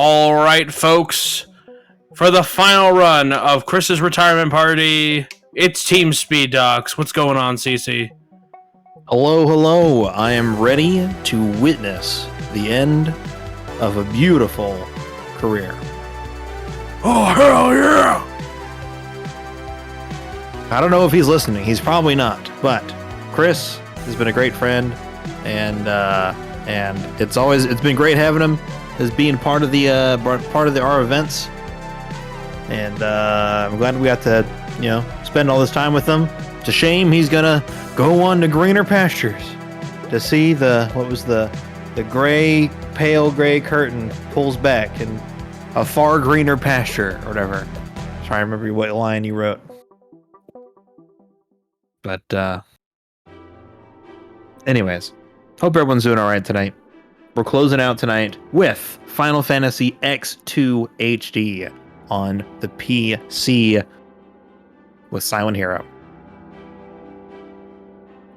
All right, folks, for the final run of Chris's retirement party, it's Team Speed Docs. What's going on, CC? Hello, hello. I am ready to witness the end of a beautiful career. Oh, hell yeah! I don't know if he's listening. He's probably not. But Chris has been a great friend, and it's been great having him as being part of our events. And I'm glad we got to spend all this time with him. It's a shame he's gonna go on to greener pastures to see the pale gray curtain pulls back and a far greener pasture or whatever. Try to remember what line you wrote. But, anyways, hope everyone's doing all right tonight. We're closing out tonight with Final Fantasy X-2 HD on the PC with SilentHero.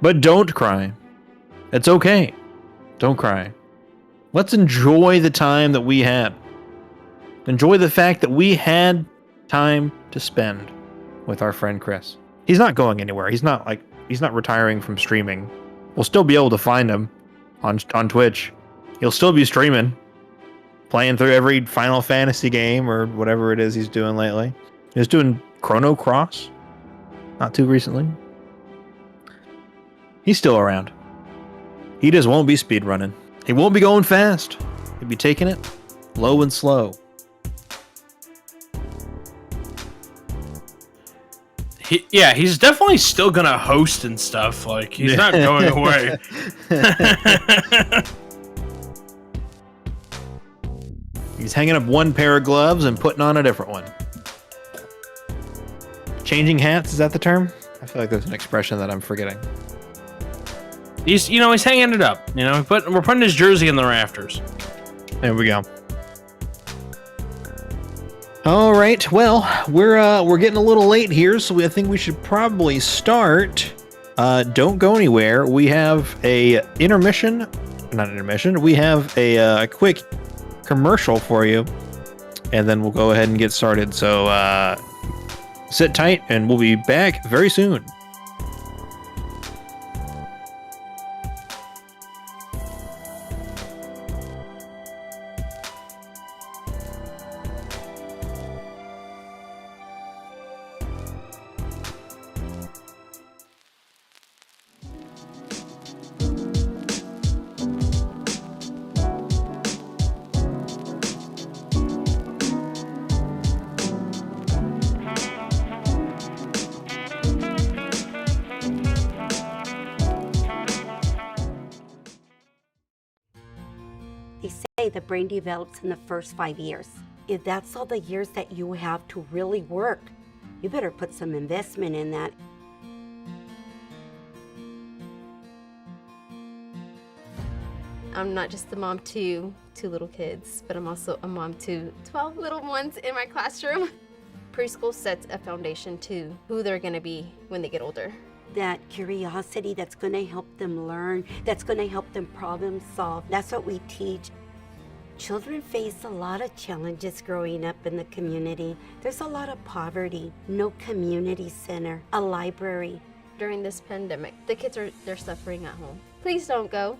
But don't cry. It's okay. Don't cry. Let's enjoy the time that we had. Enjoy the fact that we had time to spend with our friend Chris. He's not going anywhere. He's not retiring from streaming. We'll still be able to find him on Twitch. He'll still be streaming, playing through every Final Fantasy game or whatever it is he's doing lately. He was doing Chrono Cross not too recently. He's still around. He just won't be speedrunning. He won't be going fast. He'll be taking it low and slow. He's definitely still gonna host and stuff. Like, he's not going away. He's hanging up one pair of gloves and putting on a different one. Changing hats, is that the term? I feel like there's an expression that I'm forgetting. He's hanging it up. We're putting his jersey in the rafters. There we go. All right. Well, we're getting a little late here, so I think we should probably start. Don't go anywhere. We have a intermission. Not intermission. We have a quick commercial for you, and then we'll go ahead and get started. So sit tight, and we'll be back very soon. The brain develops in the first 5 years. If that's all the years that you have to really work, you better put some investment in that. I'm not just the mom to 2 little kids, but I'm also a mom to 12 little ones in my classroom. Preschool sets a foundation to who they're gonna be when they get older. That curiosity that's gonna help them learn, that's gonna help them problem solve. That's what we teach. Children face a lot of challenges growing up in the community. There's a lot of poverty, no community center, a library. During this pandemic, the kids they're suffering at home. Please don't go.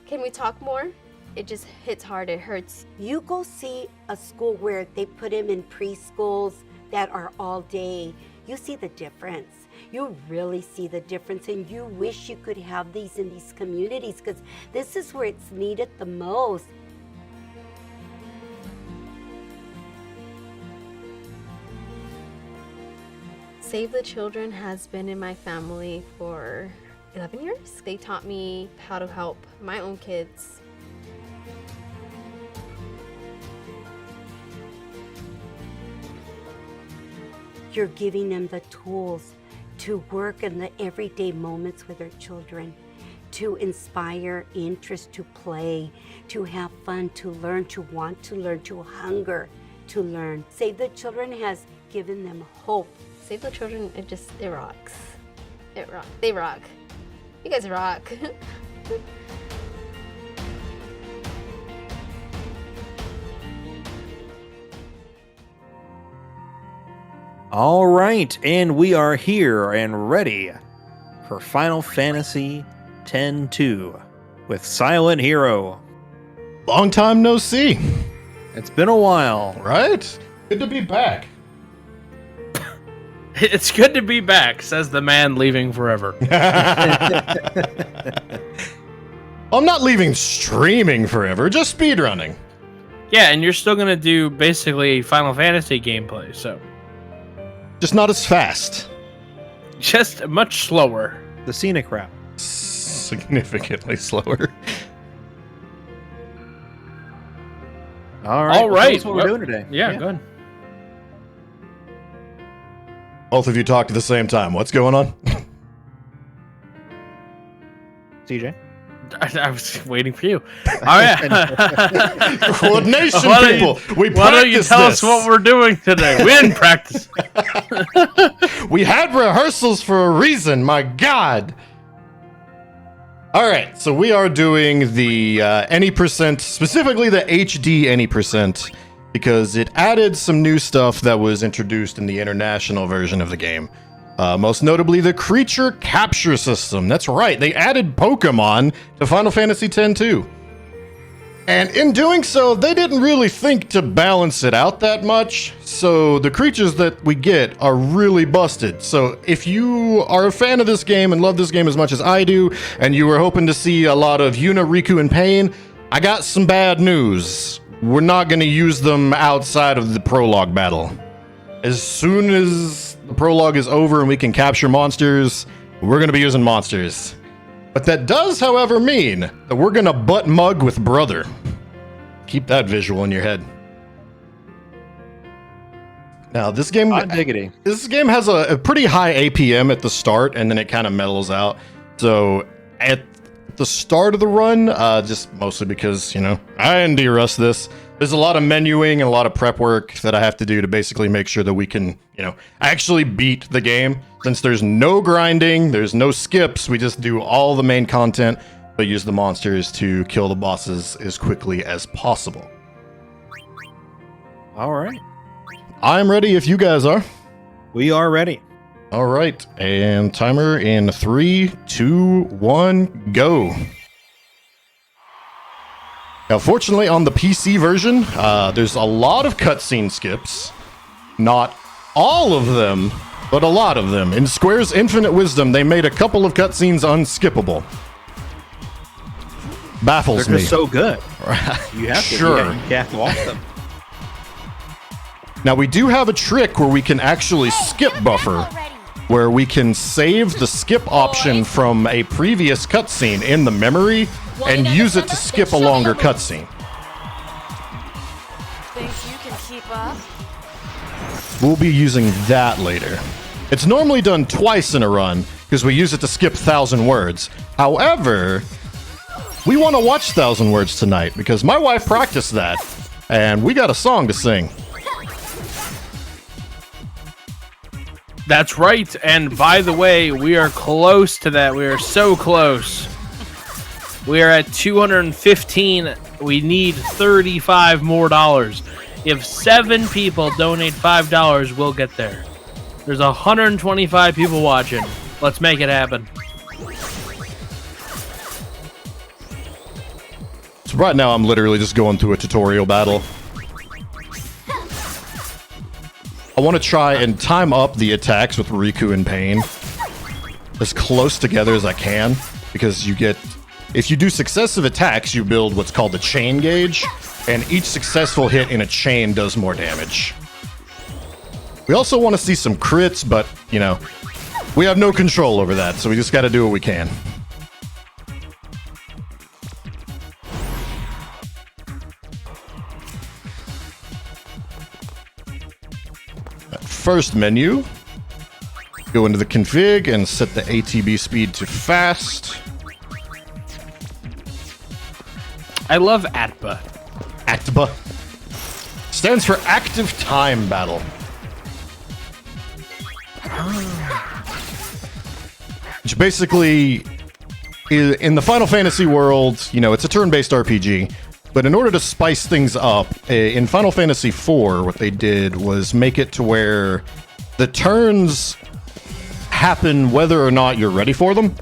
Can we talk more? It just hits hard, it hurts. You go see a school where they put them in preschools that are all day. You see the difference. You really see the difference, and you wish you could have these in these communities, because this is where it's needed the most. Save the Children has been in my family for 11 years. They taught me how to help my own kids. You're giving them the tools to work in the everyday moments with their children, to inspire interest, to play, to have fun, to learn, to want to learn, to hunger to learn. Save the Children has given them hope. Save the Children, it rocks. They rock. You guys rock. All right, and we are here and ready for Final Fantasy X-2 with SilentHero. Long time no see. It's been a while. Right? Good to be back. It's good to be back, says the man leaving forever. I'm not leaving streaming forever, just speedrunning. Yeah, and you're still going to do basically Final Fantasy gameplay, so. Just not as fast. Just much slower. The scenic route. Significantly slower. All right. All right. That's what we're doing today. Yeah, good. Both of you talked at the same time. What's going on? CJ? I was waiting for you. All right. Coordination, people. Why don't you tell us what we're doing today? We didn't practice. We had rehearsals for a reason. My God. All right, so we are doing the any percent, specifically the HD any percent, because it added some new stuff that was introduced in the international version of the game. Most notably, the creature capture system. That's right, they added Pokemon to Final Fantasy X too. And in doing so, they didn't really think to balance it out that much, so the creatures that we get are really busted. So if you are a fan of this game and love this game as much as I do, and you were hoping to see a lot of Yuna, Riku, and Pain, I got some bad news. We're not going to use them outside of the prologue battle. As soon as the prologue is over and we can capture monsters, we're going to be using monsters. But that does, however, mean that we're going to butt mug with Brother. Keep that visual in your head. Now, this game has a pretty high APM at the start, and then it kind of mellows out. So at the start of the run, just mostly because, you know, I ND Rust this, there's a lot of menuing and a lot of prep work that I have to do to basically make sure that we can, you know, actually beat the game. Since there's no grinding, there's no skips, we just do all the main content, but use the monsters to kill the bosses as quickly as possible. All right. I'm ready if you guys are. We are ready. All right, and timer in 3, 2, 1, go. Now, fortunately, on the PC version, there's a lot of cutscene skips. Not all of them, but a lot of them. In Square's Infinite Wisdom, they made a couple of cutscenes unskippable. Baffles They're me. just so good. You have to. Sure. You have to watch them. Now, we do have a trick where we can actually skip buffer, where we can save the skip option from a previous cutscene in the memory and use it to skip a longer cutscene. Think you can keep up? We'll be using that later. It's normally done twice in a run because we use it to skip 1,000 words. However, we want to watch 1,000 words tonight because my wife practiced that and we got a song to sing. That's right. And by the way, we are close to that. We are so close. We are at 215. We need $35 more. If 7 people donate $5, we'll get there. There's 125 people watching. Let's make it happen. So right now I'm literally just going through a tutorial battle. I want to try and time up the attacks with Riku and Pain as close together as I can, because you get, if you do successive attacks, you build what's called the chain gauge, and each successful hit in a chain does more damage. We also want to see some crits, but, you know, we have no control over that, so we just got to do what we can. First menu, go into the config and set the ATB speed to fast. I love ATBA. ATBA stands for Active Time Battle. Which basically, in the Final Fantasy world, you know, it's a turn-based RPG. But in order to spice things up, in Final Fantasy IV, what they did was make it to where the turns happen whether or not you're ready for them.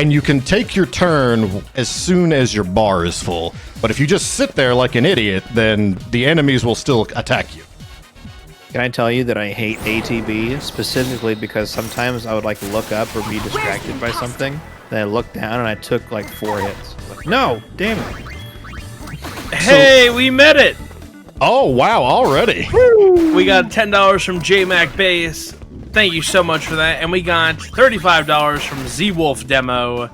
And you can take your turn as soon as your bar is full. But if you just sit there like an idiot, then the enemies will still attack you. Can I tell you that I hate ATB specifically because sometimes I would like look up or be distracted by something. Then I look down and I took like 4 hits. Like, no, damn it. Hey, we met it. Oh, wow, already. We got $10 from JMac Base. Thank you so much for that. And we got $35 from Z-Wolf Demo.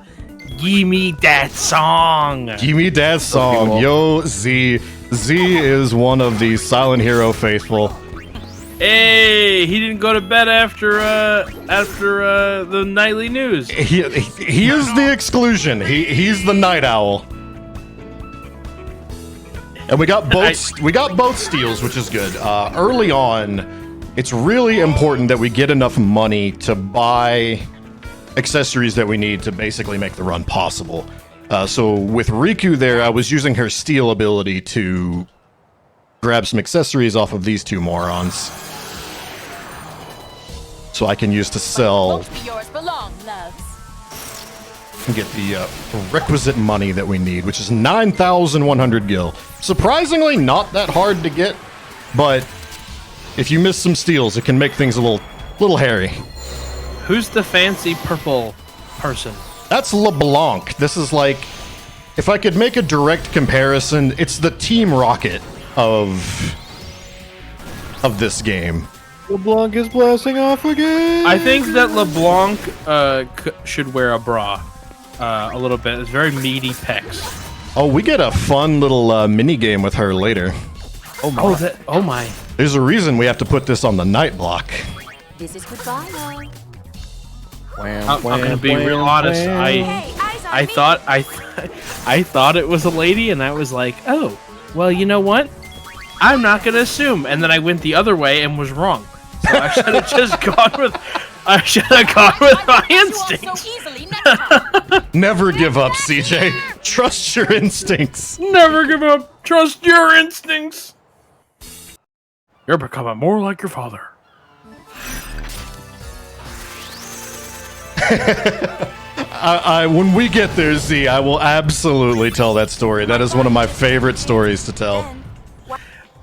Gimme that song. Gimme that song. Yo, Z. Z is one of the Silent Hero faithful. Hey, he didn't go to bed after the nightly news. He is the exclusion. He's the night owl. And we got both steals, which is good. Early on, it's really important that we get enough money to buy accessories that we need to basically make the run possible. So with Riku there, I was using her steal ability to grab some accessories off of these two morons. So I can use to sell and get the requisite money that we need, which is 9,100 gil. Surprisingly, not that hard to get, but if you miss some steals, it can make things a little hairy. Who's the fancy purple person? That's LeBlanc. This is like, if I could make a direct comparison, it's the Team Rocket of this game. LeBlanc is blasting off again. I think that LeBlanc should wear a bra a little bit. It's very meaty pecs. Oh, we get a fun little mini game with her later. Oh my! Oh my! There's a reason we have to put this on the night block. This is goodbye now. I'm gonna be real honest. I thought it was a lady, and I was like, oh, well, you know what? I'm not gonna assume. And then I went the other way and was wrong. So I should have just gone with. I should have gone with my instincts. Never give up, CJ. Trust your instincts. Never give up. Trust your instincts. You're becoming more like your father. When we get there, Z, I will absolutely tell that story. That is one of my favorite stories to tell.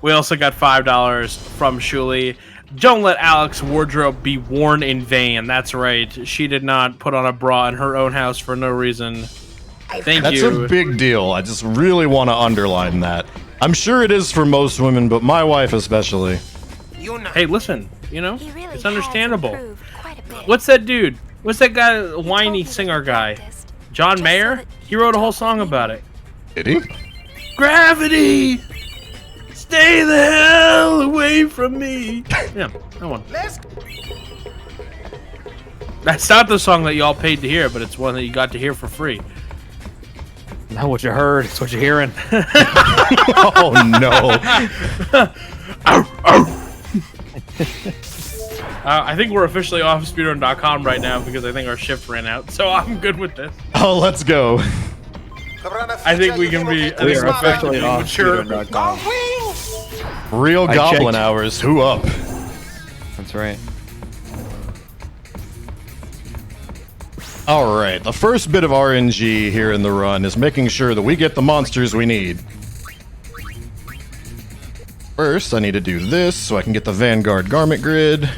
We also got $5 from Shuli. Don't let Alex's wardrobe be worn in vain. That's right. She did not put on a bra in her own house for no reason. Thank That's you. a big deal. I just really want to underline that. I'm sure it is for most women, but my wife especially. Hey, listen. You know, He really it's has understandable. improved quite a bit. What's that dude? What's that guy, whiny singer guy? John Mayer? He wrote a whole song about it. Did he? Gravity! Stay the hell away from me! Yeah, that one. That's not the song that y'all paid to hear, but it's one that you got to hear for free. Not what you heard, it's what you're hearing. Oh no. I think we're officially off speedrun.com right now because I think our shift ran out, so I'm good with this. Oh, let's go. I think we can be. I We think are we're back to officially being off mature. speedrun.com. Real I goblin checked. hours. Who up? That's right. All right. The first bit of RNG here in the run is making sure that we get the monsters we need. First, I need to do this so I can get the Vanguard garment grid.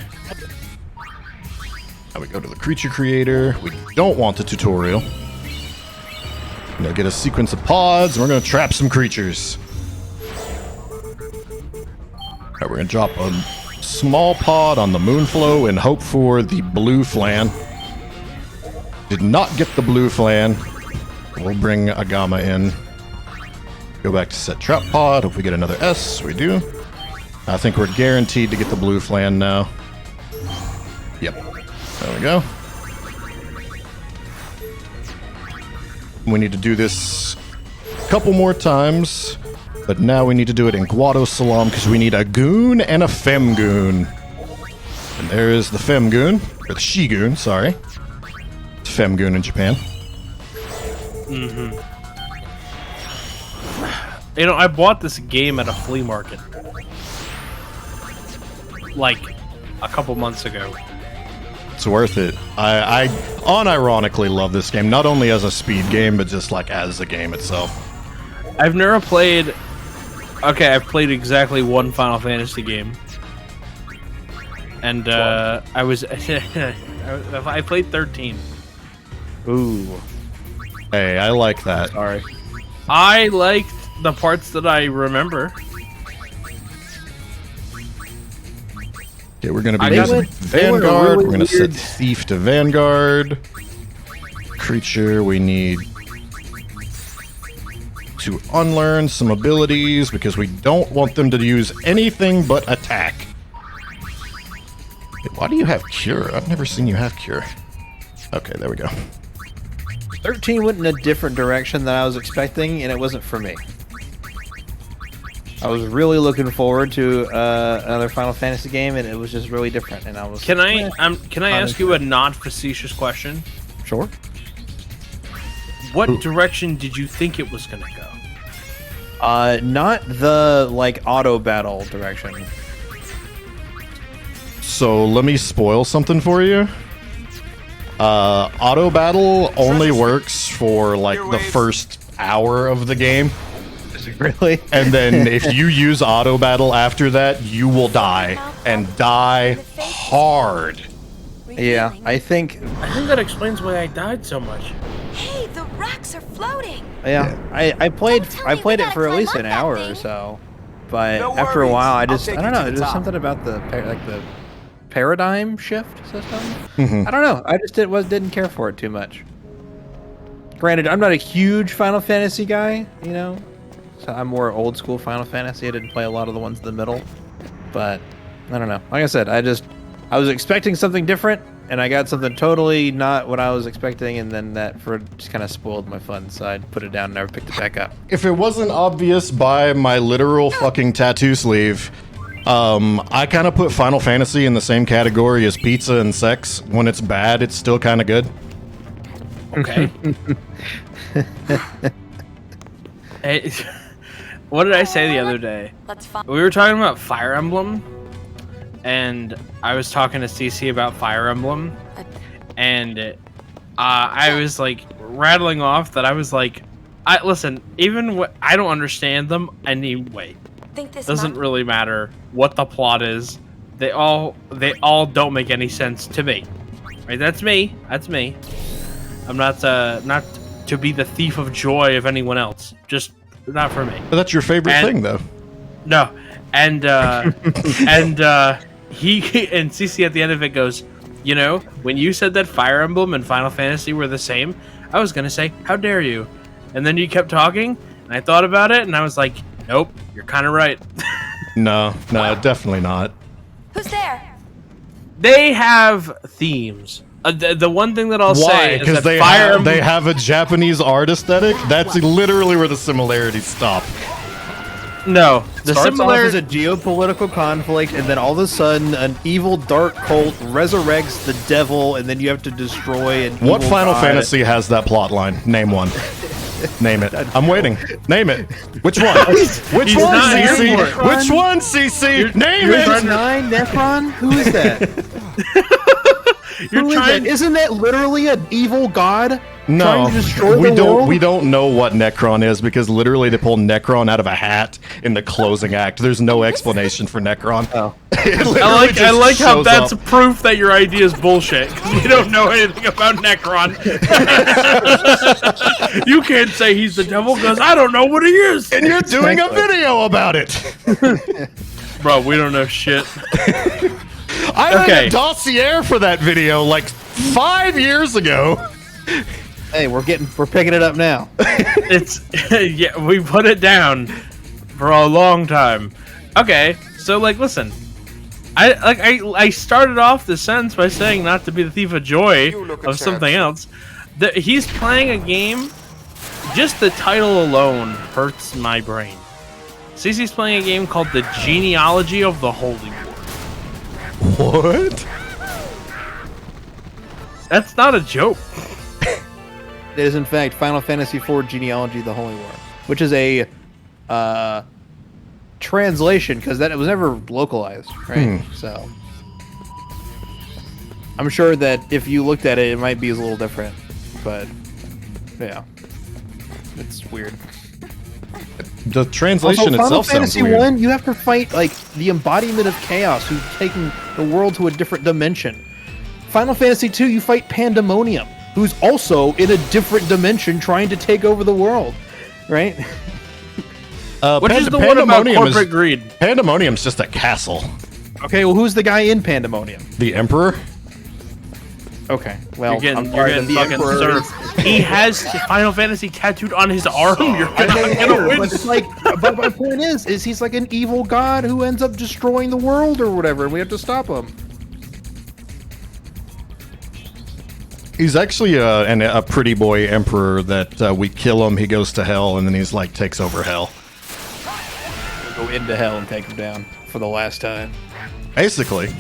Now we go to the creature creator. We don't want the tutorial. I'm gonna get a sequence of pods, and we're gonna trap some creatures. Alright, we're gonna drop a small pod on the Moonflow and hope for the blue flan. Did not get the blue flan. We'll bring Agama in. Go back to set trap pod. Hope we get another S. We do. I think we're guaranteed to get the blue flan now. Yep. There we go. We need to do this a couple more times, but now we need to do it in Guado Salam because we need a goon and a femgoon. And there is the femgoon, or the shigoon, sorry. It's femgoon in Japan. You know, I bought this game at a flea market. Like, a couple months ago. It's worth it. I unironically love this game, not only as a speed game, but just like as the game itself. I've never played... Okay, I've played exactly one Final Fantasy game. And, I was... I played 13. Ooh. Hey, I like that. Sorry. I liked the parts that I remember. Okay, we're gonna be They using went a Vanguard. really We're gonna set weird- Thief to Vanguard. Creature, we need to unlearn some abilities because we don't want them to use anything but attack. Why do you have cure? I've never seen you have cure. Okay, there we go. 13 went in a different direction than I was expecting, and it wasn't for me. I was really looking forward to another Final Fantasy game, and it was just really different. And I was. Can I ask you a not facetious question? Sure. What direction did you think it was gonna go? Not the like auto battle direction. So let me spoil something for you. Auto battle only works for like the first hour of the game. Really? And then if you use auto battle after that, you will die and die hard. Yeah, I think that explains why I died so much. Hey, the rocks are floating. Yeah, I played Don't tell me we it gotta for at climb least up an that hour thing. or so, but No after a worries. while, I I'll just take I don't you know. to the There's top. something about the paradigm shift system. Mhm. I don't know. I just didn't care for it too much. Granted, I'm not a huge Final Fantasy guy, you know, so I'm more old school Final Fantasy. I didn't play a lot of the ones in the middle, but I don't know. Like I said, I was expecting something different, and I got something totally not what I was expecting, and then that just kind of spoiled my fun, so I put it down and never picked it back up. If it wasn't obvious by my literal fucking tattoo sleeve, I kind of put Final Fantasy in the same category as pizza and sex. When it's bad, it's still kind of good. Okay. Hey, what did I say the other day? Let's find. We were talking about Fire Emblem, and I was talking to CC about Fire Emblem, and I was like rattling off that I was like, listen, even I don't understand them anyway. Think this Doesn't really matter what the plot is. They all don't make any sense to me. Right? That's me. That's me. I'm not to be the thief of joy of anyone else. Just not for me. But that's your favorite thing, though. No, and he and CC at the end of it goes, you know, when you said that Fire Emblem and Final Fantasy were the same, I was gonna say, how dare you? And then you kept talking, and I thought about it, and I was like, nope, you're kind of right. No, definitely not. Who's there? They have themes. The one thing that I'll Why? say is Because that they Fire have, Emblem. they have a Japanese art aesthetic. That's literally where the similarities stop. No, the Starts off as similar. a geopolitical conflict, and then all of a sudden, an evil dark cult resurrects the devil, and then you have to destroy an What evil Final god. Fantasy has that plot line? Name one. Name it. I'm waiting. Name it. Which one? Which He's one, not here CC? for it. Which one, CC? Name You're it. 9 Necron? Who is that? You're Who is trying. that? Isn't that literally an evil god? No, trying to destroy we the don't. world? We don't know what Necron is because literally they pull Necron out of a hat in the closing act. There's no explanation for Necron. Oh. I like how that's proof that your idea is bullshit because we don't know anything about Necron. You can't say he's the devil because I don't know what he is. And you're doing a video about it. Bro, we don't know shit. I had Okay. a dossier for that video like 5 years ago. Hey, we're picking it up now. It's yeah, we put it down for a long time. Okay, so like, listen, I started off the sentence by saying not to be the thief of joy You look of at something else. He's playing a game. Just the title alone hurts my brain. CC's playing a game called The Genealogy of the Holy War. What? That's not a joke. It is in fact Final Fantasy IV Genealogy of the Holy War, which is a translation because it was never localized, right? So I'm sure that if you looked at it, it might be a little different, but yeah, it's weird. The translation Also, Final itself sounds Fantasy weird. 1, you have to fight like the embodiment of chaos who's taking the world to a different dimension. Final Fantasy 2, you fight Pandemonium, who's also in a different dimension trying to take over the world, right? Which is the one about corporate greed. Pandemonium's just a castle. Okay, well, who's the guy in Pandemonium? The Emperor? Okay, well, You're getting, I'm sorry you're that the getting fucking Emperor served. He has Final Fantasy tattooed on his arm. You're gonna win. But it's like, but my point is he's like an evil god who ends up destroying the world or whatever, and we have to stop him. He's actually a pretty boy emperor that we kill him, he goes to hell, and then he's like takes over hell. We'll go into hell and take him down for the last time. Basically. Get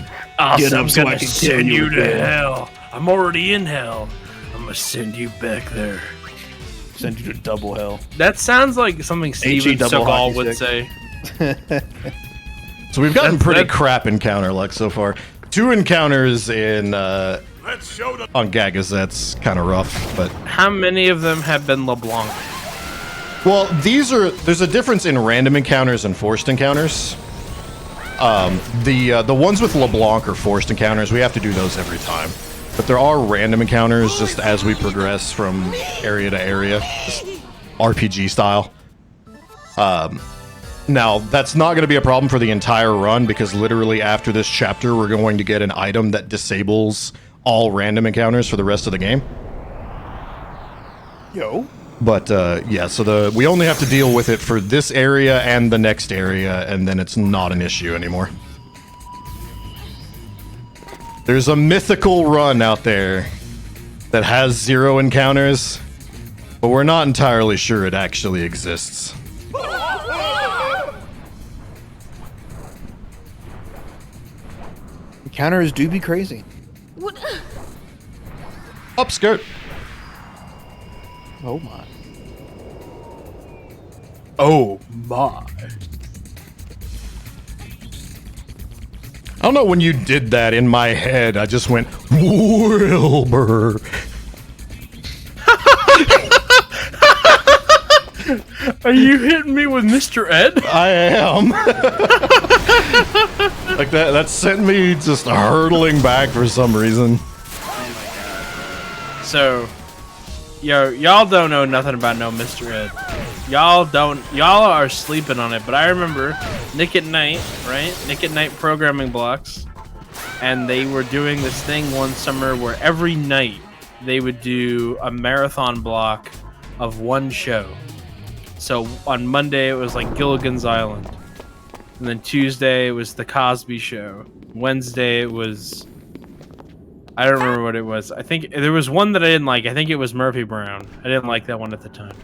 him I'm so I gonna can send kill you you to again. hell. I'm already in hell. I'm gonna send you back there. Send you to double hell. That sounds like something Steven double Seagal hockey would stick. say. So we've gotten pretty that's- crap encounter luck so far. 2 encounters in on Gagazette's kind of rough, but How many of them have been LeBlanc? well, there's a difference in random encounters and forced encounters. The ones with LeBlanc are forced encounters. We have to do those every time. But there are random encounters just as we progress from area to area, just RPG style. Now, that's not going to be a problem for the entire run because literally after this chapter, we're going to get an item that disables all random encounters for the rest of the game. Yo. But yeah, so we only have to deal with it for this area and the next area, and then it's not an issue anymore. There's a mythical run out there that has 0 encounters, but we're not entirely sure it actually exists. Encounters do be crazy. Upskirt. Oh my. Oh my. I don't know, when you did that in my head, I just went, Wilbur. Are you hitting me with Mr. Ed? I am. Like that sent me just hurtling back for some reason. So, y'all don't know nothing about no Mr. Ed. Y'all are sleeping on it, but I remember Nick at Night, right? Nick at Night programming blocks. And they were doing this thing one summer where every night they would do a marathon block of one show. So on Monday it was like Gilligan's Island. And then Tuesday it was The Cosby Show. Wednesday it was... I don't remember what it was. I think there was one that I didn't like. I think it was Murphy Brown. I didn't like that one at the time.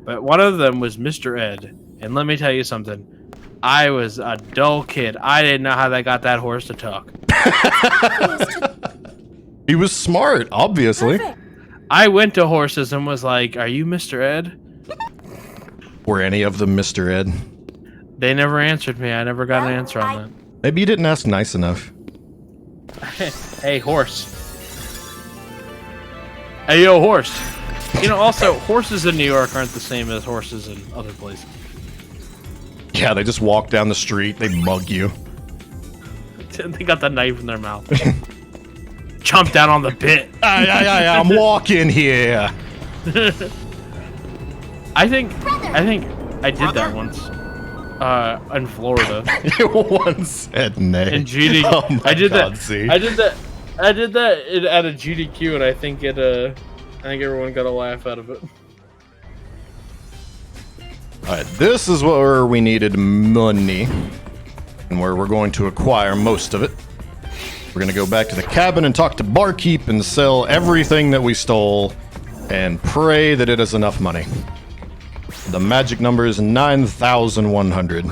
But one of them was Mr. Ed. And let me tell you something. I was a dull kid. I didn't know how they got that horse to talk. He was smart, obviously. I went to horses and was like, "Are you Mr. Ed?" Were any of them Mr. Ed? They never answered me. I never got an answer on Maybe you didn't ask nice enough. that. Hey, horse. Hey, yo, horse. You know, also, horses in New York aren't the same as horses in other places. Yeah, they just walk down the street, they mug you. They got the knife in their mouth. Chomp down on the bit. I'm walking here. I think I did that once. In Florida. You once said nay. In GD. Oh my I did God, that. see? I did that at a GDQ, and I think everyone got a laugh out of it. Alright, this is where we needed money. And where we're going to acquire most of it. We're going to go back to the cabin and talk to Barkeep and sell everything that we stole. And pray that it has enough money. The magic number is 9,100.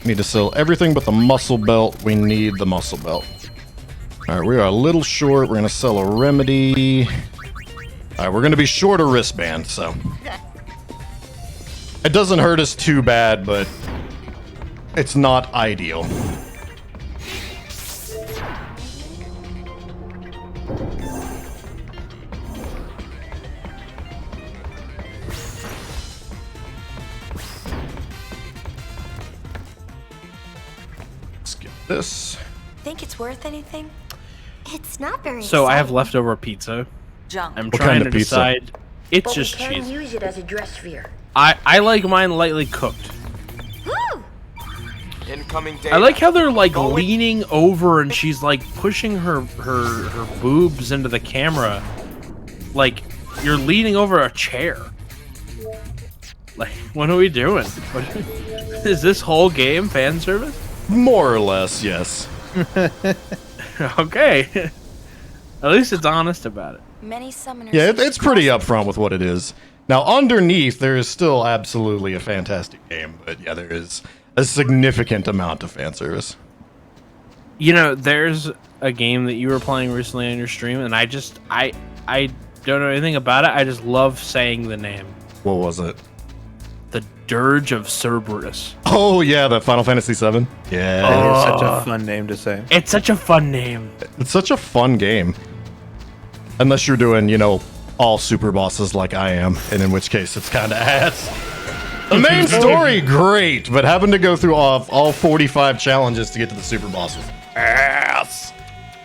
Need to sell everything but the muscle belt. We need the muscle belt. Alright, we are a little short. We're going to sell a remedy. Alright, we're going to be short a wristband, so. It doesn't hurt us too bad, but it's not ideal. Let's get this. Think it's worth anything? It's not very So I have exciting. leftover pizza. Junk. I'm What trying kind to of pizza? decide. It's But just we can cheese. use it as a dress sphere. I like mine lightly cooked. Woo! Incoming data. I like how they're like leaning over and she's like pushing her boobs into the camera. Like you're leaning over a chair. Like, what are we doing? Is this whole game fan service? More or less, yes. Okay. At least it's honest about it. Many summoners. Yeah, it's pretty upfront with what it is. Now, underneath, there is still absolutely a fantastic game, but yeah, there is a significant amount of fan service. You know, there's a game that you were playing recently on your stream, and I don't know anything about it. I just love saying the name. What was it? The Dirge of Cerberus. Oh, yeah, the Final Fantasy VII. Yeah. It's such a fun name to say. It's such a fun name. It's such a fun game. Unless you're doing, you know, all super bosses like I am, and in which case it's kind of ass. The main story, great, but having to go through all 45 challenges to get to the super boss was ass.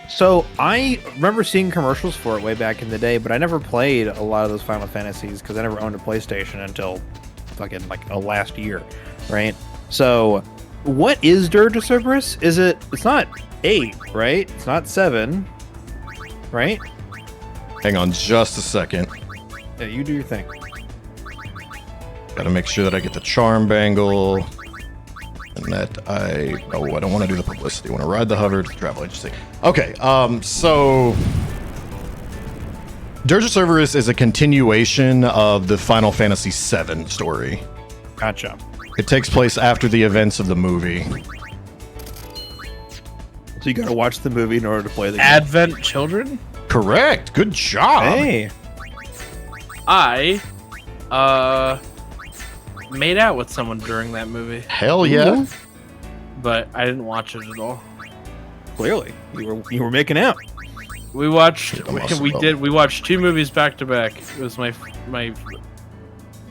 So I remember seeing commercials for it way back in the day, but I never played a lot of those Final Fantasies because I never owned a PlayStation until fucking like last year, right? So what is Dirge of Cerberus? It's not 8, right? It's not 7, right? Hang on just a second. Yeah, you do your thing. Gotta make sure that I get the charm bangle. And that I don't want to do the publicity. I want to ride the hover to the travel agency. Okay, so Dirge of Cerberus is a continuation of the Final Fantasy VII story. Gotcha. It takes place after the events of the movie. So you gotta watch the movie in order to play the game. Advent Children? Correct. Good job. Hey. I made out with someone during that movie, Hell yeah. but I didn't watch it at all. Clearly, you were making out. We watched awesome. we watched 2 movies back to back. It was my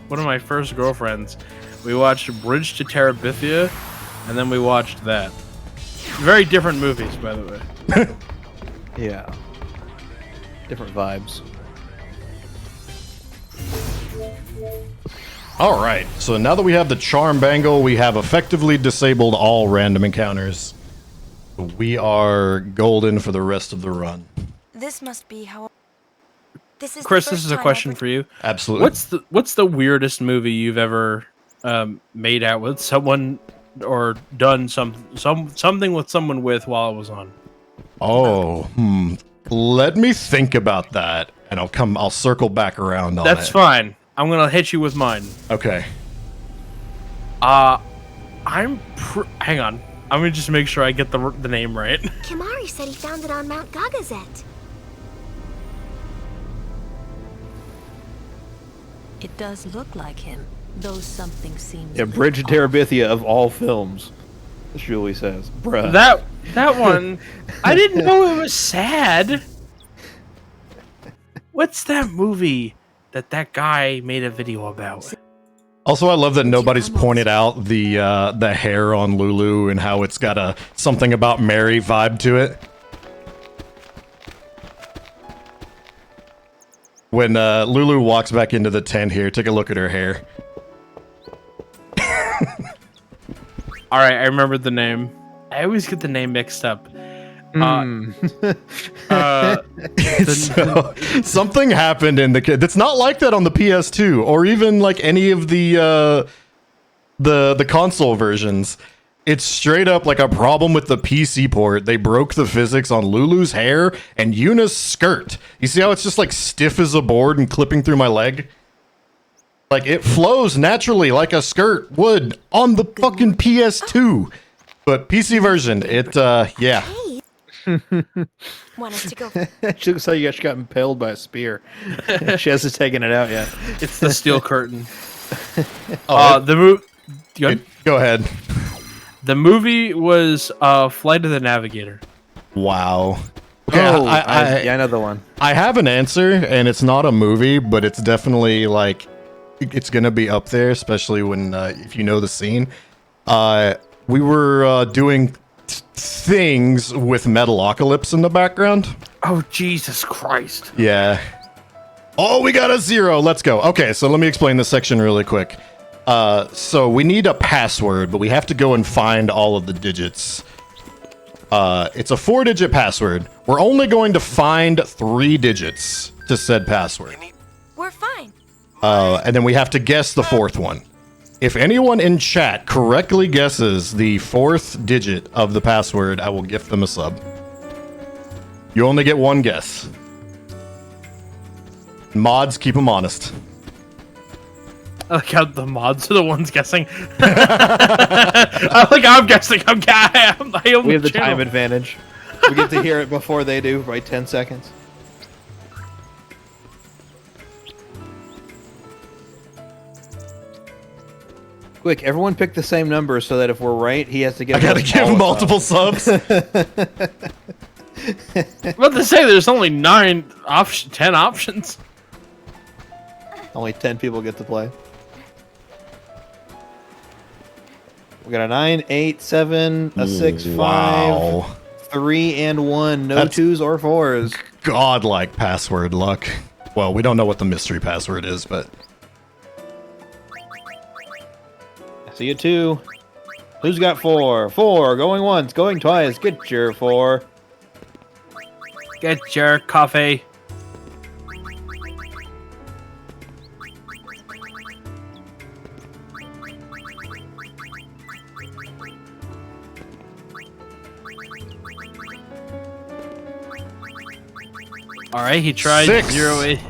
one of my first girlfriends. We watched Bridge to Terabithia, and then we watched that. Very different movies, by the way. Yeah. Different vibes. All right. So now that we have the charm bangle, we have effectively disabled all random encounters. We are golden for the rest of the run. This must be how. Chris, this is a question for you. Absolutely. What's the weirdest movie you've ever made out with someone or done something with someone with while it was on? Oh, let me think about that, and I'll circle back around on That's it. fine. I'm gonna hit you with mine. Okay. Hang on. I'm gonna just make sure I get the name right. Kimari said he found it on Mount Gagazet. It does look like him, though something seems. Yeah, Bridge to Terabithia of all films, Julie says. Bruh. That one, I didn't know it was sad. What's that movie that guy made a video about? Also, I love that nobody's pointed out the hair on Lulu and how it's got a something about Mary vibe to it. When Lulu walks back into the tent here, take a look at her hair. All right, I remember the name. I always get the name mixed up. Something happened in the kid. It's not like that on the PS2 or even like any of the console versions. It's straight up like a problem with the PC port. They broke the physics on Lulu's hair and Yuna's skirt. You see how it's just like stiff as a board and clipping through my leg? Like it flows naturally like a skirt would on the fucking PS2. But PC version, yeah. Want us to go? She looks like she got impaled by a spear. She hasn't taken it out yet. It's the steel curtain. Go ahead. The movie was Flight of the Navigator. Wow. Okay, I know the one. I have an answer, and it's not a movie, but it's definitely like it's gonna be up there, especially when if you know the scene. We were doing things with Metalocalypse in the background. Oh, Jesus Christ. Yeah. Oh, we got a 0. Let's go. Okay, so let me explain this section really quick. So we need a password, but we have to go and find all of the digits. It's a 4-digit password. We're only going to find 3 digits to said password. We're fine. And then we have to guess the 4th one. If anyone in chat correctly guesses the 4th digit of the password, I will gift them a sub. You only get one guess. Mods, keep them honest. I like how the mods are the ones guessing. I'm guessing. I own We have the channel. time advantage. We get to hear it before they do by 10 seconds. Quick, everyone pick the same number so that if we're right, he has to give. I gotta give him multiple subs. I'm about to say there's only 10 options. Only 10 people get to play. We got a 9, 8, 7, a 6, 5, 3, and 1. No That's 2s or 4s. Godlike password luck. Well, we don't know what the mystery password is, but See you 2. Who's got 4? 4 going once, going twice. Get your 4. Get your coffee. All right, he tried 6. 0, 8.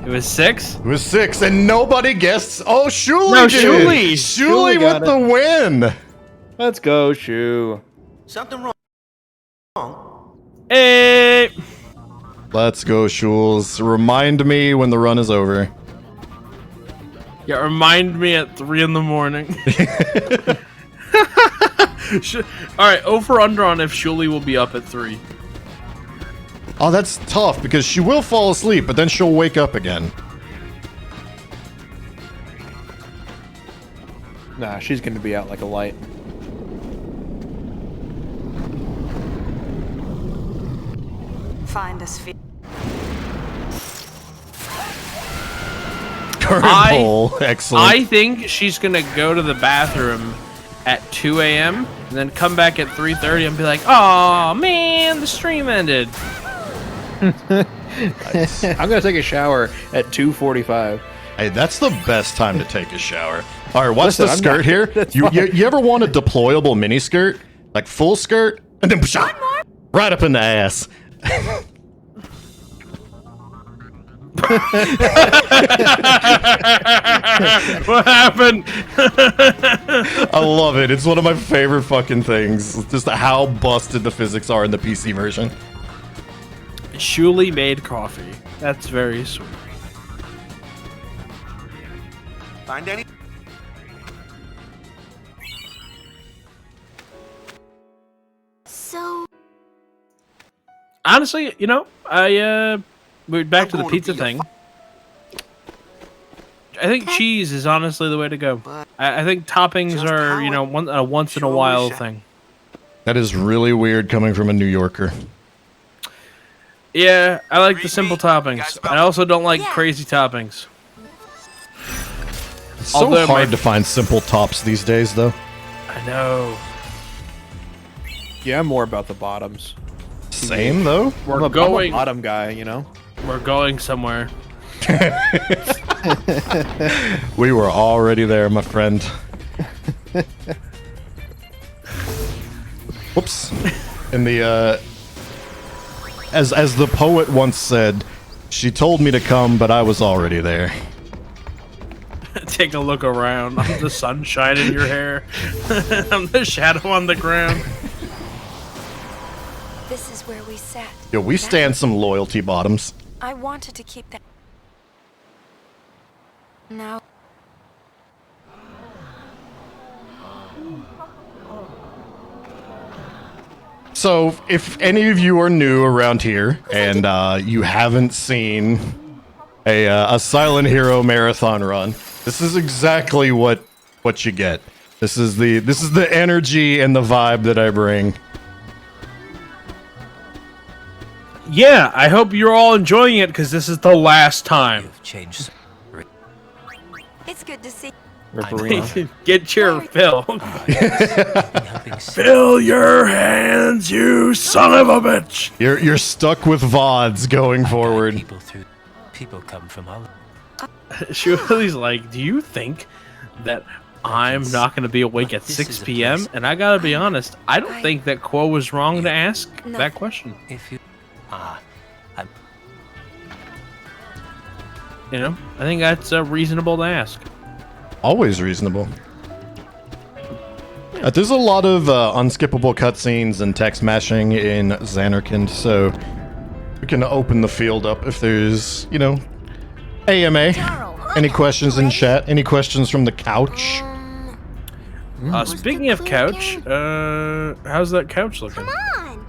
It was 6. it was 6, and nobody guessed. Oh, Shuli No, did. Shuli. Shuli got with the win. Let's go, Shu. Something wrong. Hey. Let's go, Shules. Remind me when the run is over. Yeah, remind me at 3 in the morning. All right, over under on if Shuli will be up at 3. Oh, that's tough because she will fall asleep, but then she'll wake up again. Nah, she's gonna be out like a light. Find us. Current poll, excellent. I think she's gonna go to the bathroom at 2 a.m. and then come back at 3:30 and be like, "Oh man, the stream ended." I'm gonna take a shower at 2:45. Hey, that's the best time to take a shower. All right, watch Listen, the I'm skirt not- here. that's You fine. ever want a deployable mini skirt? Like full skirt? And then right up in the ass. What happened? I love it. It's one of my favorite fucking things. Just how busted the physics are in the PC version. Shuli made coffee. That's very sweet. Find any? So, Honestly, you know, we're back to the pizza thing. I think cheese is honestly the way to go. I think toppings are, you know, a once in a while thing. That is really weird coming from a New Yorker. Yeah, I like the simple toppings. I also don't like crazy toppings. It's so Although hard to find simple tops these days, though. I know. Yeah, I'm more about the bottoms. Same, though. I'm a bottom guy, you know. We're going somewhere. We were already there, my friend. Whoops. In the as the poet once said, she told me to come, but I was already there. Take a look around. I'm the sunshine in your hair. I'm the shadow on the ground. this is where we sat. Yo, we stand some loyalty bottoms. I wanted to keep that. Now, So, if any of you are new around here and you haven't seen a Silent Hero marathon run, this is exactly what you get. This is the energy and the vibe that I bring. Yeah, I hope you're all enjoying it because this is the last time. Changed. it's good to see. Ripperino. Get your fill. Fill your hands, you son of a bitch. You're stuck with VODs going forward. People come from all. Shuli's like, do you think that I'm not going to be awake at 6 p.m. And I got to be honest, I don't think that Quo was wrong to ask that question. If you... You know, I think that's reasonable to ask. Always reasonable. There's a lot of unskippable cutscenes and text mashing in Xanarkand, so we can open the field up if there's, you know, AMA. Any questions in chat? Any questions from the couch? Speaking of couch, how's that couch looking? Come on.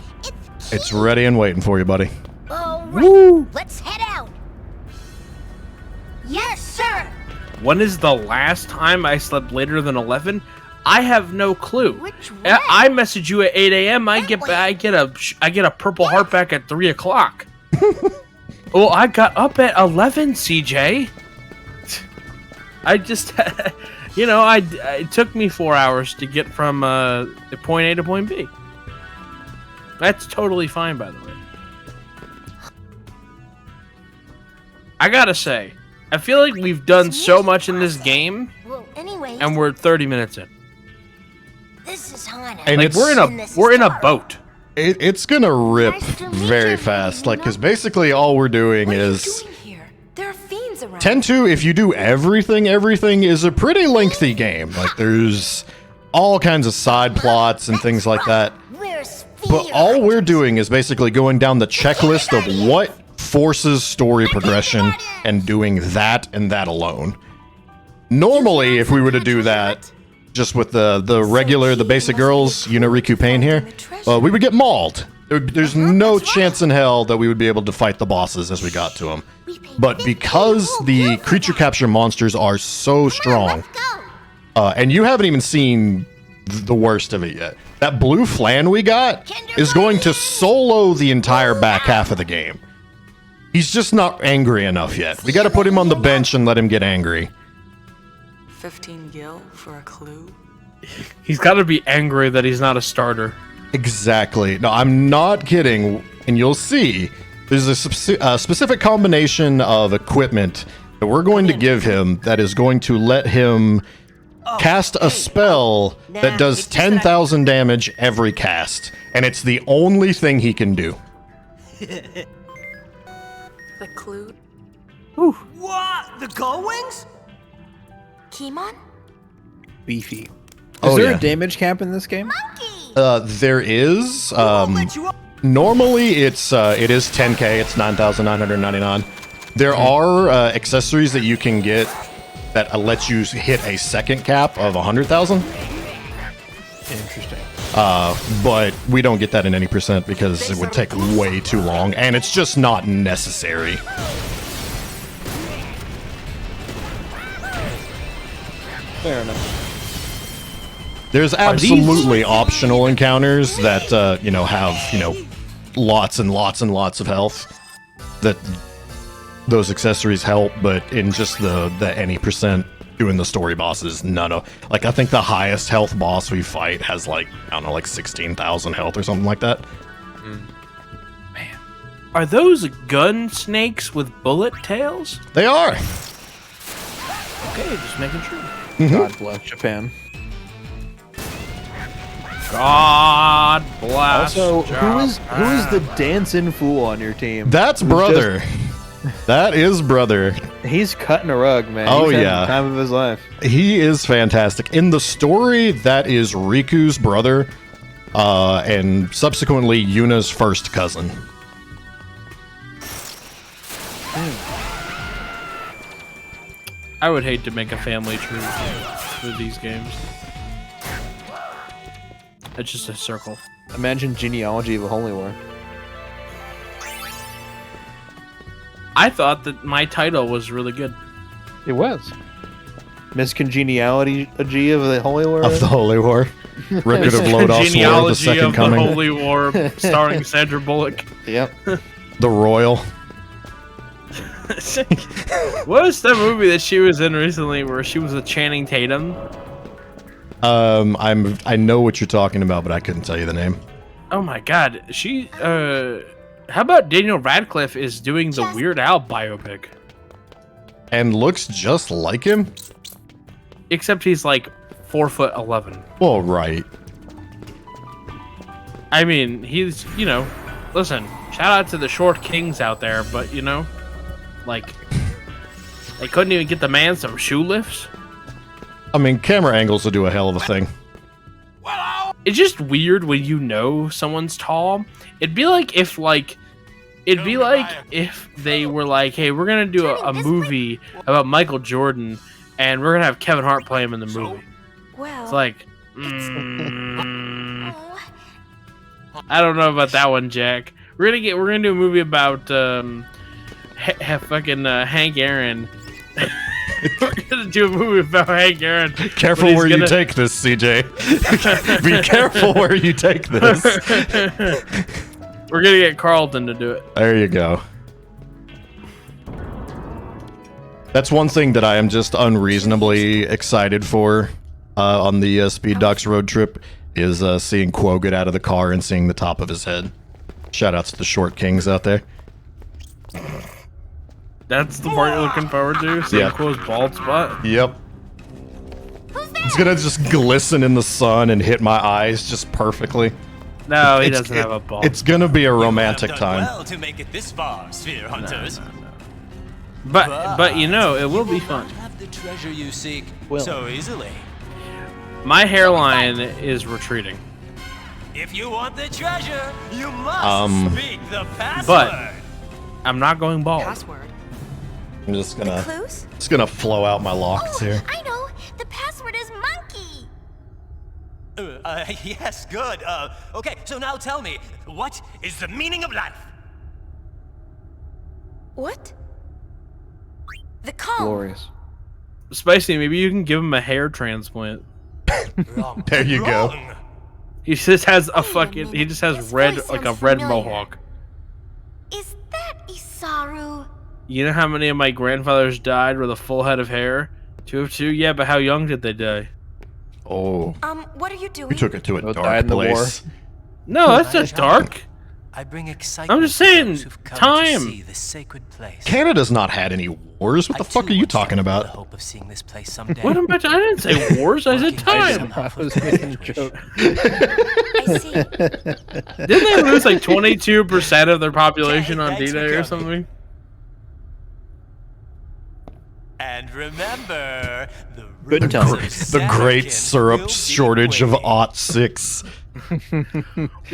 It's ready and waiting for you, buddy. All right. Woo! Let's head out. Yes, sir. When is the last time I slept later than 11? I have no clue. Which way? I message you at 8 a.m. I get a purple heart back at 3 o'clock. Well, I got up at 11, CJ. I just, you know, it took me 4 hours to get from point A to point B. That's totally fine, by the way. I gotta say, I feel like we've done so much in this game, Well, anyways, and we're 30 minutes in. this is Hana. And Like we're in a boat. It's gonna rip Nice to meet very you, fast, like, Nina. because basically all we're doing What are you is... doing here? There are fiends around. 10-2, if you do everything is a pretty lengthy game. Like, there's all kinds of side plots and things like that. Where's But fear? all we're doing is basically going down the checklist of what forces story progression and doing that and that alone. Normally, if we were to do that just with the basic girls, you know, Riku Pain here, we would get mauled. There's no chance in hell that we would be able to fight the bosses as we got to them. But because the creature capture monsters are so strong, and you haven't even seen the worst of it yet, that blue flan we got is going to solo the entire back half of the game. He's just not angry enough yet. We got to put him on the bench and let him get angry. 15 gil for a clue? He's got to be angry that he's not a starter. Exactly. No, I'm not kidding. And you'll see there's a specific combination of equipment that we're going to give him that is going to let him cast a spell that does 10,000 damage every cast. And it's the only thing he can do. The clue? What? The gull wings? Kimon? Beefy. Is Oh, there yeah. a damage cap in this game? There is. Normally, it is 10k. It's 9,999. There are accessories that you can get that lets you hit a second cap of 100,000. Interesting. But we don't get that in any percent because it would take way too long, and it's just not necessary. Fair enough. There's absolutely optional encounters that you know, have, you know, lots and lots and lots of health. That those accessories help, but in just the any percent doing the story bosses, none of, like, I think the highest health boss we fight has, like, I don't know, like 16,000 health or something like that. Man, are those gun snakes with bullet tails? They are. Okay, just making sure. God bless Japan. God bless. Also, who is the dancing fool on your team? That's Who's brother. That is brother. He's cutting a rug, man. Oh, He's having yeah. the time of his life. He is fantastic. In the story, that is Riku's brother, and subsequently Yuna's first cousin. I would hate to make a family tree with these games. It's just a circle. Imagine genealogy of a holy war. I thought that my title was really good. It was. Miss Congeniality of the Holy War. Of the Holy War. Record of Lodos War, the Genealogy second of coming. the Holy War, starring Sandra Bullock. Yep. The Royal. What was that movie that she was in recently where she was with Channing Tatum? I know what you're talking about, but I couldn't tell you the name. Oh my god, she how about Daniel Radcliffe is doing the Weird Al biopic? And looks just like him? Except he's like 4'11". Well, right. I mean, he's, you know, listen, shout out to the short kings out there, but, you know, like, they couldn't even get the man some shoe lifts. I mean, camera angles will do a hell of a thing. It's just weird when you know someone's tall. It'd be like if they were like, hey, we're gonna do a movie about Michael Jordan, and we're gonna have Kevin Hart play him in the movie. Well, It's like, I don't know about that one, Jack. We're gonna do a movie about fucking Hank Aaron. We're gonna do a movie about Hank Aaron. Careful where you take this, CJ. Be careful where you take this. We're gonna get Carlton to do it. There you go. That's one thing that I am just unreasonably excited for on the Speed Docs road trip is seeing Quo get out of the car and seeing the top of his head. Shout outs to the short kings out there. That's the part you're looking forward to? Seeing Yeah. Quo's bald spot? Yep. It's gonna just glisten in the sun and hit my eyes just perfectly. No, he doesn't have a bald. It's gonna be a romantic time. Well to make it this far, Sphere Hunters. But you know, it will be fun. Have the treasure you seek so easily. My hairline is retreating. If you want the treasure, you must speak the password. But I'm not going bald. password. I'm just gonna Clues? it's gonna flow out my locks here. I know. The password is monkey. Yes, good. Okay, so now tell me, what is the meaning of life? What? The comb. Glorious. Spicy, maybe you can give him a hair transplant. There you go. Wrong. He just has a Wait a fucking. He minute, just has this red, voice like a sounds red familiar. mohawk. Is that Isaru? You know how many of my grandfathers died with a full head of hair? 2 of 2? Yeah, but how young did they die? Oh, What are you doing? we took it to a Both died dark in the war. place. No, that's not dark. I bring excitement. I'm just to saying, those who've come time. To see this sacred place. Canada's not had any wars. What the fuck are you talking The about? hope of seeing this place someday. What am I? I didn't say wars. I said time. I was making a joke. I see. Didn't they lose like 22% of their population on thanks for D-Day or coming. something? And remember, Couldn't tell me. The great syrup shortage of '06.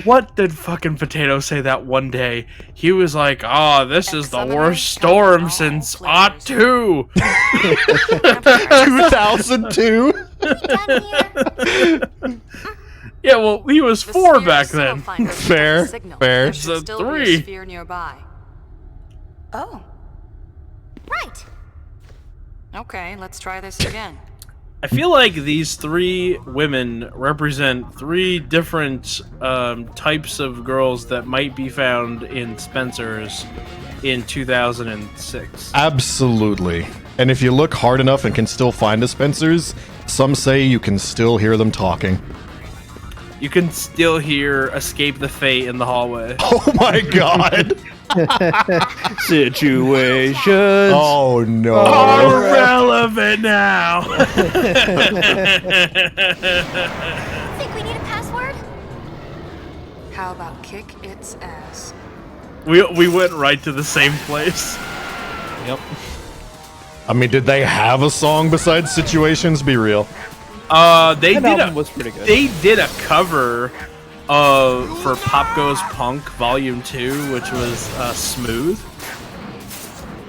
What did fucking Potato say that one day? He was like, "Oh, this is the Examiner worst storm cover all since players. '02." 2002. Done here. Yeah, well, he was 4 back then. Fair, fair. So 3. Sphere nearby. Oh. Right. Okay, let's try this again. I feel like these 3 women represent 3 different types of girls that might be found in Spencer's in 2006. Absolutely. And if you look hard enough and can still find a Spencer's, some say you can still hear them talking. You can still hear "Escape the Fate" in the hallway. Oh my god. Situations. Oh no. Are relevant now. Think we need a password? How about kick its ass? we went right to the same place. Yep. I mean, did they have a song besides Situations? Be real. They That did album a was pretty good. They did a cover for Pop Goes Punk Volume 2, which was Smooth,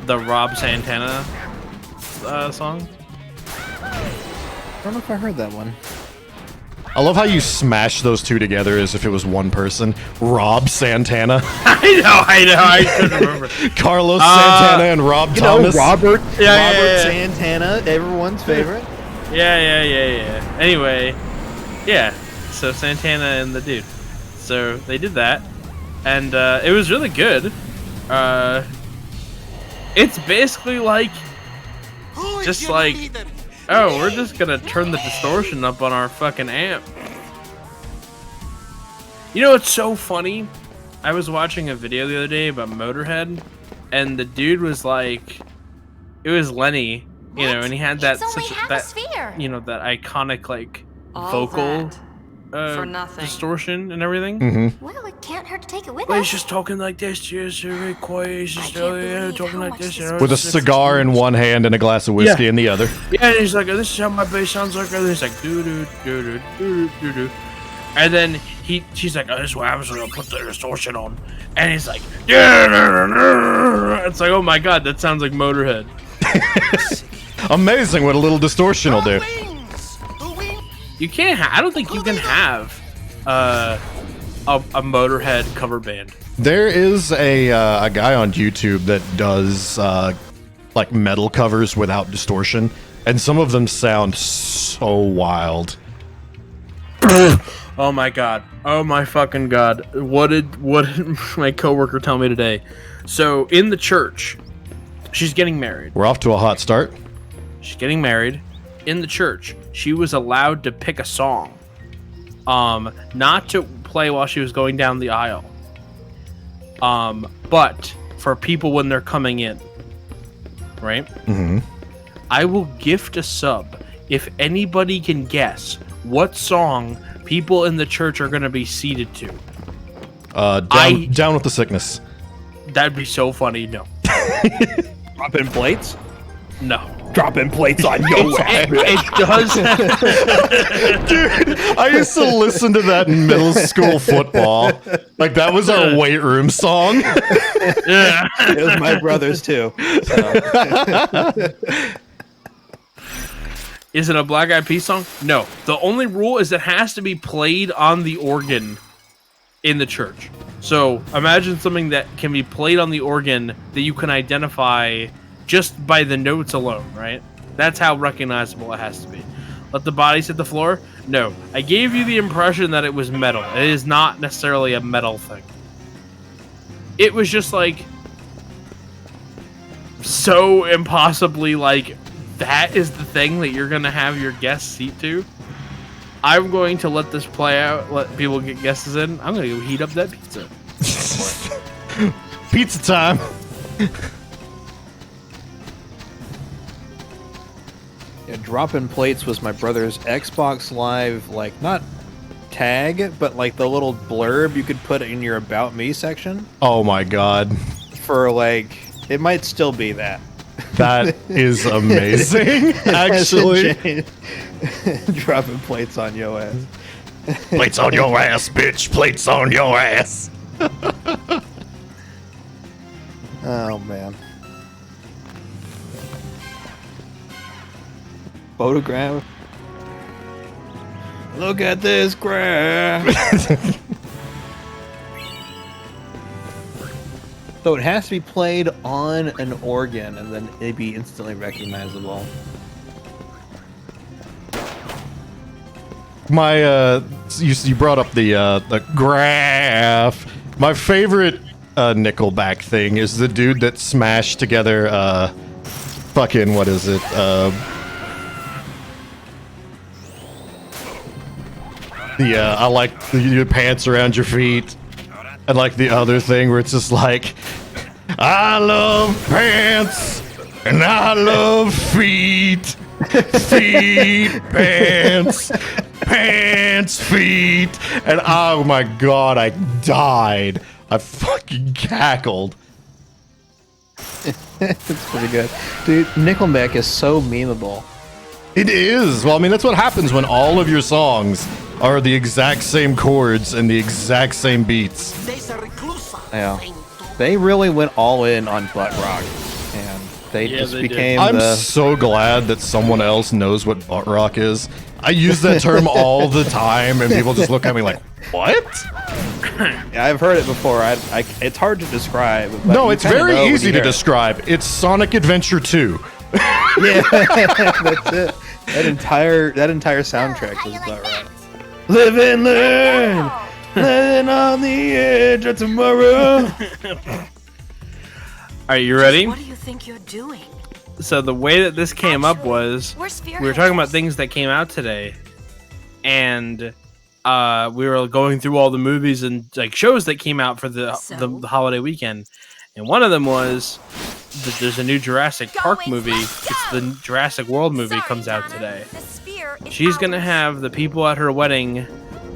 the Rob Santana song. I don't know if I heard that one. I love how you smash those two together as if it was one person. Rob Santana. I couldn't remember. Carlos Santana and Rob You know, Thomas. Robert Yeah. Santana, everyone's favorite. Yeah. Anyway, yeah. So Santana and the dude. So they did that, and it was really good. It's basically like, just like, oh, we're just gonna turn the distortion up on our fucking amp. You know what's so funny? I was watching a video the other day about Motorhead, and the dude was like, it was Lenny, You know, and he had that It's only half a sphere. you know, that iconic like All vocal that for nothing. distortion and everything. Mm-hmm. Well, it can't hurt to take it with Well, us. he's just talking like this, just very quiet. He's just can't believe talking how like much this, this With a cigar in one hand and a glass of whiskey in the other. Yeah, and he's like, "This is how my bass sounds like." And he's like, "Do do do do do do do," and then she's like, "Oh, this is what happens when I put the distortion on," and he's like, "It's like, oh my god, that sounds like Motorhead." Amazing what a little distortion will do. You can't. I don't think you can have a Motorhead cover band. There is a guy on YouTube that does like metal covers without distortion, and some of them sound so wild. Oh my god. Oh my fucking god. What did my coworker tell me today? So in the church, she's getting married. We're off to a hot start. She's getting married. In the church, she was allowed to pick a song. Not to play while she was going down the aisle. But for people when they're coming in. Right? Mm-hmm. I will gift a sub if anybody can guess what song people in the church are going to be seated to. Down with the sickness. That'd be so funny. No. Dropping plates? No. Dropping plates on your ass. It does. Dude, I used to listen to that in middle school football. Like, that was our weight room song. Yeah. It was my brother's too. So. Is it a Black Eyed Peas song? No. The only rule is it has to be played on the organ in the church. So imagine something that can be played on the organ that you can identify just by the notes alone, right? That's how recognizable it has to be. Let the bodies hit the floor? No. I gave you the impression that it was metal. It is not necessarily a metal thing. It was just like so impossibly like that is the thing that you're gonna have your guest seat to. I'm going to let this play out, let people get guesses in. I'm gonna go heat up that pizza. Pizza time. Yeah, dropping plates was my brother's Xbox Live, like, not tag, but like the little blurb you could put in your About Me section. Oh my god. For like, it might still be that. That is amazing, actually. Dropping plates on your ass. Plates on your ass, bitch. Plates on your ass. Oh, man. Photograph. Look at this graph. So it has to be played on an organ, and then it'd be instantly recognizable. My you brought up the graph. My favorite Nickelback thing is the dude that smashed together fucking what is it? I like your pants around your feet. And like the other thing where it's just like, I love pants and I love feet. Feet, pants, pants, feet. And oh my god, I died. I fucking cackled. It's pretty good. Dude, Nickelback is so memeable. It is. Well, I mean, that's what happens when all of your songs are the exact same chords and the exact same beats. Yeah. They really went all in on butt rock. And they just became I'm so glad that someone else knows what butt rock is. I use that term all the time, and people just look at me like, what? Yeah, I've heard it before. It's hard to describe. But No, it's very easy to describe. It's Sonic Adventure 2. Yeah, that's it. That entire soundtrack is butt rock. Live and learn, living on the edge of tomorrow. Are you ready? What do you think you're doing? So the way that this came up was We're we were talking about things that came out today, and we were going through all the movies and like shows that came out for the holiday weekend, and one of them was there's a new Jurassic Park movie. It's the Jurassic World movie comes out today. She's gonna have the people at her wedding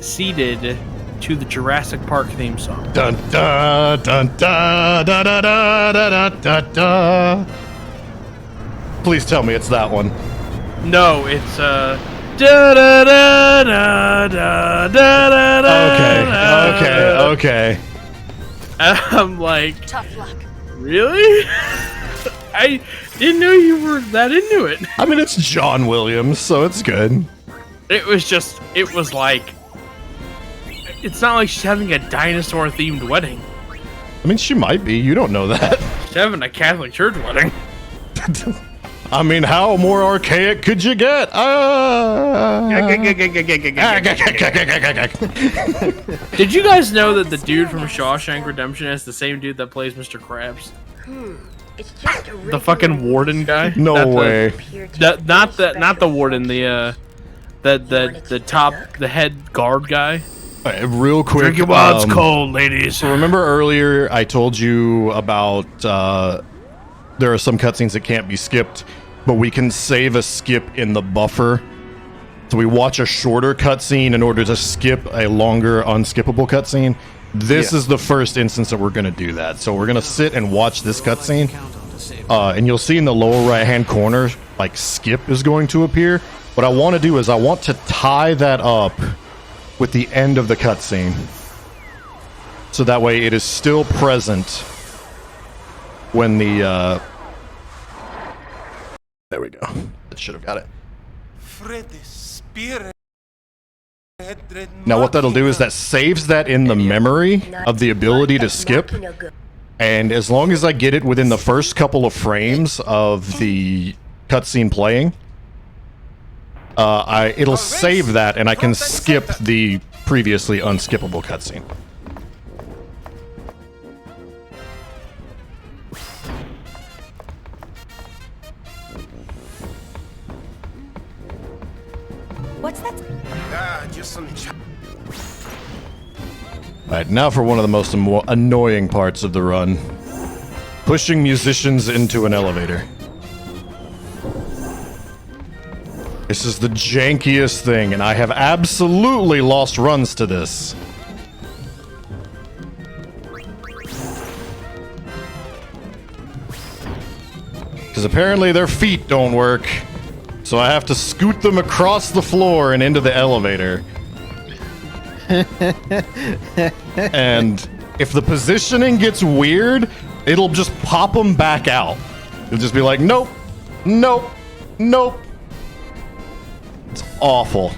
seated to the Jurassic Park theme song. Dun dun dun dun dun dun dun dun dun dun. Please tell me it's that one. No, it's da da da da da da da. Okay. I'm like, Tough luck. really? I didn't know you were that into it. I mean, it's John Williams, so it's good. It was like, it's not like she's having a dinosaur themed wedding. I mean, she might be. You don't know that. She's having a Catholic church wedding. I mean, how more archaic could you get? Did you guys know that the dude from Shawshank Redemption is the same dude that plays Mr. Krabs? It's just a The fucking warden guy? No way. Not the warden, the head guard guy. Real quick. Drink it while it's cold, ladies. So remember earlier I told you about there are some cutscenes that can't be skipped, but we can save a skip in the buffer. So we watch a shorter cutscene in order to skip a longer unskippable cutscene. This is the first instance that we're going to do that. So we're going to sit and watch this cutscene, and you'll see in the lower right hand corner, like, skip is going to appear. What I want to do is I want to tie that up with the end of the cutscene, so that way it is still present when the there we go. That should have got it. Now what that'll do is that saves that in the memory of the ability to skip, and as long as I get it within the first couple of frames of the cutscene playing, it'll save that, and I can skip the previously unskippable cutscene. What's that? Alright, now for one of the most annoying parts of the run. Pushing musicians into an elevator. This is the jankiest thing, and I have absolutely lost runs to this. Because apparently their feet don't work. So I have to scoot them across the floor and into the elevator. And if the positioning gets weird, it'll just pop them back out. It'll just be like, nope, nope, nope. It's awful.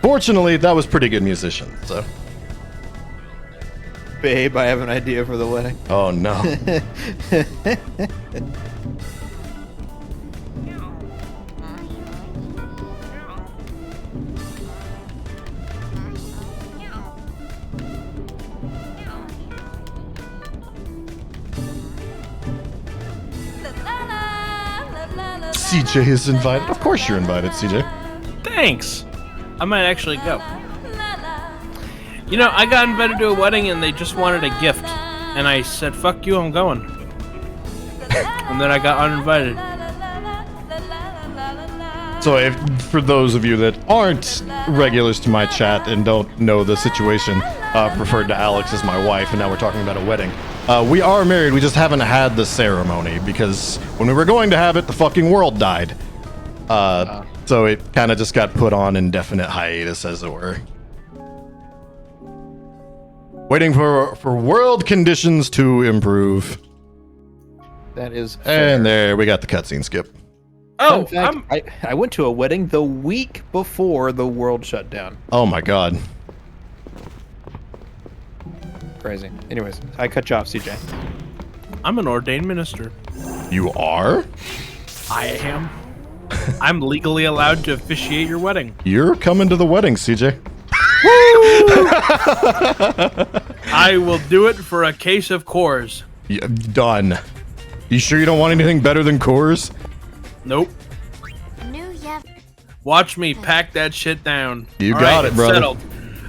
Fortunately, that was pretty good musician, so. Babe, I have an idea for the wedding. Oh, no. CJ is invited. Of course you're invited, CJ. Thanks. I might actually go. You know, I got invited to a wedding and they just wanted a gift. And I said, fuck you, I'm going. And then I got uninvited. So for those of you that aren't regulars to my chat and don't know the situation, referred to Alex as my wife, and now we're talking about a wedding. We are married, we just haven't had the ceremony, because when we were going to have it, the fucking world died. So it kind of just got put on indefinite hiatus, as it were. Waiting for world conditions to improve. That is fair. And there, we got the cutscene skip. Oh, Fun fact, I went to a wedding the week before the world shut down. Oh my god. Crazy. Anyways, I cut you off, CJ. I'm an ordained minister. You are? I am. I'm legally allowed to officiate your wedding. You're coming to the wedding, CJ. I will do it for a case of Coors. Yeah, done. You sure you don't want anything better than Coors? Nope. Watch me pack that shit down. You All got right, it, brother. Settled.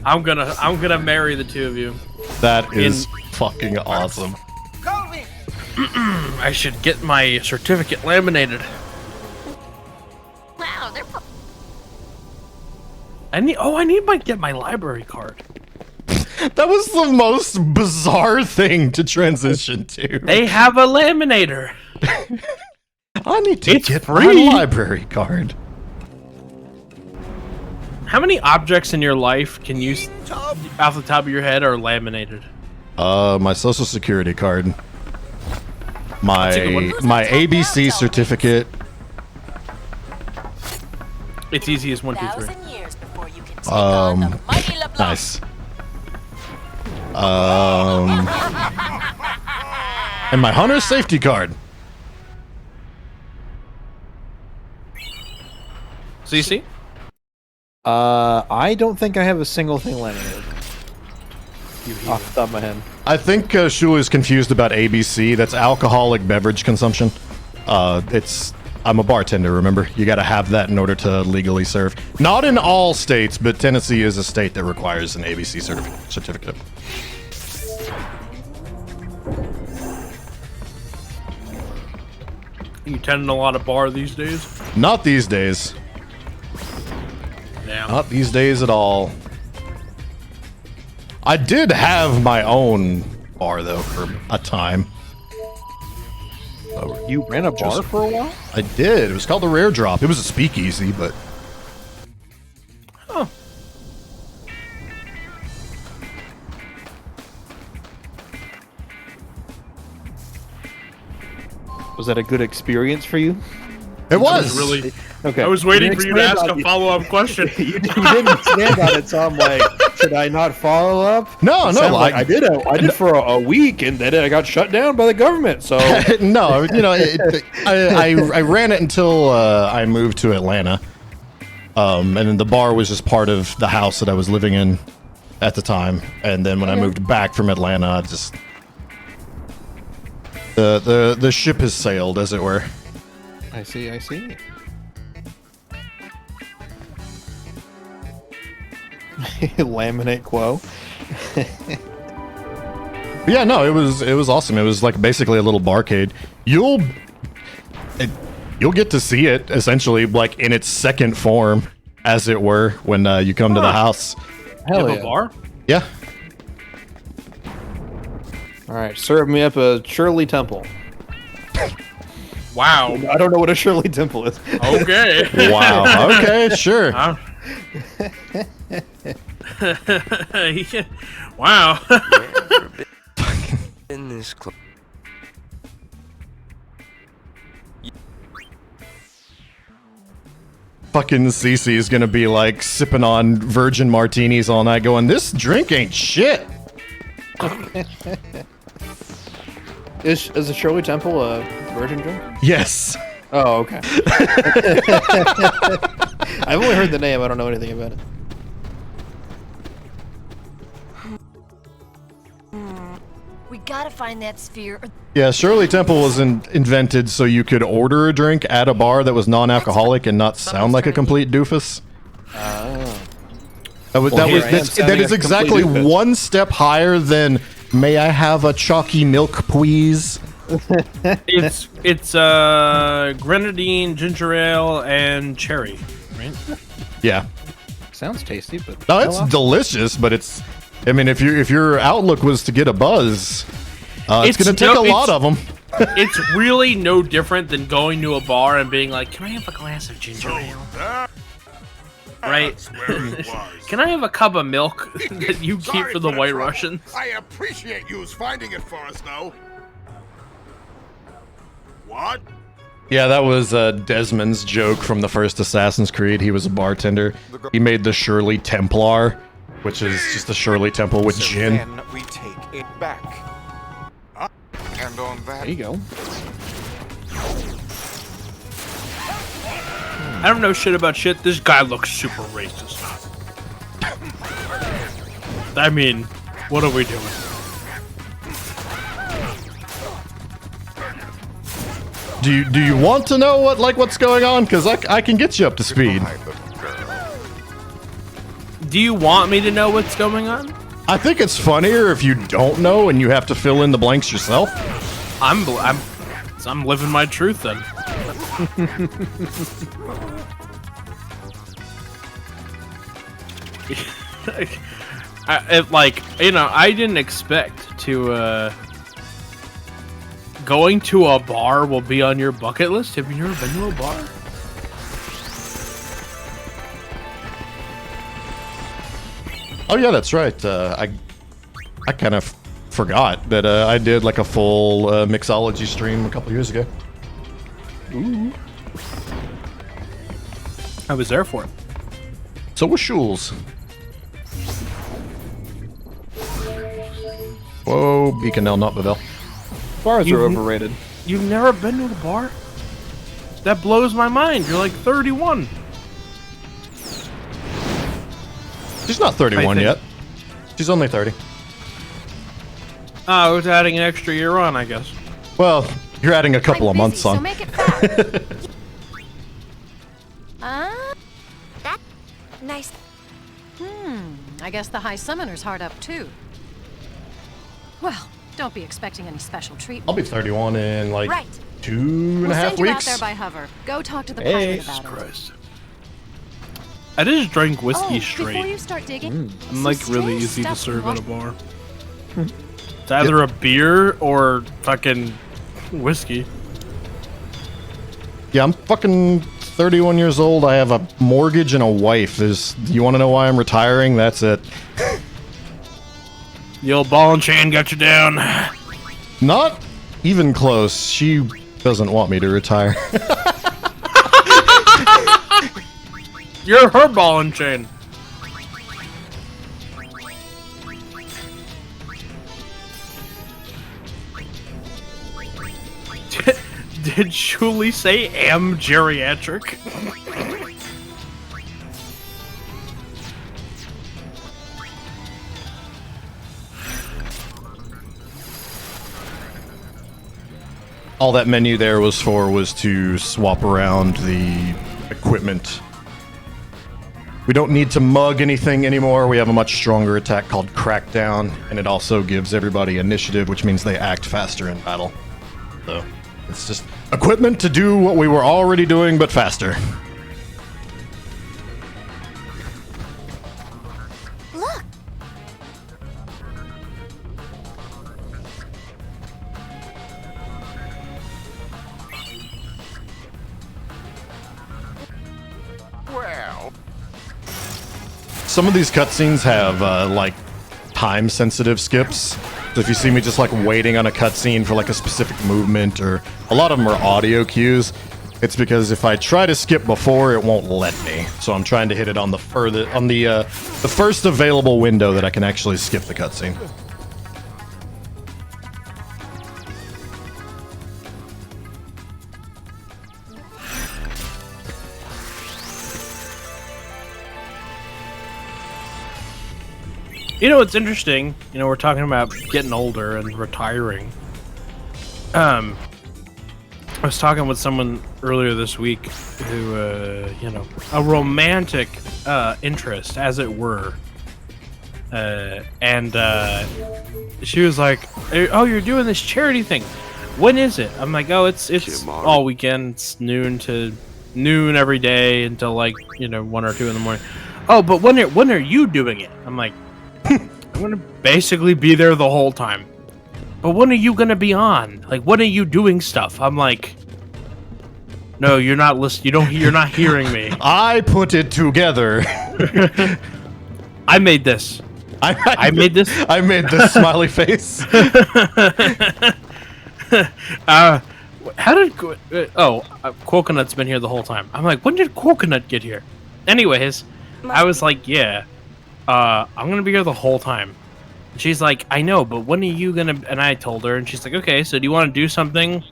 I'm gonna marry the two of you. That is fucking awesome. I should get my certificate laminated. Wow, they're I need get my library card. That was the most bizarre thing to transition to. They have a laminator. I need to get free. my library card. How many objects in your life can you, off the top of your head, are laminated? My social security card. My ABC certificate. It's easy as 1, 2, 3. Nice. And my hunter's safety card. CC? I don't think I have a single thing laminated. Off the top of my head. I think Shula is confused about ABC. That's alcoholic beverage consumption. I'm a bartender, remember? You gotta have that in order to legally serve. Not in all states, but Tennessee is a state that requires an ABC certificate. You tending a lot of bar these days? Not these days. Yeah. Not these days at all. I did have my own bar, though, for a time. You ran a bar for a while? I did. It was called the Rare Drop. It was a speakeasy, but... Oh. Was that a good experience for you? It was! Really? Okay. I was waiting for you to ask a follow-up question. You didn't expand on it, so I'm like, should I not follow up? No, Like I did for a week, and then I got shut down by the government. So no, you know, I ran it until I moved to Atlanta, and then the bar was just part of the house that I was living in at the time. And then when I moved back from Atlanta, I just the ship has sailed, as it were. I see. Laminate quo. But yeah, no, it was awesome. It was like basically a little barcade. You'll get to see it essentially like in its second form, as it were, when you come to the house. Hell you have yeah. a bar? Yeah. All right, serve me up a Shirley Temple. Wow. I don't know what a Shirley Temple is. Okay. Wow. Okay, sure. Wow. In this club. Fucking Cece is gonna be like sipping on virgin martinis all night going, this drink ain't shit. Is a Shirley Temple a virgin drink? Yes. Oh, okay. I've only heard the name. I don't know anything about it. We gotta find that sphere. Yeah, Shirley Temple was invented so you could order a drink at a bar that was non-alcoholic and not sound like a complete doofus. That is exactly one step higher than, may I have a chalky milk, please? It's grenadine, ginger ale, and cherry, right? Yeah. Sounds tasty, but No, it's delicious, but it's... I mean, if your outlook was to get a buzz, it's going to take a lot of them. It's really no different than going to a bar and being like, can I have a glass of ginger ale? Right? Can I have a cup of milk that you keep for the White Russians? I appreciate you finding it for us, though. What? Yeah, that was Desmond's joke from the first Assassin's Creed. He was a bartender. He made the Shirley Templar, which is just a Shirley Temple with gin. Then we take it back. And on that... There you go. I don't know shit about shit. This guy looks super racist. I mean, what are we doing? Do you want to know what's going on? Because I can get you up to speed. Do you want me to know what's going on? I think it's funnier if you don't know and you have to fill in the blanks yourself. I'm living my truth then. I didn't expect to going to a bar will be on your bucket list. Have you never been to a bar? Oh yeah, that's right. I kind of forgot that I did like a full mixology stream a couple years ago. Ooh. I was there for it. So was Schulz. Whoa, Beaconell, not Bavel. Bars are overrated. You've never been to a bar? That blows my mind. You're like 31. She's not 31 yet. She's only 30. Oh, it's adding an extra year on, I guess. Well, you're adding a couple of months on. So make it fast. That nice. I guess the High Summoner's hard up too. Well, don't be expecting any special treatment. I'll be 31 in like Right. 2.5 Send you out weeks. there by hover. Go talk to the pilot about Christ. I just drank whiskey Before straight. you start digging, I'm like really easy to serve at a bar. It's either a beer or fucking whiskey. Yeah, I'm fucking 31 years old. I have a mortgage and a wife. You want to know why I'm retiring? That's it. The old ball and chain got you down. Not even close. She doesn't want me to retire. You're her ball and chain. Did Julie say am geriatric? All that menu there was to swap around the equipment. We don't need to mug anything anymore. We have a much stronger attack called Crackdown, and it also gives everybody initiative, which means they act faster in battle. So, it's just equipment to do what we were already doing, but faster. Look. Well. Some of these cutscenes have, like, time-sensitive skips. So if you see me just, like, waiting on a cutscene for, like, a specific movement, or a lot of them are audio cues, it's because if I try to skip before, it won't let me. So I'm trying to hit it on the first available window that I can actually skip the cutscene. You know, it's interesting. You know, we're talking about getting older and retiring. I was talking with someone earlier this week who, you know, a romantic interest, as it were. And she was like, "Oh, you're doing this charity thing. When is it?" I'm like, "Oh, it's all weekend. It's noon every day until like, you know, 1 or 2 in the morning." "Oh, but when are you doing it?" I'm like, "I'm gonna basically be there the whole time." "But when are you gonna be on? Like, when are you doing stuff?" I'm like, "No, you're not listening. You're not hearing me." I put it together. I made this. I made this. I made this smiley face. How did Coconut's been here the whole time? I'm like, when did Coconut get here? Anyways, I was like, yeah, I'm gonna be here the whole time. She's like, I know, but when are you gonna? And I told her, and she's like, okay, so do you want to do something?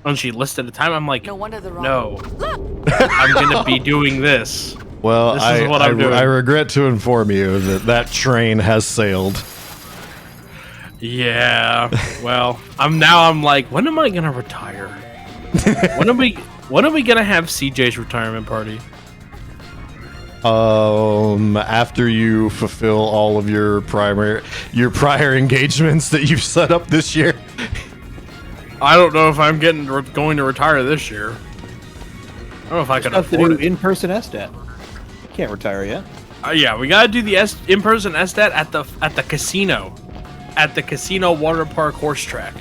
And she listed the time. I'm like, no, I'm gonna be doing this. Well, this is what I'm doing. I regret to inform you that train has sailed. Yeah. Well, I'm like, when am I gonna retire? When are we gonna have CJ's retirement party? After you fulfill all of your prior engagements that you've set up this year. I don't know if I'm going to retire this year. I don't know if I can Have to afford do it. in-person SDAT. Can't retire yet. Yeah, we gotta do the in-person SDAT at the casino, at the casino water park horse track.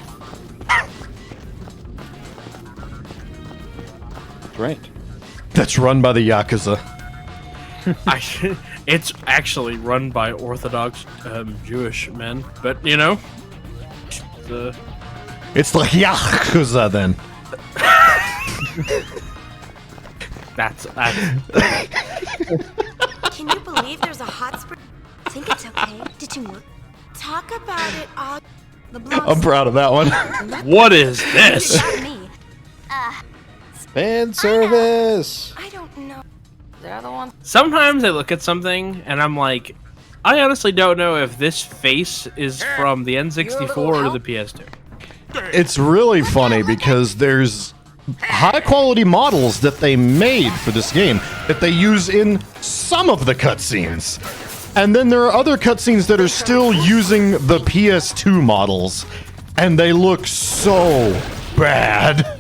That's right. That's run by the Yakuza. It's actually run by Orthodox Jewish men, but you know, It's the Yakuza then. that's Can you believe there's a hot spring? I think it's okay. Did you look? Talk about it all. I'm proud of that one. what is this? Not me. Fan service. I don't know. They're the ones. Sometimes I look at something and I'm like, I honestly don't know if this face is from the N64 or the PS2. It's really funny because there's high quality models that they made for this game that they use in some of the cutscenes. And then there are other cutscenes that are still using the PS2 models, and they look so bad.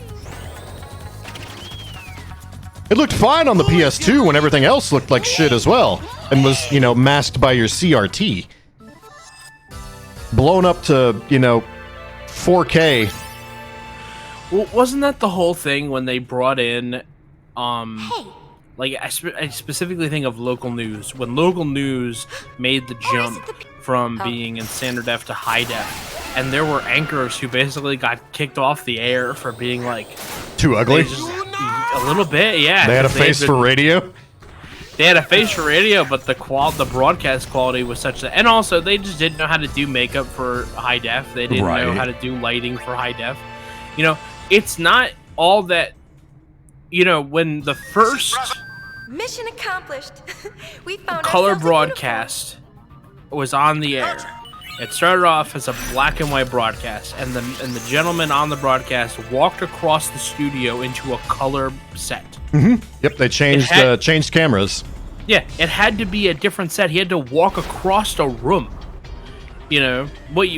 It looked fine on the PS2 when everything else looked like shit as well, and was, you know, masked by your CRT. Blown up to, you know, 4K. Well, wasn't that the whole thing when they brought in, like I specifically think of local news, when local news made the jump from being in standard def to high def, and there were anchors who basically got kicked off the air for being like Too ugly? a little bit, yeah. They had a face for radio? They had a face for radio, but the broadcast quality was such that, and also they just didn't know how to do makeup for high def. They didn't know how to do lighting for high def. You know, it's not all that. You know, when the first Mission accomplished. We found color ourselves a broadcast was on the air, it started off as a black and white broadcast, and the gentleman on the broadcast walked across the studio into a color set. Yep, they changed changed cameras. Yeah, it had to be a different set. He had to walk across a room. You know, what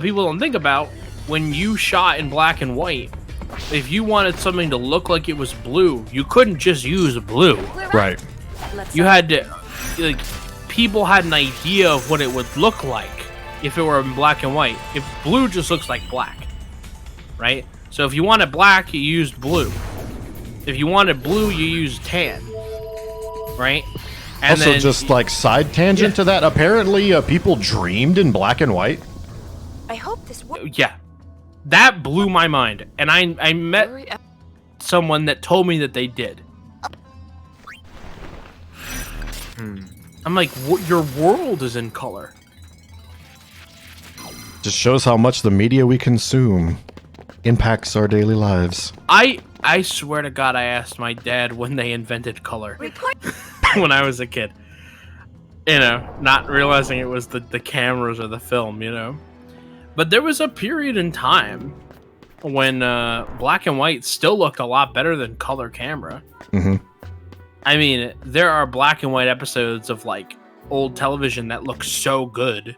people don't think about, when you shot in black and white, if you wanted something to look like it was blue, you couldn't just use blue. Right. You had to, like, people had an idea of what it would look like if it were in black and white. If blue just looks like black, right? So if you wanted black, you used blue. If you wanted blue, you used tan, right? And Also, then, just like side tangent to that, apparently people dreamed in black and white. I hope this works. yeah, that blew my mind. And I met someone that told me that they did. I'm like, your world is in color. Just shows how much the media we consume impacts our daily lives. I swear to God, I asked my dad when they invented color when I was a kid. You know, not realizing it was the cameras or the film, you know. But there was a period in time when black and white still looked a lot better than color camera. I mean, there are black and white episodes of like old television that look so good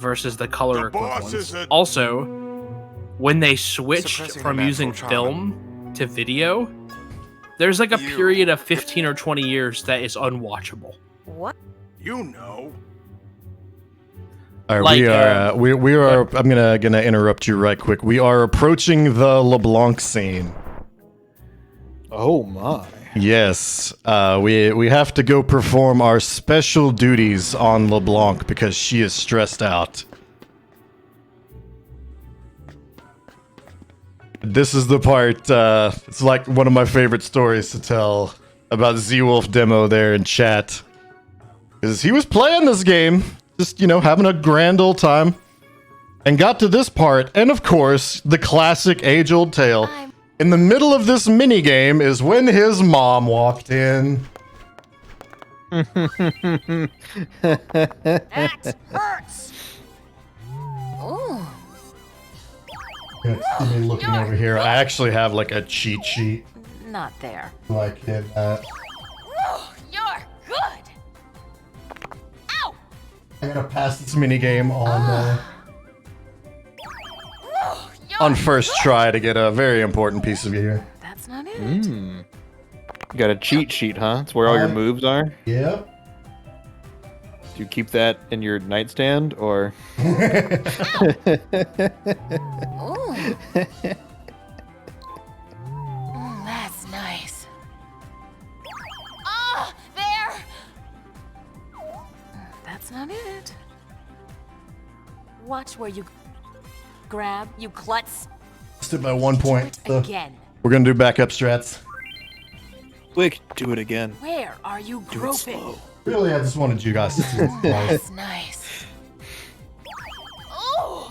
versus the color ones. Also, when they switched from using film to video, there's like a period of 15 or 20 years that is unwatchable. What? You know. All right, Like, we are. I'm gonna interrupt you right quick. We are approaching the LeBlanc scene. Oh my. Yes, we have to go perform our special duties on LeBlanc because she is stressed out. This is the part, it's like one of my favorite stories to tell about Z-Wolf demo there in chat. Because he was playing this game, just, you know, having a grand old time, and got to this part, and of course, the classic age-old tale. In the middle of this minigame is when his mom walked in. That hurts. Oh. See me looking over here. I actually have like a cheat sheet. Not there. Like it. You're good. Ow! I gotta pass this minigame on. You're on first try to get a very important piece of gear. That's not it. You got a cheat sheet, huh? It's where all your moves are. Yep. Do you keep that in your nightstand, or? Ooh. That's nice. Ah, there. That's not it. Watch where you grab, you klutz. Stood by 1 point. So Again. we're gonna do backup strats. Quick, do it again. Where are you Do it groping? slow. Really, I just wanted you guys to see it. That's nice. Ooh.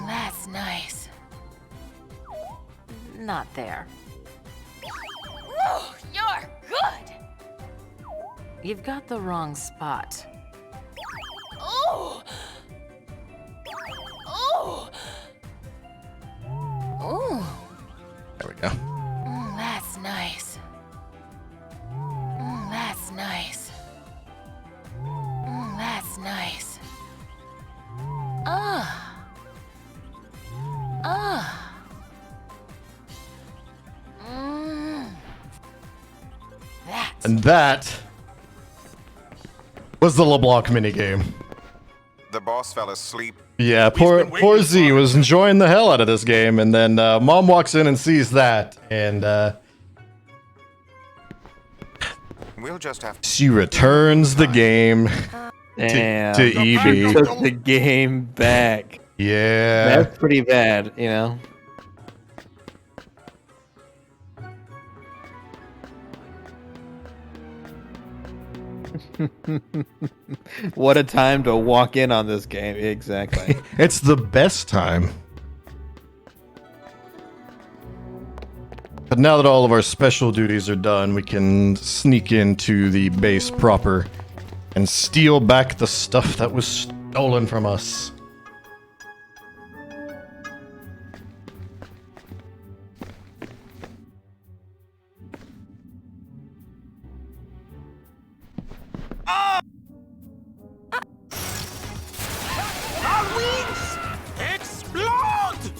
That's nice. Not there. Ooh, you're good. You've got the wrong spot. Ooh. Ooh. Ooh. There we go. That's nice. That's nice. That's nice. Ah. Ah. That's And that was the LeBlanc minigame. The boss fell asleep. Yeah, poor Z was enjoying the hell out of this game, and then Mom walks in and sees that, and We'll just have to. she returns the game Damn. to EB. Took the game back. Yeah. That's pretty bad, you know. What a time to walk in on this game. Exactly. It's the best time. But now that all of our special duties are done, we can sneak into the base proper and steal back the stuff that was stolen from us.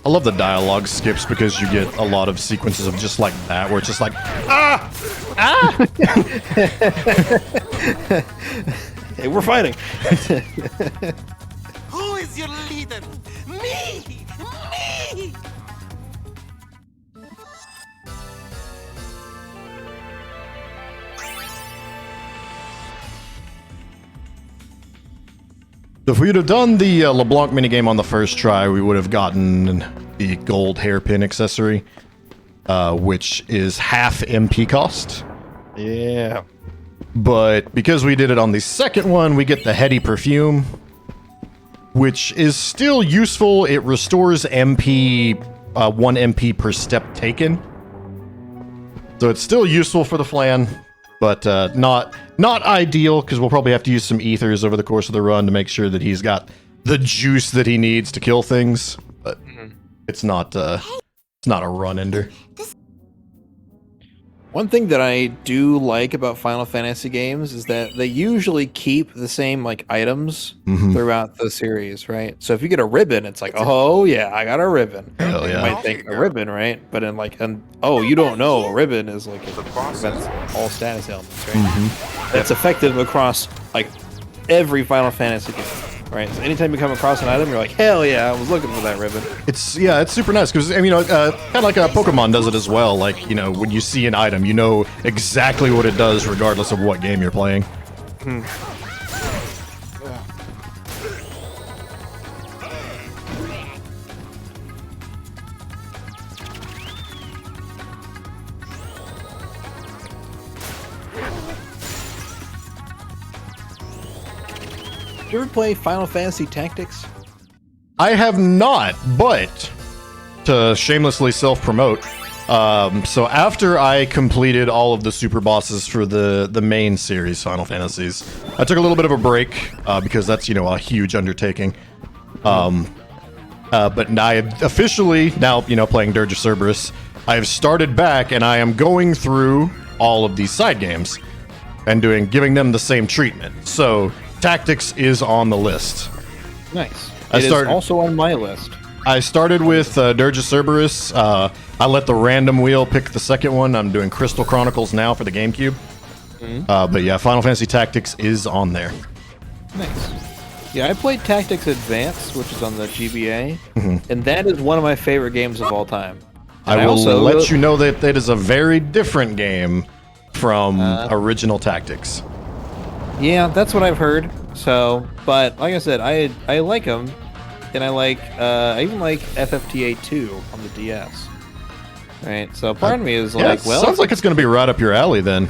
I love the dialogue skips because you get a lot of sequences of just like that, where it's just like, ah! Ah! Hey, we're fighting. Who is your leader? Me! Me! If we'd have done the LeBlanc minigame on the first try, we would have gotten the gold hairpin accessory, which is half MP cost. Yeah. But because we did it on the second one, we get the heady perfume, which is still useful. It restores MP, 1 MP per step taken. So it's still useful for the flan, but not ideal, because we'll probably have to use some ethers over the course of the run to make sure that he's got the juice that he needs to kill things. But it's not a run ender. One thing that I do like about Final Fantasy games is that they usually keep the same like items throughout the series, right? So if you get a ribbon, it's like, oh yeah, I got a ribbon. Hell You yeah. might think a ribbon, right? But in like, oh, you don't know, a ribbon is like prevents all status elements, right? That's effective across like every Final Fantasy game, right? So anytime you come across an item, you're like, hell yeah, I was looking for that ribbon. It's super nice because I mean, kind of like Pokemon does it as well. Like, you know, when you see an item, you know exactly what it does, regardless of what game you're playing. Did you ever play Final Fantasy Tactics? I have not, but to shamelessly self-promote, so after I completed all of the super bosses for the main series Final Fantasies, I took a little bit of a break because that's, you know, a huge undertaking. But I officially now, you know, playing Dirge of Cerberus, I have started back and I am going through all of these side games and giving them the same treatment. So Tactics is on the list. Nice. I It is started- also on my list. I started with Dirge Cerberus. I let the random wheel pick the second one. I'm doing Crystal Chronicles now for the GameCube. But yeah, Final Fantasy Tactics is on there. Nice. Yeah, I played Tactics Advance, which is on the GBA, and that is one of my favorite games of all time. And I will let you know that that is a very different game from original Tactics. Yeah, that's what I've heard. So, but like I said, I like them, and I even like FFTA 2 on the DS. Right. So part of me is like, well, sounds like it's going to be right up your alley then.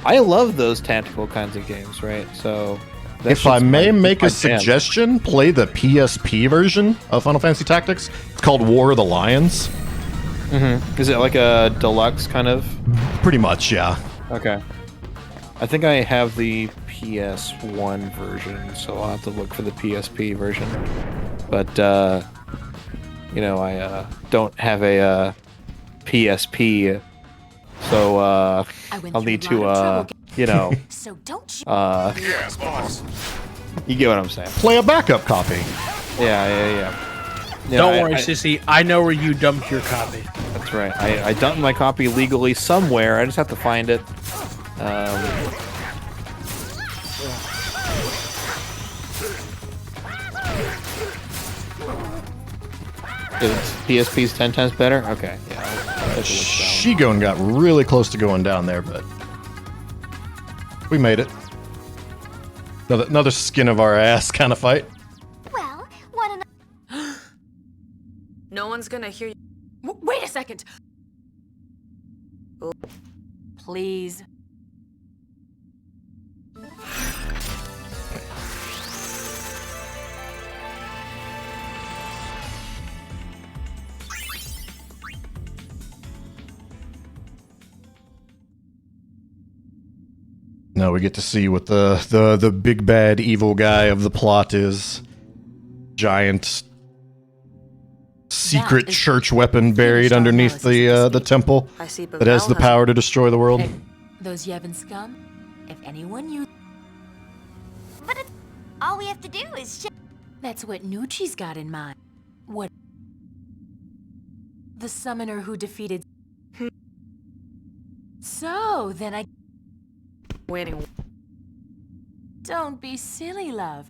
I love those tactical kinds of games, right? So, if I may make a suggestion, play the PSP version of Final Fantasy Tactics. It's called War of the Lions. Is it like a deluxe kind of? Pretty much, yeah. Okay. I think I have the PS1 version, so I'll have to look for the PSP version. But, you know, I don't have a PSP, so I'll need to, you know, So don't you? Yes, boss. you get what I'm saying. Play a backup copy. Yeah. Don't worry, Sissy. I know where you dumped your copy. That's right. I dumped my copy legally somewhere. I just have to find it. PSP's 10 times better? Okay, yeah. Shigon got really close to going down there, but we made it. Another skin of our ass kind of fight. Well, what an. No one's gonna hear you. Wait a second! Please. Now we get to see what the big bad evil guy of the plot is. Giant secret church weapon buried underneath the temple I see that has the power to destroy the world. Those Yevon scum? If anyone you. But it's. All we have to do is. That's what Nucci's got in mind. What? The summoner who defeated. So, then I. Waiting. Don't be silly, love.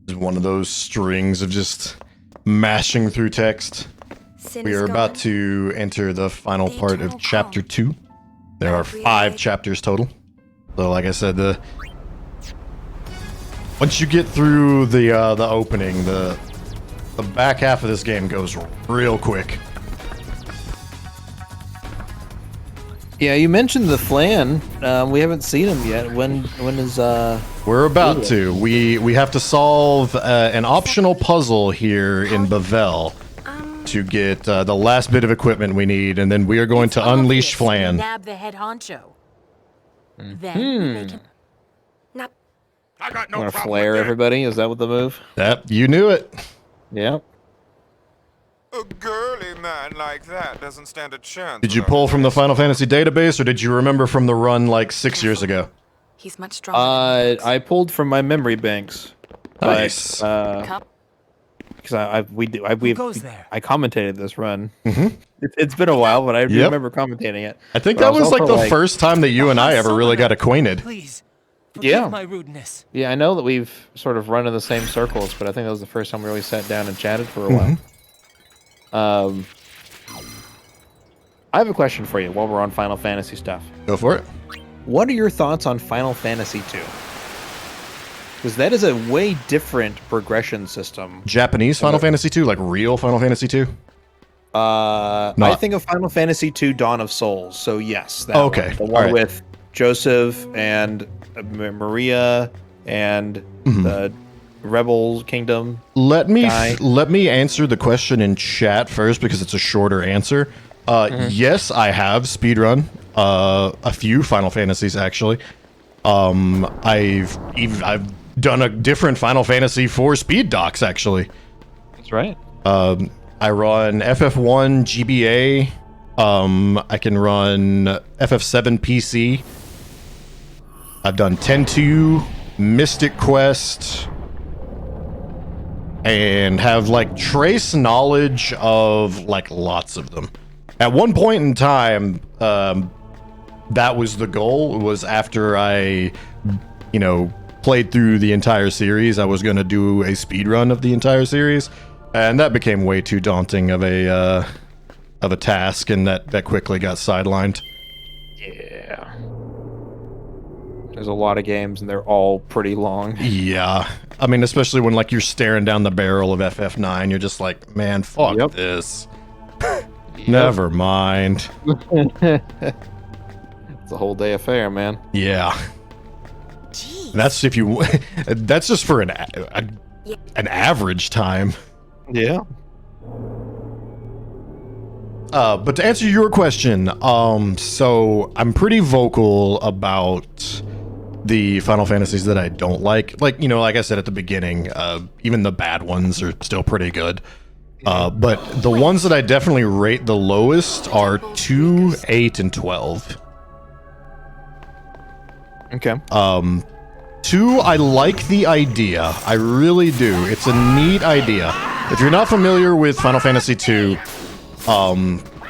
It's one of those strings of just mashing through text. We are about to enter the final part of chapter 2. There are 5 chapters total. So like I said, once you get through the opening, the back half of this game goes real quick. Yeah, you mentioned the Flan. We haven't seen him yet. When is We're about to. We have to solve an optional puzzle here in Bavel to get the last bit of equipment we need, and then we are going to unleash Flan. Nab the head honcho. Then they can. I got no want to problem flare with that. everybody? Is that what the move? That you knew it. Yeah. A girly man like that doesn't stand a chance. Did you pull from the Final Fantasy database, or did you remember from the run like 6 years ago? He's much stronger. I pulled from my memory banks. Nice. Because I commentated this run. Mm-hmm. It's been a while, but I do remember commentating it. I think But that was also like the first time that you and I ever really got acquainted. Please, Yeah. my rudeness. Yeah, I know that we've sort of run in the same circles, but I think that was the first time we really sat down and chatted for a while. I have a question for you while we're on Final Fantasy stuff. Go for it. What are your thoughts on Final Fantasy 2? Because that is a way different progression system. Japanese Final Fantasy 2, like real Final Fantasy 2? I think of Final Fantasy 2 Dawn of Souls, so yes. That Okay. one. The one with Joseph and Maria and the Rebel Kingdom. Let me answer the question in chat first because it's a shorter answer. Yes, I have speedrun a few Final Fantasies actually. I've done a different Final Fantasy for speed docs actually. That's right. I run FF1 GBA. I can run FF7 PC. I've done 10-2, Mystic Quest, and have like trace knowledge of like lots of them. At one point in time, that was the goal. It was after I, played through the entire series, I was going to do a speed run of the entire series, and that became way too daunting of a task, and that quickly got sidelined. Yeah. There's a lot of games, and they're all pretty long. Yeah. I mean, especially when like you're staring down the barrel of FF9, you're just like, man, fuck this. Never mind. It's a whole day affair, man. Yeah. That's if you. That's just for an average time. Yeah. But to answer your question, so I'm pretty vocal about the Final Fantasies that I don't like. Like I said at the beginning, even the bad ones are still pretty good. But the ones that I definitely rate the lowest are 2, 8, and 12. Okay. 2, I like the idea. I really do. It's a neat idea. If you're not familiar with Final Fantasy 2,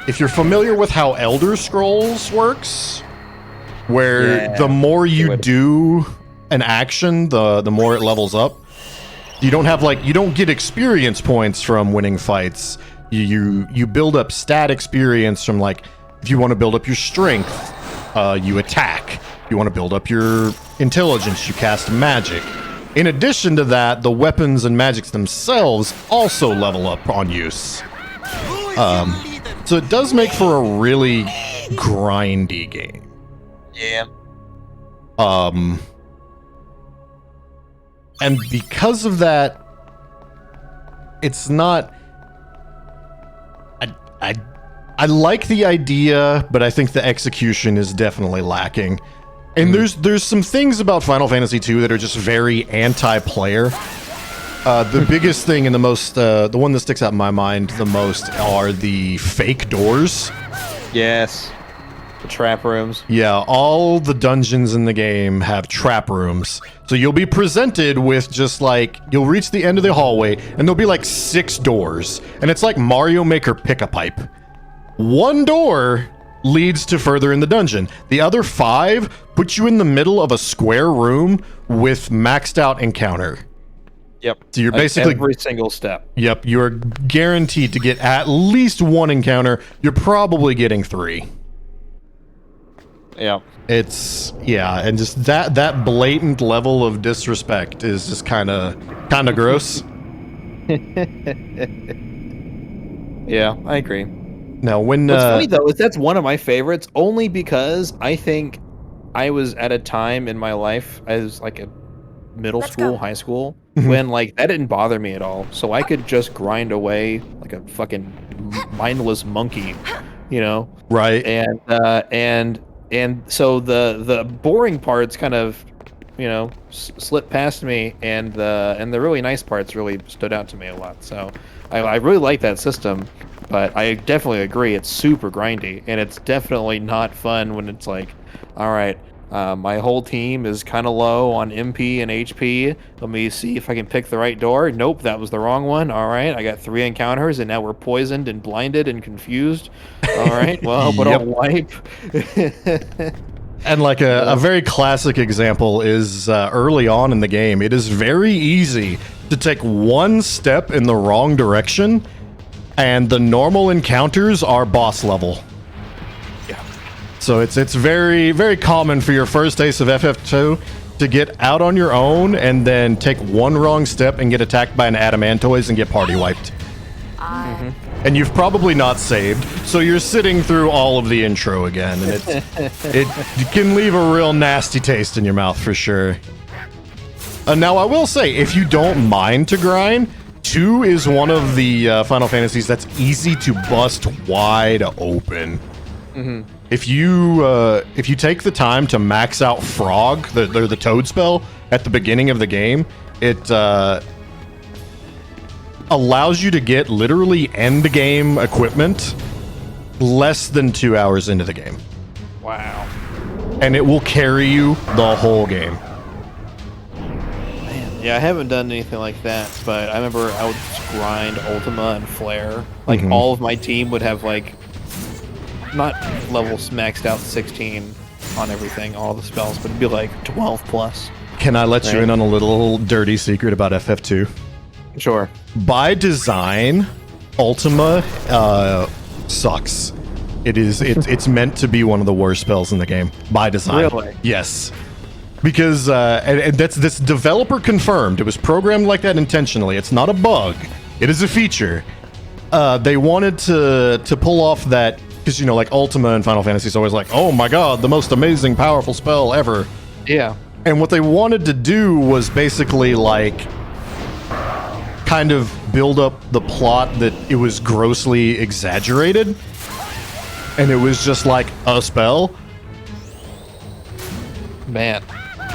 if you're familiar with how Elder Scrolls works, where the more you do an action, the more it levels up. You don't get experience points from winning fights. You build up stat experience from like, if you want to build up your strength, you attack. You want to build up your intelligence, you cast magic. In addition to that, the weapons and magics themselves also level up on use. So it does make for a really grindy game. Yeah. And because of that, it's not. I like the idea, but I think the execution is definitely lacking. And there's some things about Final Fantasy II that are just very anti-player. The biggest thing and the one that sticks out in my mind the most are the fake doors. Yes. The trap rooms. Yeah, all the dungeons in the game have trap rooms. So you'll be presented with just like, you'll reach the end of the hallway and there'll be like 6 doors. And it's like Mario Maker Pick-a-Pipe. One door leads to further in the dungeon. The other 5 put you in the middle of a square room with maxed out encounter. Yep. So you're basically every single step. Yep, you're guaranteed to get at least 1 encounter. You're probably getting 3. Yeah. And just that blatant level of disrespect is just kind of gross. Yeah, I agree. Now, what's funny though is that's one of my favorites, only because I think I was at a time in my life as like a middle school, high school, when like that didn't bother me at all. So I could just grind away like a fucking mindless monkey, Right. And so the boring parts kind of, slipped past me, and the really nice parts really stood out to me a lot. So I really like that system, but I definitely agree it's super grindy, and it's definitely not fun when it's like, all right, my whole team is kind of low on MP and HP. Let me see if I can pick the right door. Nope, that was the wrong one. All right, I got 3 encounters, and now we're poisoned and blinded and confused. All right, well, but I'll wipe. And like a very classic example is early on in the game, it is very easy to take 1 step in the wrong direction, and the normal encounters are boss level. Yeah. So it's very, very common for your first taste of FF2 to get out on your own and then take 1 wrong step and get attacked by an Adamantoise and get party wiped. And you've probably not saved, so you're sitting through all of the intro again, and it can leave a real nasty taste in your mouth for sure. Now, I will say, if you don't mind to grind, 2 is one of the Final Fantasies that's easy to bust wide open. If you take the time to max out Frog, the Toad spell, at the beginning of the game, it allows you to get literally end game equipment less than 2 hours into the game. Wow. and it will carry you the whole game. Yeah, I haven't done anything like that, but I remember I would just grind Ultima and Flare. Like, all of my team would have, like, not levels maxed out 16 on everything, all the spells, but it'd be like 12 plus. Can I let you in on a little dirty secret about FF2? Sure. By design, Ultima sucks. It's meant to be one of the worst spells in the game by design. Really? Yes. Because and that's developer confirmed. It was programmed like that intentionally. It's not a bug. It is a feature. They wanted to pull off that, because, you know, like Ultima in Final Fantasy is always like, oh my god, the most amazing, powerful spell ever. Yeah. And what they wanted to do was basically like kind of build up the plot that it was grossly exaggerated. And it was just like a spell. Man,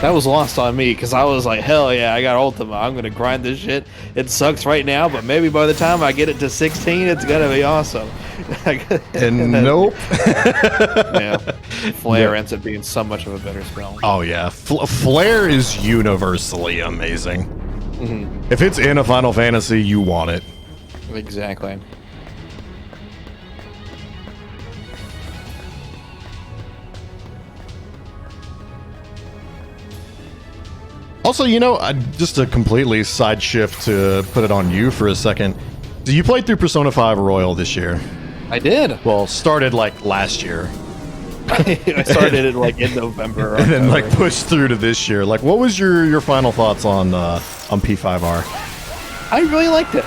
that was lost on me, because I was like, hell yeah, I got Ultima. I'm going to grind this shit. It sucks right now, but maybe by the time I get it to 16, it's going to be awesome. And nope. Yeah. Flare ends up being so much of a better spell. Oh yeah, Flare is universally amazing. If it's in a Final Fantasy, you want it. Exactly. Also, you know, just a completely side shift to put it on you for a second. So you played through Persona 5 Royal this year. I did. Well, started like last year. I started it like in November. And then like pushed through to this year. Like, what was your final thoughts on P5R? I really liked it.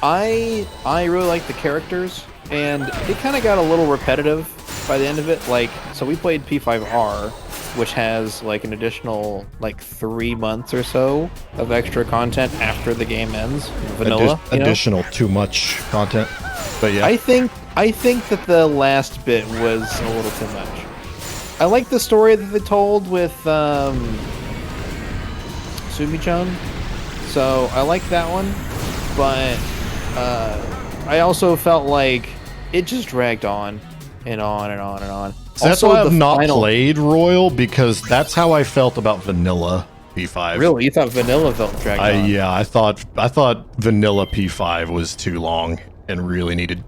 I really liked the characters, and it kind of got a little repetitive by the end of it. Like, so we played P5R, which has like an additional like 3 months or so of extra content after the game ends. Vanilla. Additional too much content. But yeah. I think that the last bit was a little too much. I like the story that they told with Sumi-chan, so I like that one, but I also felt like it just dragged on and on and on and on. So that's why I've not played Royal, because that's how I felt about Vanilla P5. Really? You thought Vanilla felt dragged on? Yeah, I thought Vanilla P5 was too long and really needed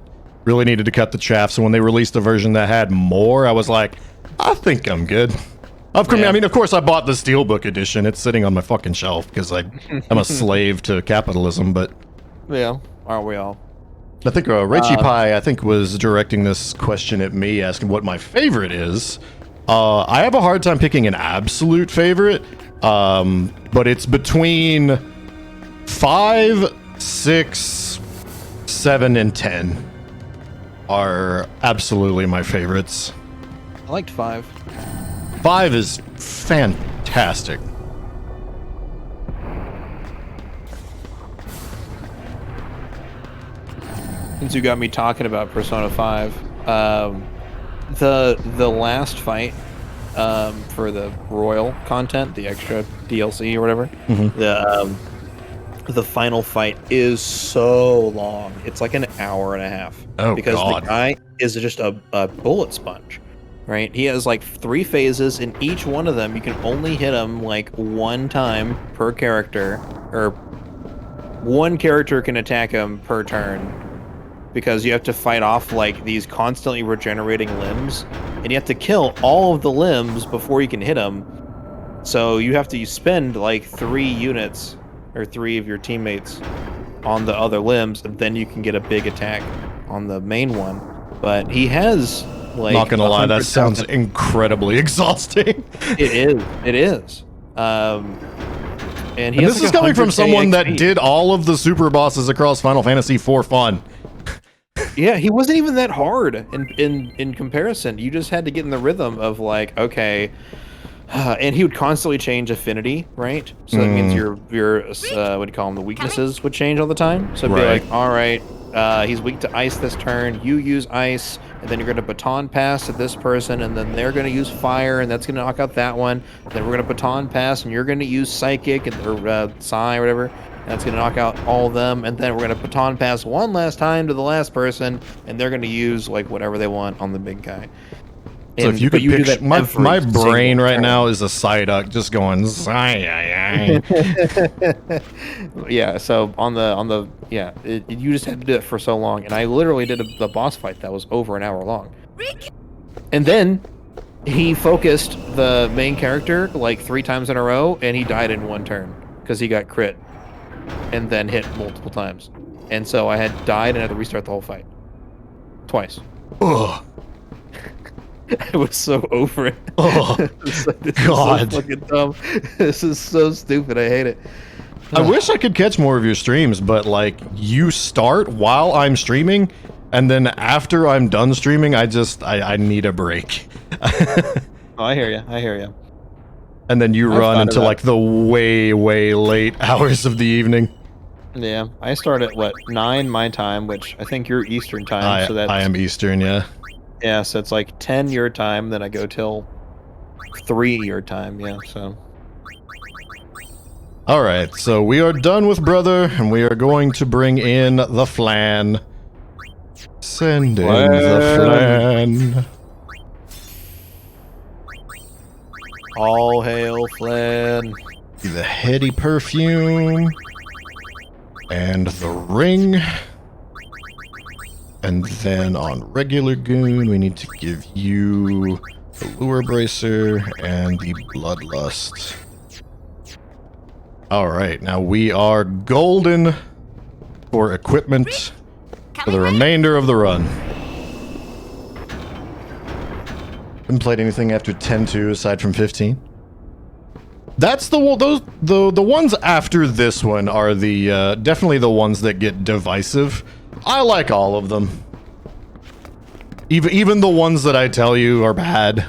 to cut the chaff. So when they released a version that had more, I was like, I think I'm good. I mean, of course, I bought the Steelbook edition. It's sitting on my fucking shelf because I'm a slave to capitalism. But yeah, aren't we all? I think Raichi Pai, was directing this question at me, asking what my favorite is. I have a hard time picking an absolute favorite, but it's between 5, 6, 7, and 10 are absolutely my favorites. I liked 5. 5 is fantastic. Since you got me talking about Persona 5, the last fight for the Royal content, the extra DLC or whatever, the final fight is so long. It's like an hour and a half. Oh, because God. the guy is just a bullet sponge, right? He has like 3 phases, and each one of them you can only hit him like 1 time per character, or 1 character can attack him per turn. Because you have to fight off like these constantly regenerating limbs, and you have to kill all of the limbs before you can hit them. So you have to spend like 3 units or 3 of your teammates on the other limbs, and then you can get a big attack on the main one. But he has like, not gonna lie, that sounds incredibly exhausting. It is. And this is coming from someone that did all of the super bosses across Final Fantasy for fun. Yeah, he wasn't even that hard in comparison. You just had to get in the rhythm of like, okay, and he would constantly change affinity, right? So that means your what do you call them? The weaknesses would change all the time. So it'd be like, all right, he's weak to ice this turn. You use ice, and then you're going to baton pass to this person, and then they're going to use fire, and that's going to knock out that one. Then we're going to baton pass, and you're going to use psychic or psi or whatever. That's going to knock out all of them, and then we're going to baton pass one last time to the last person, and they're going to use like whatever they want on the big guy. So if you could picture my brain right now is a Psyduck just going yeah, so on the you just had to do it for so long, and I literally did the boss fight that was over an hour long. And then he focused the main character like 3 times in a row, and he died in 1 turn because he got crit and then hit multiple times. And so I had died and had to restart the whole fight twice. Ugh. I was so over it. Oh, this God. is so fucking dumb. This is so stupid. I hate it. I wish I could catch more of your streams, but like you start while I'm streaming, and then after I'm done streaming, I need a break. Oh, I hear you. I hear you. And then you run into like the way late hours of the evening. Yeah, I start at what 9 my time, which I think you're Eastern time. So I am Eastern, yeah. Yeah, so it's like 10 your time, then I go till 3 your time, yeah, so. Alright, so we are done with Brother, and we are going to bring in the Flan. Send in the Flan. All hail Flan. The heady perfume. And the ring. And then on regular goon, we need to give you the lure bracer and the bloodlust. Alright, now we are golden for equipment for the remainder of the run. Haven't played anything after 10-2 aside from 15. That's the ones after this one are the definitely the ones that get divisive. I like all of them. Even the ones that I tell you are bad.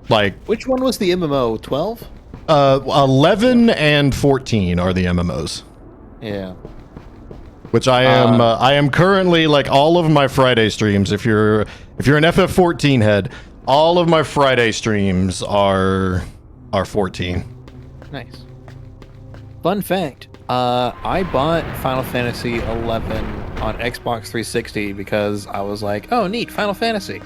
Like, which one was the MMO? 12? 11 and 14 are the MMOs. Yeah. Which I am currently, like, all of my Friday streams, if you're an FF14 head, all of my Friday streams are 14. Nice. Fun fact. I bought Final Fantasy 11 on Xbox 360 because I was like, oh, neat, Final Fantasy.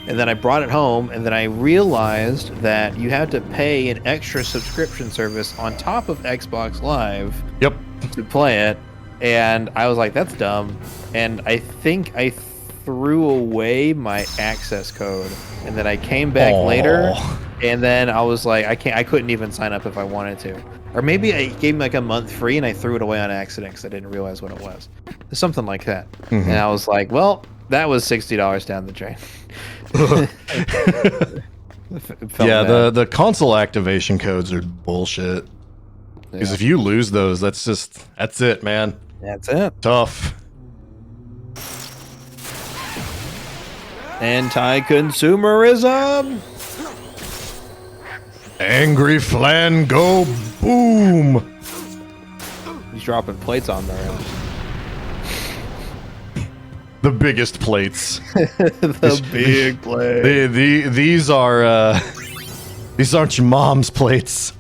And then I brought it home, and then I realized that you have to pay an extra subscription service on top of Xbox Live to play it. And I was like, that's dumb. And I think I threw away my access code. And then I came back later, and then I was like, I couldn't even sign up if I wanted to. Or maybe I gave me like a month free and I threw it away on accident because I didn't realize what it was. Something like that. Mm-hmm. And I was like, well, that was $60 down the drain. Yeah, the console activation codes are bullshit. Because if you lose those, that's it, man. That's it. Tough. Anti-consumerism. Angry Flan, go boom! He's dropping plates on there. The biggest plates. The big plates. These aren't your mom's plates.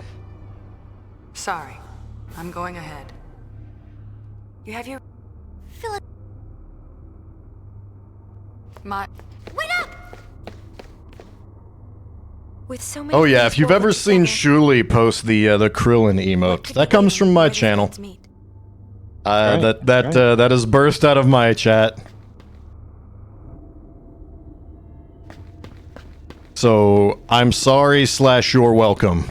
Sorry, I'm going ahead. You have your... Fill it. My... Wait up! With so many Oh yeah, if you've ever seen Shuli post the Krillin emote, that comes from my channel. That is burst out of my chat. So I'm sorry / you're welcome.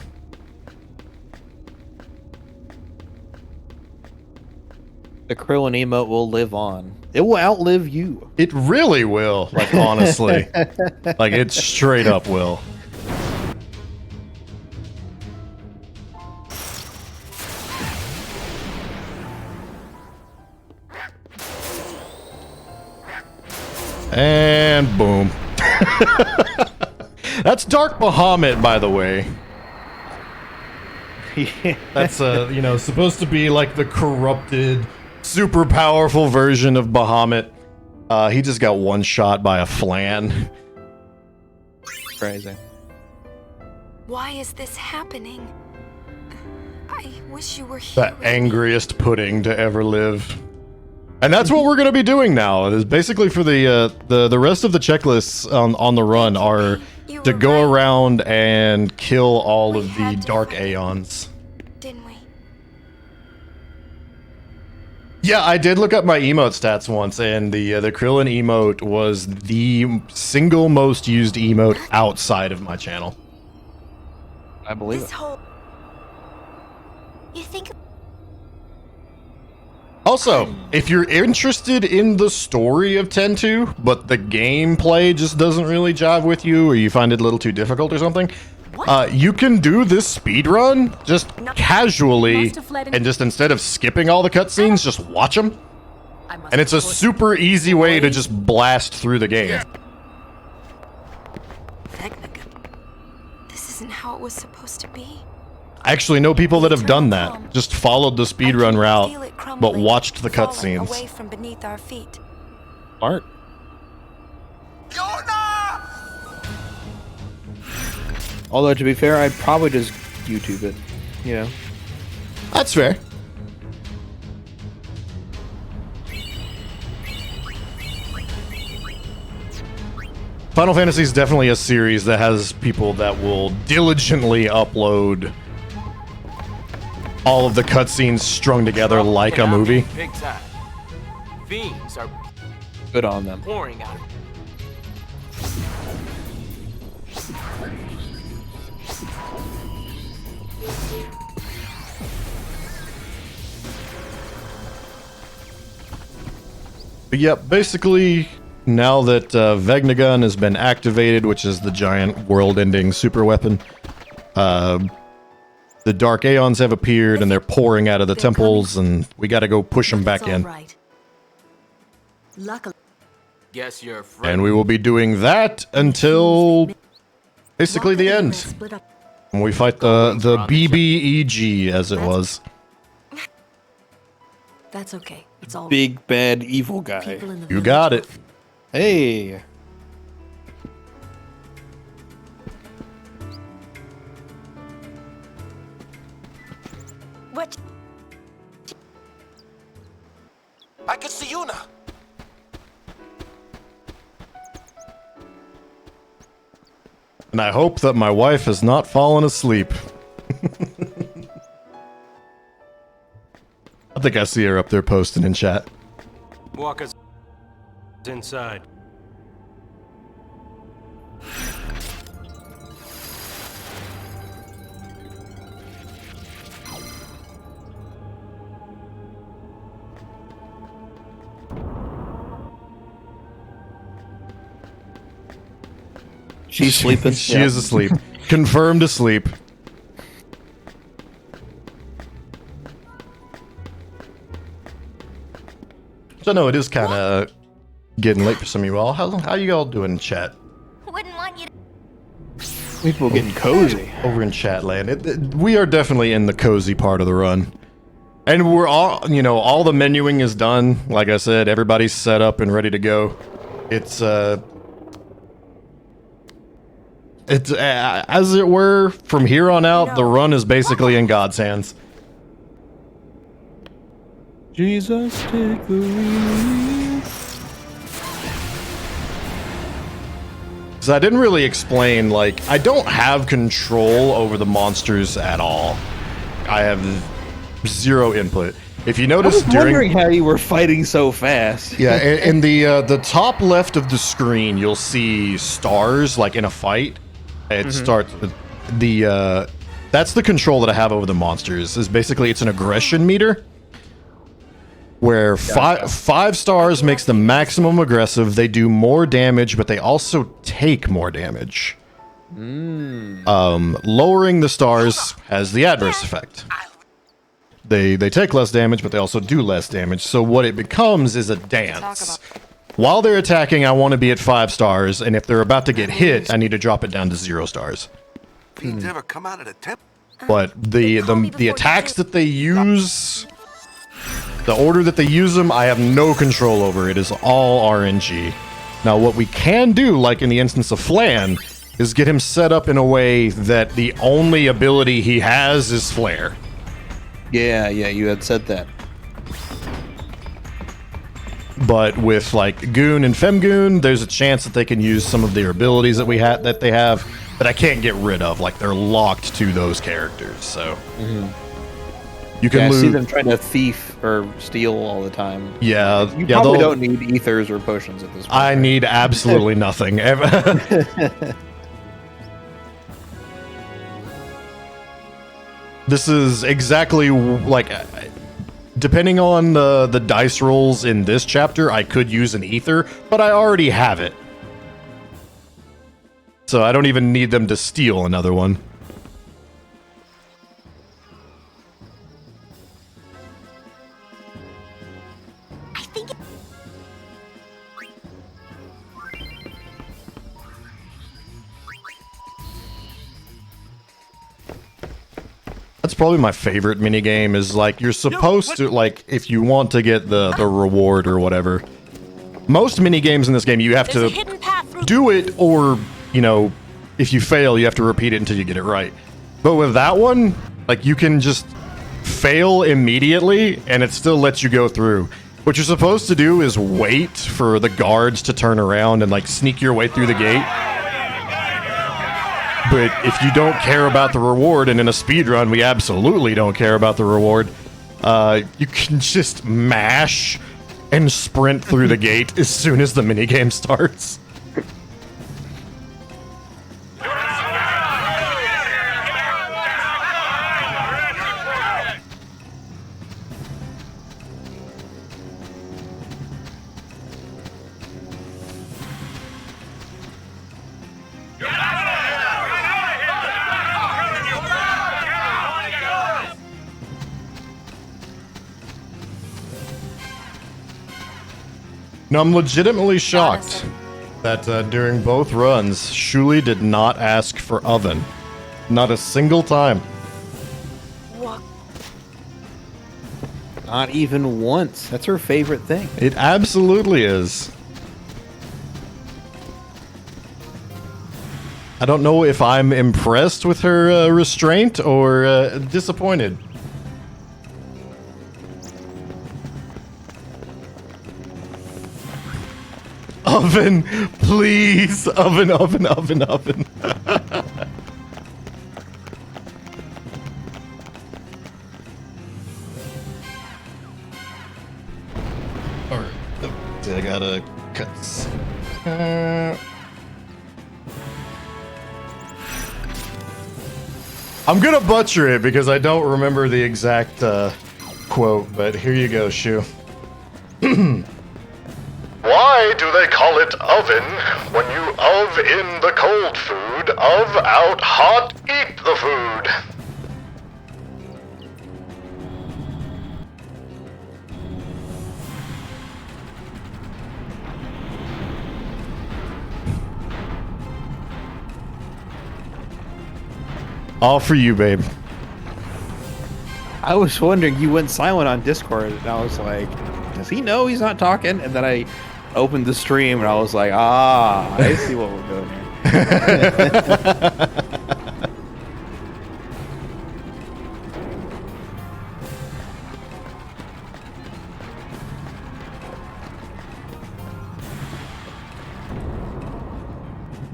The Krillin emote will live on. It will outlive you. It really will, like, honestly. Like, it straight up will. And boom. That's Dark Bahamut, by the way. Yeah. That's supposed to be like the corrupted, super powerful version of Bahamut. He just got one shot by a Flan. Crazy. Why is this happening? I wish you were here. The angriest pudding to ever live. And that's what we're going to be doing now. Is basically for the rest of the checklists on the run are to go around and kill all of the Dark Aeons. Didn't we? Yeah, I did look up my emote stats once, and the Krillin emote was the single most used emote outside of my channel. I believe it. You think? Also, if you're interested in the story of 10-2, but the gameplay just doesn't really jive with you, or you find it a little too difficult or something, you can do this speed run just casually, and just instead of skipping all the cutscenes, just watch them. And it's a super easy way to just blast through the game. This isn't how it was supposed to be. I actually know people that have done that. Just followed the speedrun route, but watched the cutscenes. Away from beneath our feet. Smart. Although, to be fair, I'd probably just YouTube it. You know. That's fair. Final Fantasy is definitely a series that has people that will diligently upload all of the cutscenes strung together like a movie. Big time. Fiends are Good on them. pouring out. But yep, basically, now that Vegnagun has been activated, which is the giant world-ending super weapon, the Dark Aeons have appeared, and they're pouring out of the temples, and we gotta go push them back in. Luckily. Guess you're afraid. And we will be doing that until basically the end. When we fight the BBEG, as it was. That's okay. It's all Big bad evil guy. You got it. Hey. What? I can see you now. And I hope that my wife has not fallen asleep. I think I see her up there posting in chat. Walk us inside. She's sleeping. She is asleep. Confirmed asleep. So no, it is kind of getting late for some of you all. How you all doing in chat? Wouldn't want you to. People getting cozy. Over in chat land. We are definitely in the cozy part of the run. And we're all, all the menuing is done. Like I said, everybody's set up and ready to go. It's as it were, from here on out, the run is basically in God's hands. Jesus, take the wheel. So I didn't really explain, I don't have control over the monsters at all. I have zero input. If you notice, I was wondering how you were fighting so fast. Yeah, in the top left of the screen, you'll see stars, like in a fight. It starts with that's the control that I have over the monsters. Is basically it's an aggression meter, where five stars makes them maximum aggressive. They do more damage, but they also take more damage. Lowering the stars has the adverse effect. They take less damage, but they also do less damage. So what it becomes is a dance. While they're attacking, I want to be at 5 stars, and if they're about to get hit, I need to drop it down to 0 stars. Fiends ever come out of the temple? But the attacks that they use, the order that they use them, I have no control over. It is all RNG. Now, what we can do, like in the instance of Flan, is get him set up in a way that the only ability he has is Flare. Yeah, you had said that. But with like Goon and Femgoon, there's a chance that they can use some of their abilities that they have that I can't get rid of. Like they're locked to those characters, so you can I see them trying to thief or steal all the time. Yeah, you probably don't need ethers or potions at this point. I need absolutely nothing. This is exactly like, depending on the dice rolls in this chapter, I could use an ether, but I already have it. So I don't even need them to steal another one. That's probably my favorite minigame, is like you're supposed to, like, if you want to get the reward or whatever. Most minigames in this game, you have to do it, or, you know, if you fail, you have to repeat it until you get it right. But with that one, like, you can just fail immediately, and it still lets you go through. What you're supposed to do is wait for the guards to turn around and, like, sneak your way through the gate. But if you don't care about the reward, and in a speedrun we absolutely don't care about the reward, you can just mash and sprint through the gate as soon as the minigame starts. Now, I'm legitimately shocked that during both runs, Shuli did not ask for oven. Not a single time. What? Not even once. That's her favorite thing. It absolutely is. I don't know if I'm impressed with her restraint or disappointed. Oven, please. Oven, oven, oven, oven. Alright. I gotta cut. I'm gonna butcher it because I don't remember the exact quote, but here you go, Shu. Why do they call it oven when you of in the cold food, of out hot eat the food? All for you, babe. I was wondering, you went silent on Discord, and I was like, does he know he's not talking? And then I opened the stream, and I was like, I see what we're doing here.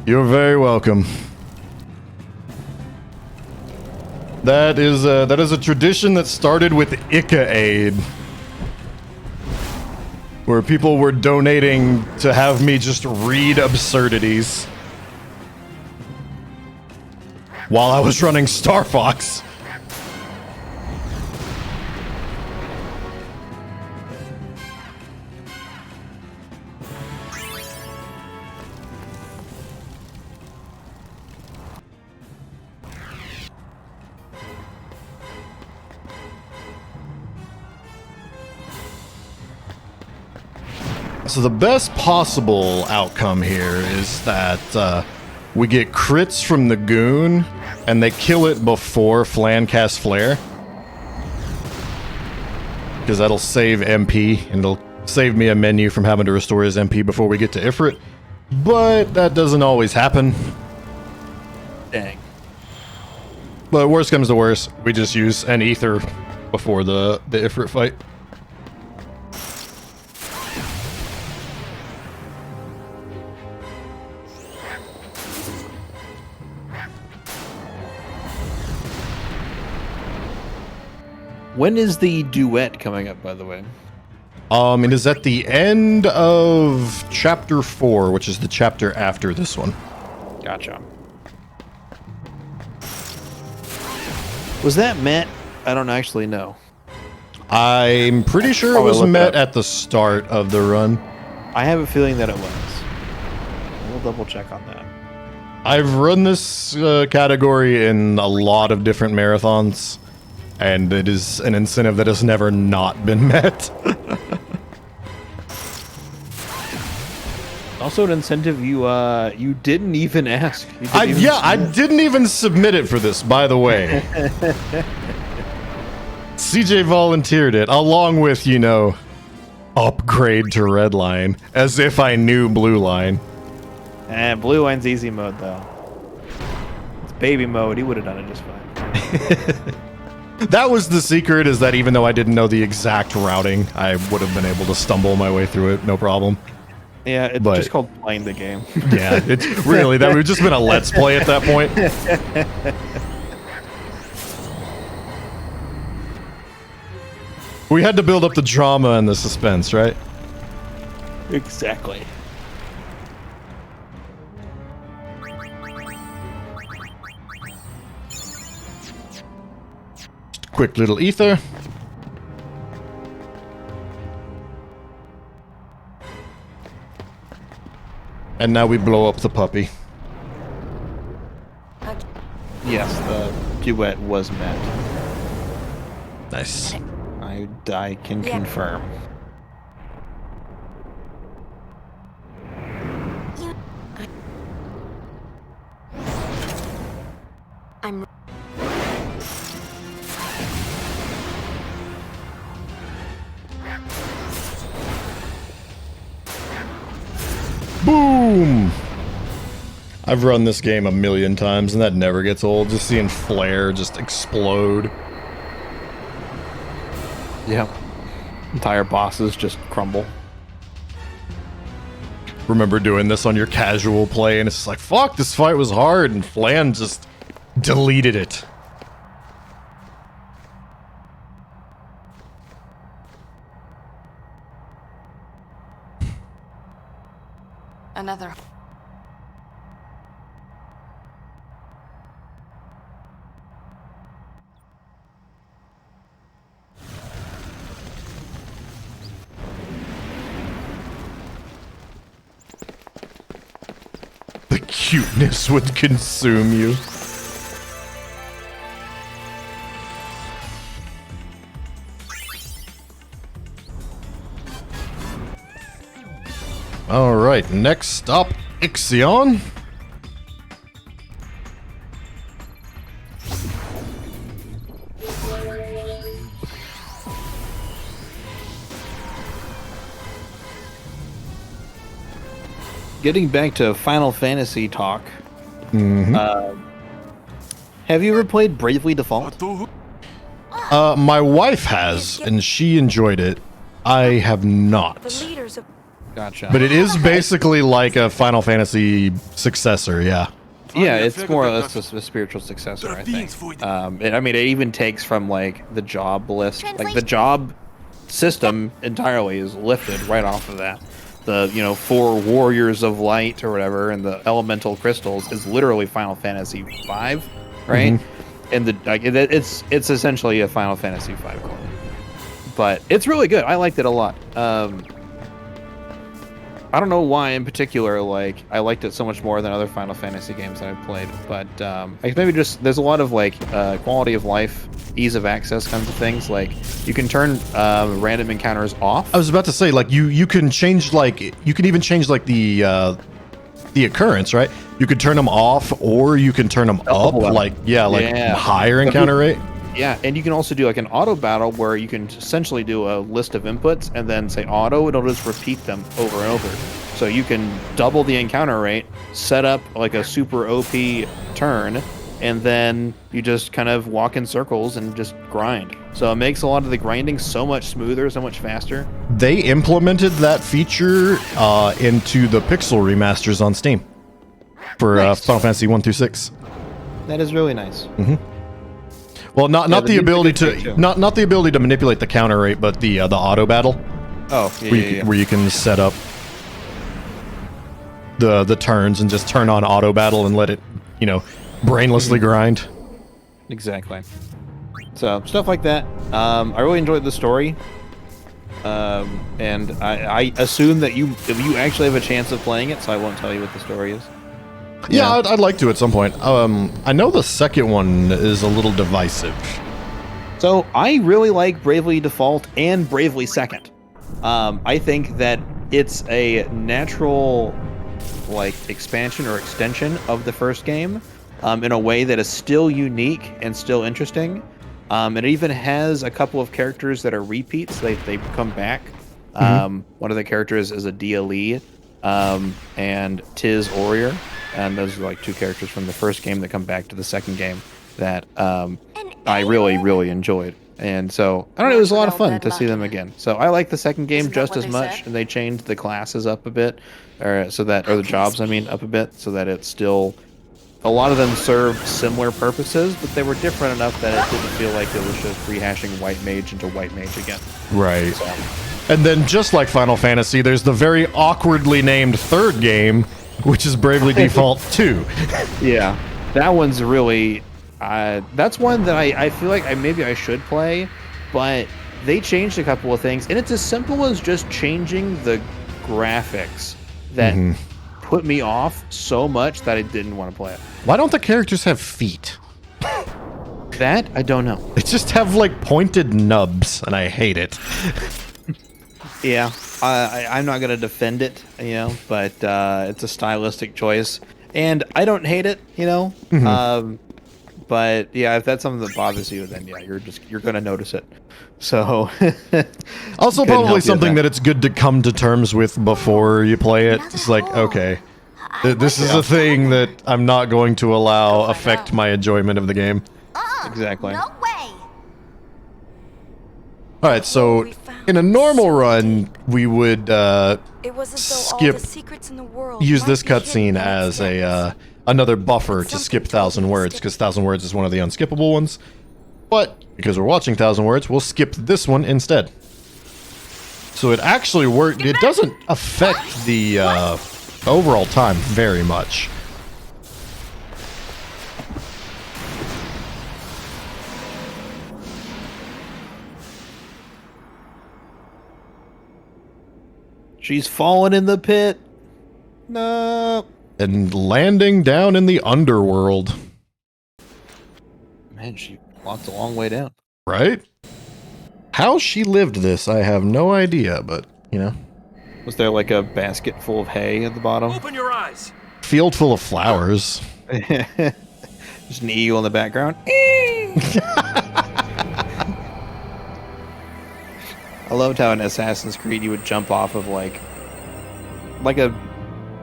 You're very welcome. That is a tradition that started with Ica Aid, where people were donating to have me just read absurdities while I was running Star Fox. So the best possible outcome here is that we get crits from the goon, and they kill it before Flan casts Flare. Because that'll save MP, and it'll save me a menu from having to restore his MP before we get to Ifrit. But that doesn't always happen. Dang. But worst comes to worst, we just use an ether before the Ifrit fight. When is the duet coming up, by the way? It is at the end of chapter 4, which is the chapter after this one. Gotcha. Was that met? I don't actually know. I'm pretty sure it was met at the start of the run. I have a feeling that it was. We'll double check on that. I've run this category in a lot of different marathons, and it is an incentive that has never not been met. Also, an incentive you didn't even ask. I didn't even submit it for this, by the way. CJ volunteered it, along with, you know, upgrade to red line, as if I knew blue line. And blue line's easy mode, though. It's baby mode. He would have done it just fine. That was the secret, is that even though I didn't know the exact routing, I would have been able to stumble my way through it, no problem. Yeah, it's just called playing the game. Yeah, it's really, that would have just been a let's play at that point. We had to build up the drama and the suspense, right? Exactly. Quick little ether. And now we blow up the puppy. Yes, the duet was met. Nice. I can confirm. I'm... Boom! I've run this game a million times and that never gets old. Just seeing Flare just explode. Yeah. Entire bosses just crumble. Remember doing this on your casual play and it's just like, fuck, this fight was hard, and Flan just deleted it. Another. The cuteness would consume you. All right, next stop, Ixion. Getting back to Final Fantasy talk. Have you ever played Bravely Default? My wife has, and she enjoyed it. I have not. Gotcha. But it is basically like a Final Fantasy successor, yeah. Yeah, it's more or less a spiritual successor, I think. I mean, it even takes from, like, the job list. Like, the job system entirely is lifted right off of that. The, you know, 4 Warriors of Light or whatever, and the Elemental Crystals is literally Final Fantasy V, right? Mm-hmm. And it's essentially a Final Fantasy V clone. But it's really good. I liked it a lot. I don't know why in particular, like, I liked it so much more than other Final Fantasy games that I've played, but maybe just there's a lot of like quality of life, ease of access kinds of things. Like you can turn random encounters off. I was about to say, like, you can change, like, you can even change like the occurrence, right? You could turn them off, or you can turn them up, like higher encounter rate. Yeah, and you can also do like an auto battle where you can essentially do a list of inputs and then say auto, it'll just repeat them over and over. So you can double the encounter rate, set up like a super OP turn, and then you just kind of walk in circles and just grind. So it makes a lot of the grinding so much smoother, so much faster. They implemented that feature into the Pixel remasters on Steam for Final Fantasy 1 through 6. That is really nice. Mm-hmm. Well, not Yeah, the ability music is to great, too. not the ability to manipulate the counter rate, but the auto battle. Oh, yeah. Where you can set up the turns and just turn on auto battle and let it, brainlessly grind. Exactly. So stuff like that. I really enjoyed the story, and I assume that if you actually have a chance of playing it, so I won't tell you what the story is. Yeah, I'd like to at some point. I know the second one is a little divisive. So I really like Bravely Default and Bravely Second. I think that it's a natural expansion or extension of the first game in a way that is still unique and still interesting. It even has a couple of characters that are repeats. They come back. One of the characters is a DLE and Tiz Orier. And those are two characters from the first game that come back to the second game that I really, really enjoyed. And so, I don't know, it was a lot of fun to see them again. So I like the second game just as much, and they changed the classes up a bit, or the jobs, up a bit, so that it's still, a lot of them served similar purposes, but they were different enough that it didn't feel like it was just rehashing White Mage into White Mage again. Right. So. And then, just like Final Fantasy, there's the very awkwardly named third game, which is Bravely Default 2. Yeah, that one's really... that's one that I feel like maybe I should play, but they changed a couple of things, and it's as simple as just changing the graphics that put me off so much that I didn't want to play it. Why don't the characters have feet? That, I don't know. They just have, pointed nubs, and I hate it. Yeah, I'm not going to defend it, but it's a stylistic choice, and I don't hate it, but yeah, if that's something that bothers you, then yeah, you're going to notice it. So also probably something that it's good to come to terms with before you play it. It's okay, this is a thing that I'm not going to allow affect my enjoyment of the game. Exactly. No way. All right, so in a normal run, we would skip, use this cutscene as another buffer to skip 1,000 words, because 1,000 words is one of the unskippable ones. But because we're watching 1,000 words, we'll skip this one instead. So it actually worked. It doesn't affect the overall time very much. She's fallen in the pit. No. And landing down in the underworld. Man, she walked a long way down. Right? How she lived this, I have no idea, but, Was there a basket full of hay at the bottom? Open your eyes. Field full of flowers. Just an eagle in the background. I loved how in Assassin's Creed you would jump off of a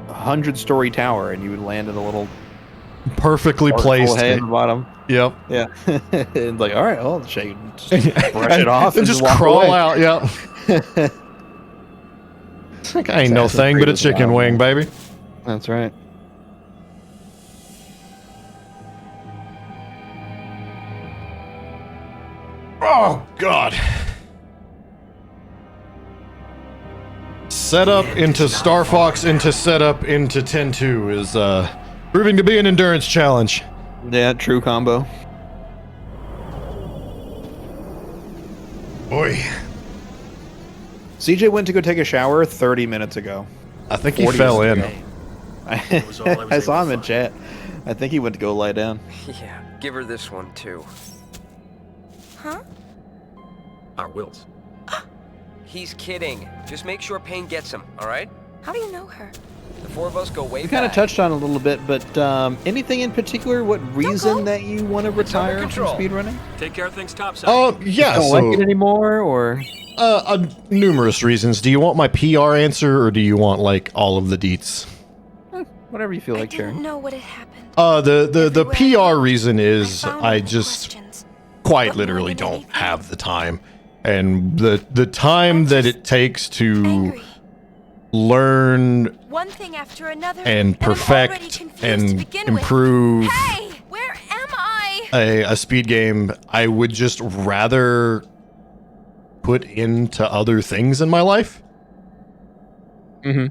100-story tower and you would land in a little perfectly placed hay at the bottom. Yep. Yeah. And all right, well, just brush it off and just walk crawl away. out. Yep. I ain't no thing but a chicken wing, baby. That's right. Oh God. Setup into Star Fox into setup into 10-2 is proving to be an endurance challenge. Yeah, true combo. Boy. CJ went to go take a shower 30 minutes ago. I think he fell in. I saw him in chat. I think he went to go lie down. Yeah, give her this one too. Huh? Our wills. He's kidding. Just make sure Payne gets him, all right? How do you know her? The four of us go way We back. kind of touched on it a little bit, but anything in particular? What reason that you want to retire from speedrunning? Take care of things topside. Oh, yeah. Don't like it anymore, or? Numerous reasons. Do you want my PR answer, or do you want all of the deets? Whatever you feel like sharing. I didn't know what had happened. The PR reason is I just quite literally don't have the time. And the time that it takes to learn one thing after another and perfect and improve Hey, where am I? a speed game I would just rather put into other things in my life. Mm-hmm.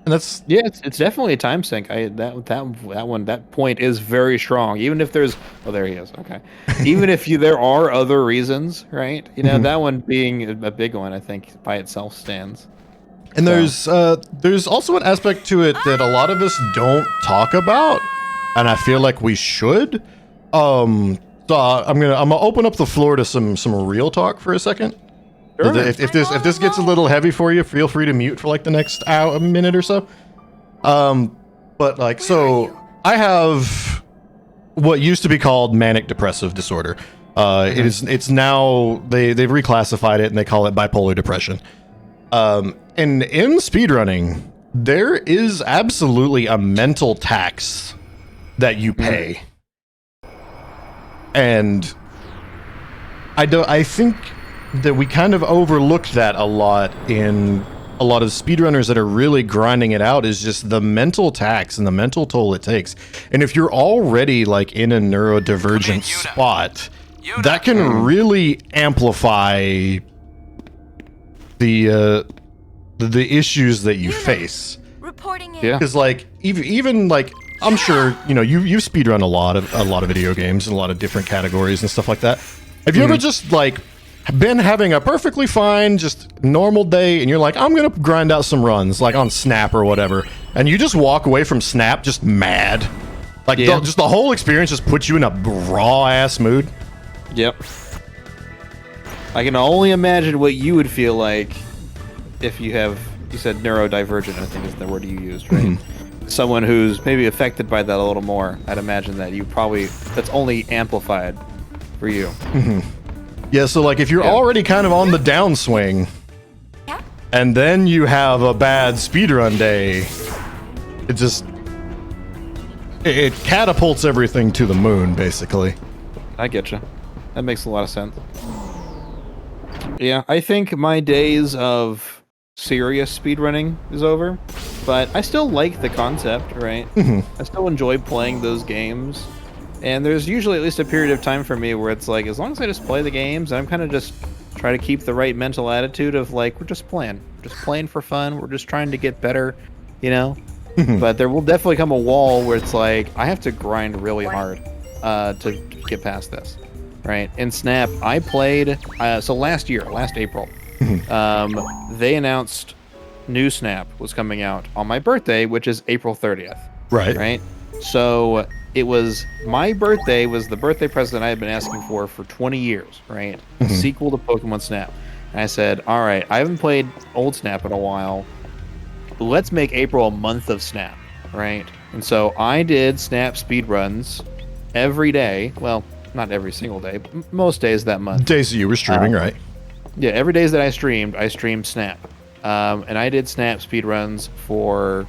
And that's it's definitely a time sink. That point is very strong. Even if there's there he is. Okay. Even if there are other reasons, right? You know, that one being a big one, I think by itself stands. And there's also an aspect to it that a lot of us don't talk about, and I feel like we should. So I'm gonna open up the floor to some real talk for a second. Sure. If this gets a little heavy for you, feel free to mute for like the next hour, a minute or so. But like, so I have what used to be called manic depressive disorder. It's now they've reclassified it and they call it bipolar depression. And in speedrunning, there is absolutely a mental tax that you pay. And I think that we kind of overlooked that a lot in a lot of speedrunners that are really grinding it out, is just the mental tax and the mental toll it takes. And if you're already like in a neurodivergent spot, that can really amplify the issues that you face. Reporting it. Yeah. Because like even like I'm sure you speedrun a lot of video games and a lot of different categories and stuff like that. Have you ever just like been having a perfectly fine, just normal day, and you're like, I'm gonna grind out some runs, like on Snap or whatever, and you just walk away from Snap just mad, like just the whole experience just puts you in a raw ass mood? Yep. I can only imagine what you would feel like if you said neurodivergent, I think is the word you used, right? Someone who's maybe affected by that a little more. I'd imagine that that's only amplified for you. Yeah, so like if you're already kind of on the downswing, and then you have a bad speedrun day, it catapults everything to the moon, basically. I get you. That makes a lot of sense. Yeah, I think my days of serious speedrunning is over, but I still like the concept, right? I still enjoy playing those games. And there's usually at least a period of time for me where it's like, as long as I just play the games, I'm kind of just try to keep the right mental attitude of like, we're just playing for fun. We're just trying to get better, you know? But there will definitely come a wall where it's like, I have to grind really hard to get past this, right? In Snap, I played, so last April, they announced new Snap was coming out on my birthday, which is April 30th. Right? So it was my birthday was the birthday present I had been asking for 20 years, right? A sequel to Pokemon Snap. And I said, all right, I haven't played old Snap in a while. Let's make April a month of Snap, right? And so I did Snap speedruns every day. Well, not every single day, but most days that month. Days you were streaming, right? Yeah, every days that I streamed Snap. And I did Snap speedruns for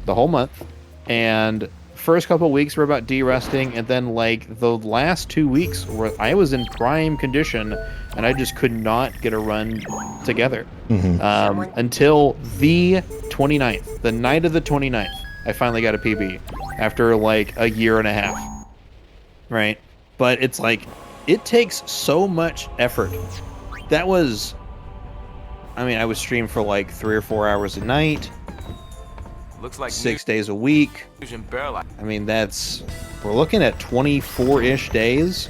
the whole month. And first couple of weeks were about de-rusting, and then like the last 2 weeks where I was in prime condition and I just could not get a run together until the 29th, the night of the 29th. I finally got a PB after like a year and a half, right? But it's like, it takes so much effort. That was, I mean, I would stream for like 3 or 4 hours a night. Looks like 6 days a week. I mean, we're looking at 24-ish days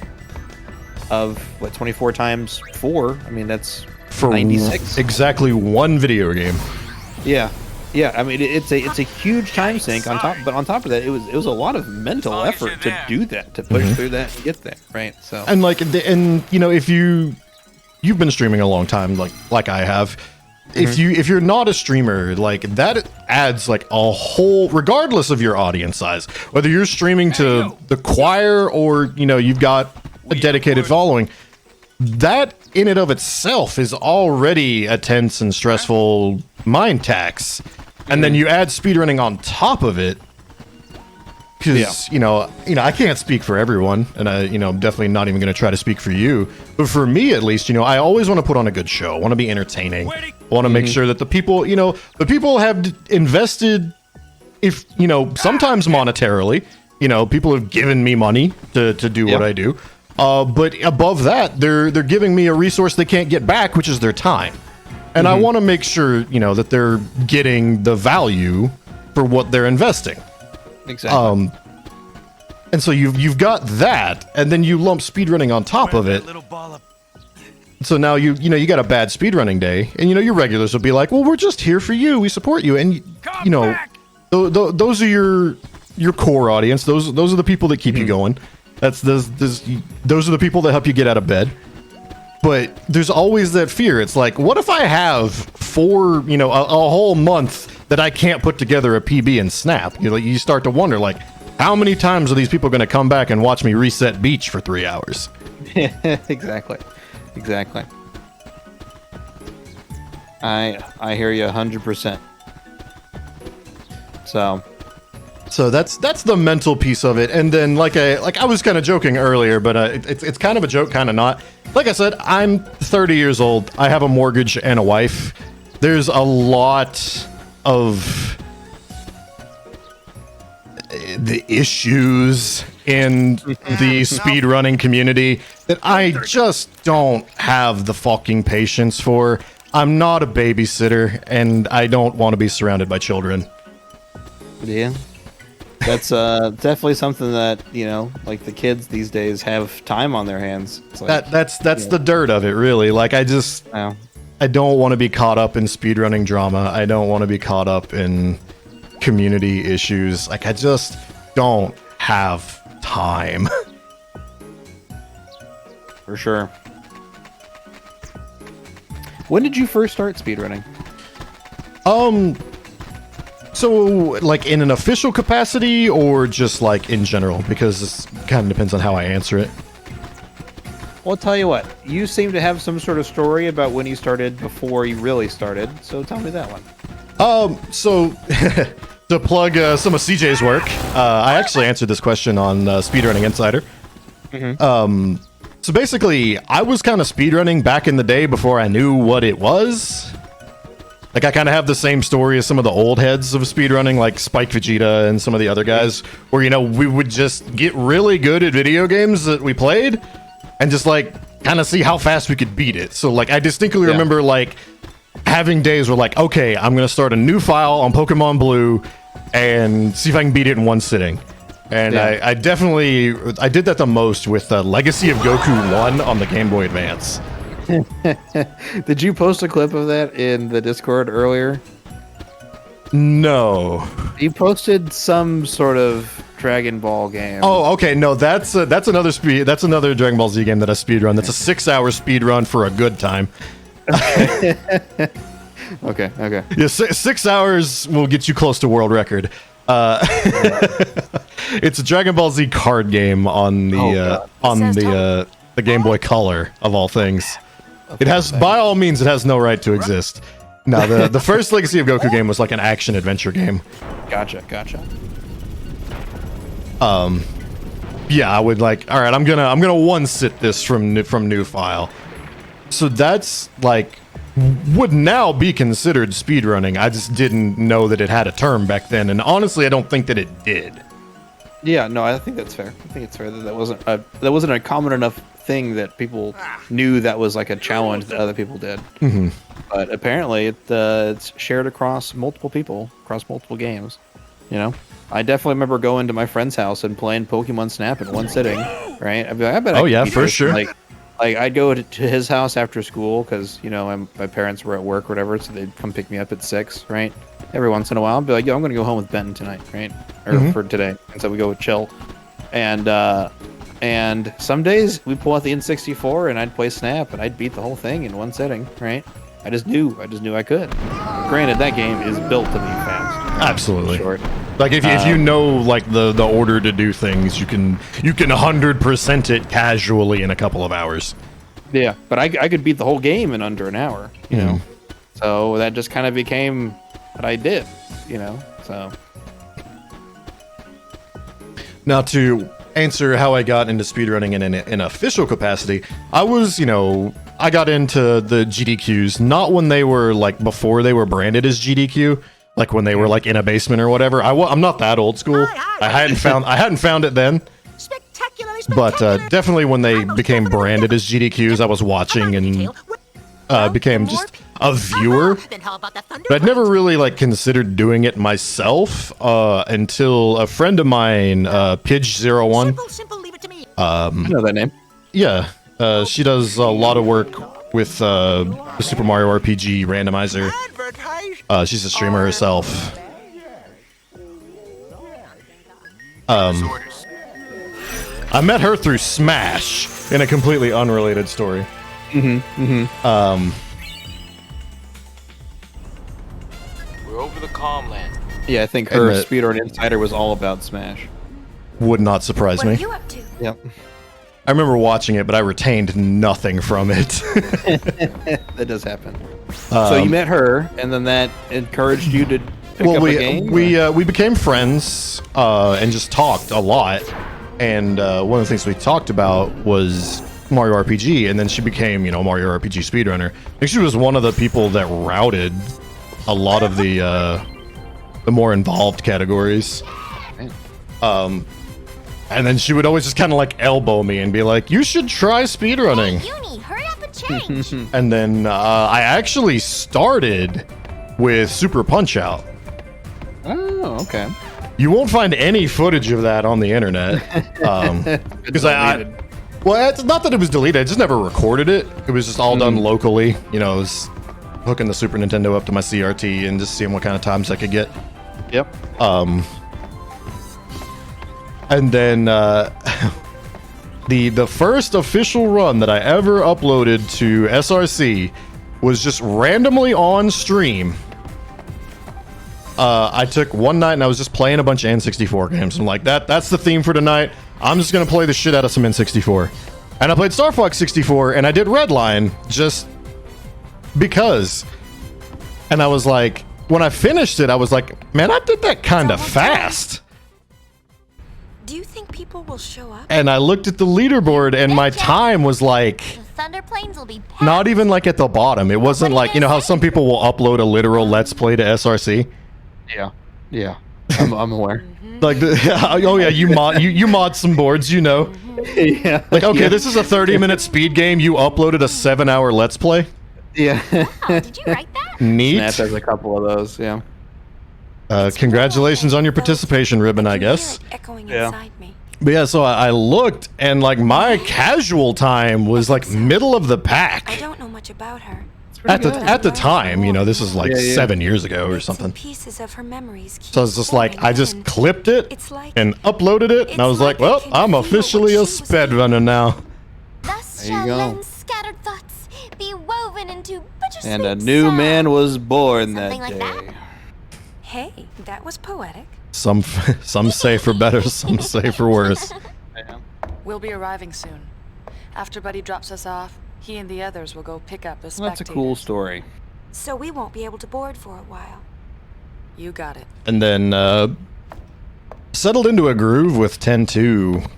of what, 24 times 4. I mean, that's for 96. Exactly one video game. Yeah. I mean, it's a huge time sink on top, but on top of that, it was a lot of mental effort to do that, to push through that and get there, right? So and like if you've been streaming a long time, like I have. If you're not a streamer, like that adds like a whole, regardless of your audience size, whether you're streaming to the choir or you've got a dedicated following, that in and of itself is already a tense and stressful mind tax, and then you add speedrunning on top of it. Because I can't speak for everyone, and I'm definitely not even going to try to speak for you. But for me, at least, I always want to put on a good show. I want to be entertaining. I want to make sure that the people have invested if, sometimes monetarily, people have given me money to do what I do. But above that, they're giving me a resource they can't get back, which is their time. And I want to make sure, that they're getting the value for what they're investing. Exactly. And so you've got that, and then you lump speedrunning on top of it. So now you got a bad speedrunning day, and your regulars will be like, well, we're just here for you, we support you, and those are your core audience. Those are the people that keep you going. Those are the people that help you get out of bed. But there's always that fear. It's like, what if I have a whole month that I can't put together a PB and snap? You start to wonder, like, how many times are these people going to come back and watch me reset beach for 3 hours? Exactly. I hear you 100%. So that's the mental piece of it. And then like I was kind of joking earlier, but it's kind of a joke, kind of not. Like I said, I'm 30 years old. I have a mortgage and a wife. There's a lot of the issues in the speedrunning community that I just don't have the fucking patience for. I'm not a babysitter, and I don't want to be surrounded by children. Yeah. That's definitely something that, like the kids these days have time on their hands. It's like, that's the dirt of it, really. Like, I don't want to be caught up in speedrunning drama. I don't want to be caught up in community issues. Like, I just don't have time. For sure. When did you first start speedrunning? So, like, in an official capacity or just, like, in general? Because this kind of depends on how I answer it. Well, I'll tell you what. You seem to have some sort of story about when you started before you really started, so tell me that one. So, to plug some of CJ's work, I actually answered this question on Speedrunning Insider. So basically, I was kind of speedrunning back in the day before I knew what it was. Like, I kind of have the same story as some of the old heads of speedrunning, like Spike Vegeta and some of the other guys, where, we would just get really good at video games that we played and just, like, kind of see how fast we could beat it. So, like, I distinctly remember, like, having days where, like, okay, I'm going to start a new file on Pokemon Blue and see if I can beat it in one sitting. And I did that the most with Legacy of Goku 1 on the Game Boy Advance. Did you post a clip of that in the Discord earlier? No. You posted some sort of Dragon Ball game. Oh, okay. No, that's another Dragon Ball Z game that I speedrun. That's a 6-hour speedrun for a good time. Okay. Yeah, 6 hours will get you close to world record. It's a Dragon Ball Z card game on the Game Boy Color of all things. It has, by all means, it has no right to exist. No, the first Legacy of Goku game was like an action adventure game. Gotcha. Yeah, I would like. All right, I'm gonna one sit this from new file. So that's like would now be considered speedrunning. I just didn't know that it had a term back then, and honestly, I don't think that it did. Yeah, no, I think that's fair. I think it's fair that wasn't a common enough thing that people knew that was like a challenge that other people did. Mm-hmm. But apparently, it's shared across multiple people, across multiple games. I definitely remember going to my friend's house and playing Pokemon Snap in one sitting. Right? I'd be like, I bet. Oh yeah, for sure. Like I'd go to his house after school because my parents were at work or whatever, so they'd come pick me up at 6. Right? Every once in a while, I'd be like, yo, I'm gonna go home with Benton tonight, right? Or for today. And so we go chill. And some days we pull out the N64 and I'd play Snap and I'd beat the whole thing in one sitting, right? I just knew I could. Granted, that game is built to be fast. Absolutely. Short. Like if you know like the order to do things, you can 100% it casually in a couple of hours. Yeah, but I could beat the whole game in under an hour, you know. So that just kind of became what I did, so. Now to answer how I got into speedrunning in an official capacity, I was, I got into the GDQs, not when they were like before they were branded as GDQ, like when they were like in a basement or whatever. I'm not that old school. I hadn't found it then. But definitely when they became branded as GDQs, I was watching and became just a viewer. But I'd never really like considered doing it myself until a friend of mine, Pidge01. I know that name. Yeah, she does a lot of work with the Super Mario RPG randomizer. She's a streamer herself. I met her through Smash in a completely unrelated story. We're over the calm land. Yeah, I think her Speedrun Insider was all about Smash. Would not surprise me. What are you up to? Yep. I remember watching it, but I retained nothing from it. That does happen. So you met her, and then that encouraged you to pick up a game? We became friends and just talked a lot. And one of the things we talked about was Mario RPG, and then she became, Mario RPG speedrunner. I think she was one of the people that routed a lot of the more involved categories. And then she would always just kind of like elbow me and be like, "You should try speedrunning." Hey, Uni, hurry up and change. And then I actually started with Super Punch-Out. Oh, okay. You won't find any footage of that on the internet. Because well, it's not that it was deleted. I just never recorded it. It was just all done locally. It was hooking the Super Nintendo up to my CRT and just seeing what kind of times I could get. Yep. And then the first official run that I ever uploaded to SRC was just randomly on stream. I took one night and I was just playing a bunch of N64 games. I'm like, that's the theme for tonight. I'm just gonna play the shit out of some N64. And I played Star Fox 64 and I did Redline just because. And I was like, when I finished it, I was like, man, I did that kind of fast. Do you think people will show up? And I looked at the leaderboard and my time was like Thunder Plains will be not even like at the bottom. It wasn't like, how some people will upload a literal Let's Play to SRC? Yeah. I'm aware. Like, oh yeah, you mod some boards, Yeah. Like, okay, this is a 30-minute speed game. You uploaded a 7-hour Let's Play? Yeah. Oh, did you write that? Neat. Snap has a couple of those, yeah. Congratulations on your participation ribbon, I guess. Echoing inside me. But yeah, so I looked, and like my casual time was like middle of the pack. I don't know much about her. At the time, this is like 7 years ago or something. Pieces of her memories. So it's just like I just clipped it and uploaded it, and I was like, well, I'm officially a speedrunner now. Thus There you shall go. men's scattered thoughts be woven into bittersweet And a new man was born that Something like day. that? Hey, that was poetic. Some say for better, some say for worse. We'll be arriving soon. After Buddy drops us off, he and the others will go pick up the spectators. That's a cool story. So we won't be able to board for a while. You got it. And then settled into a groove with 10-2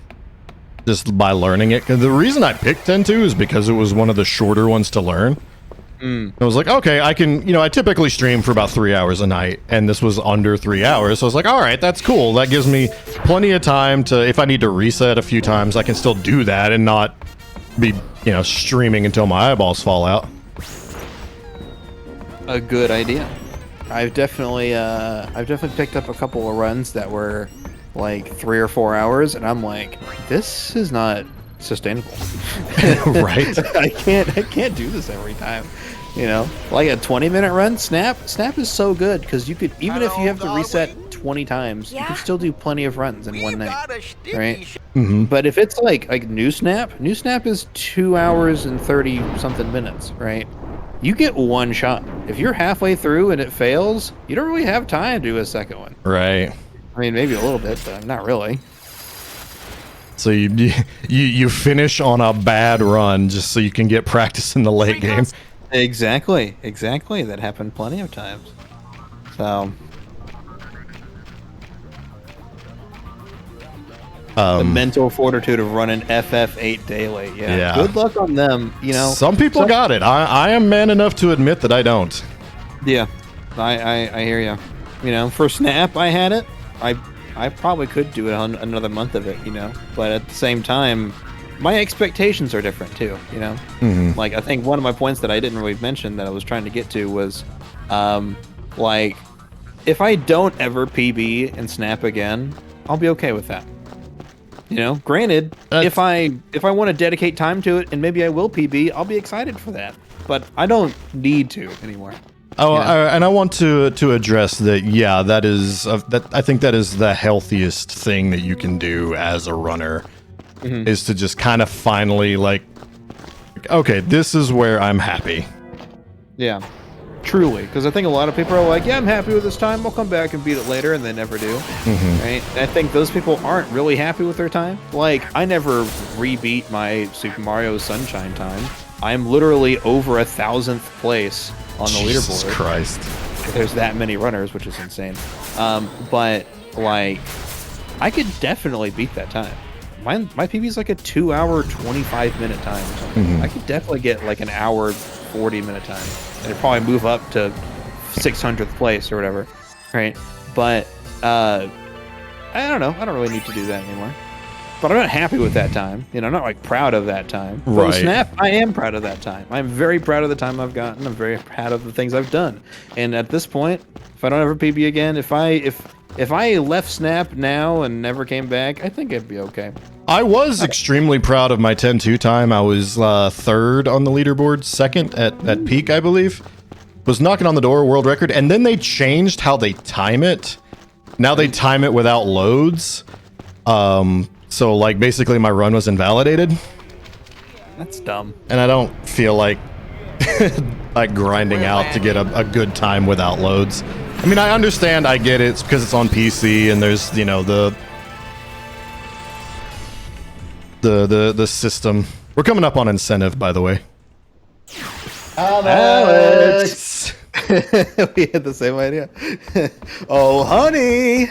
just by learning it. 'Cause the reason I picked 10-2 is because it was one of the shorter ones to learn. I was like, okay, I can, I typically stream for about 3 hours a night, and this was under 3 hours. So I was like, all right, that's cool. That gives me plenty of time to, if I need to reset a few times, I can still do that and not be, streaming until my eyeballs fall out. A good idea. I've definitely picked up a couple of runs that were like 3 or 4 hours, and I'm like, this is not sustainable. Right? I can't do this every time. Like a 20-minute run. Snap is so good because you could, even if you have to reset 20 times, you can still do plenty of runs in one night, right? But if it's like new Snap is 2 hours and 30 something minutes, right? You get one shot. If you're halfway through and it fails, you don't really have time to do a second one. Right. I mean, maybe a little bit, but not really. So you finish on a bad run just so you can get practice in the late game. Exactly. That happened plenty of times. So the mental fortitude of running FF8 daily. Yeah. Good luck on them. Some people got it. I am man enough to admit that I don't. Yeah, I hear you. You know, for Snap, I had it. I probably could do another month of it, you know. But at the same time, my expectations are different too, you know. Like, I think one of my points that I didn't really mention that I was trying to get to was, like, if I don't ever PB and Snap again, I'll be okay with that. You know, granted, if I want to dedicate time to it and maybe I will PB, I'll be excited for that. But I don't need to anymore. Oh, and I want to address that. Yeah, that is that. I think that is the healthiest thing that you can do as a runner, is to just kind of finally like, okay, this is where I'm happy. Yeah, truly, because I think a lot of people are like, yeah, I'm happy with this time. I'll come back and beat it later, and they never do. Right? And I think those people aren't really happy with their time. Like, I never rebeat my Super Mario Sunshine time. I'm literally over 1,000th place on the Jesus leaderboard. Christ. There's that many runners, which is insane. But like, I could definitely beat that time. My PB is like a 2-hour, 25-minute time or something. I could definitely get like an hour, 40-minute time, and it'd probably move up to 600th place or whatever, right? But I don't know. I don't really need to do that anymore. But I'm not happy with that time. You know, I'm not like proud of that time. Right. For Snap, I am proud of that time. I'm very proud of the time I've gotten. I'm very proud of the things I've done. And at this point, if I don't ever PB again, if I left Snap now and never came back, I think I'd be okay. I was extremely proud of my 10-2 time. I was third on the leaderboard, second at peak, I believe. Was knocking on the door, world record, and then they changed how they time it. Now they time it without loads. So like basically my run was invalidated. That's dumb. And I don't feel like like grinding out to get a good time without loads. I mean, I understand, I get it, it's because it's on PC and there's, you know, the system. We're coming up on incentive, by the way. Alex! We had the same idea. Oh, honey!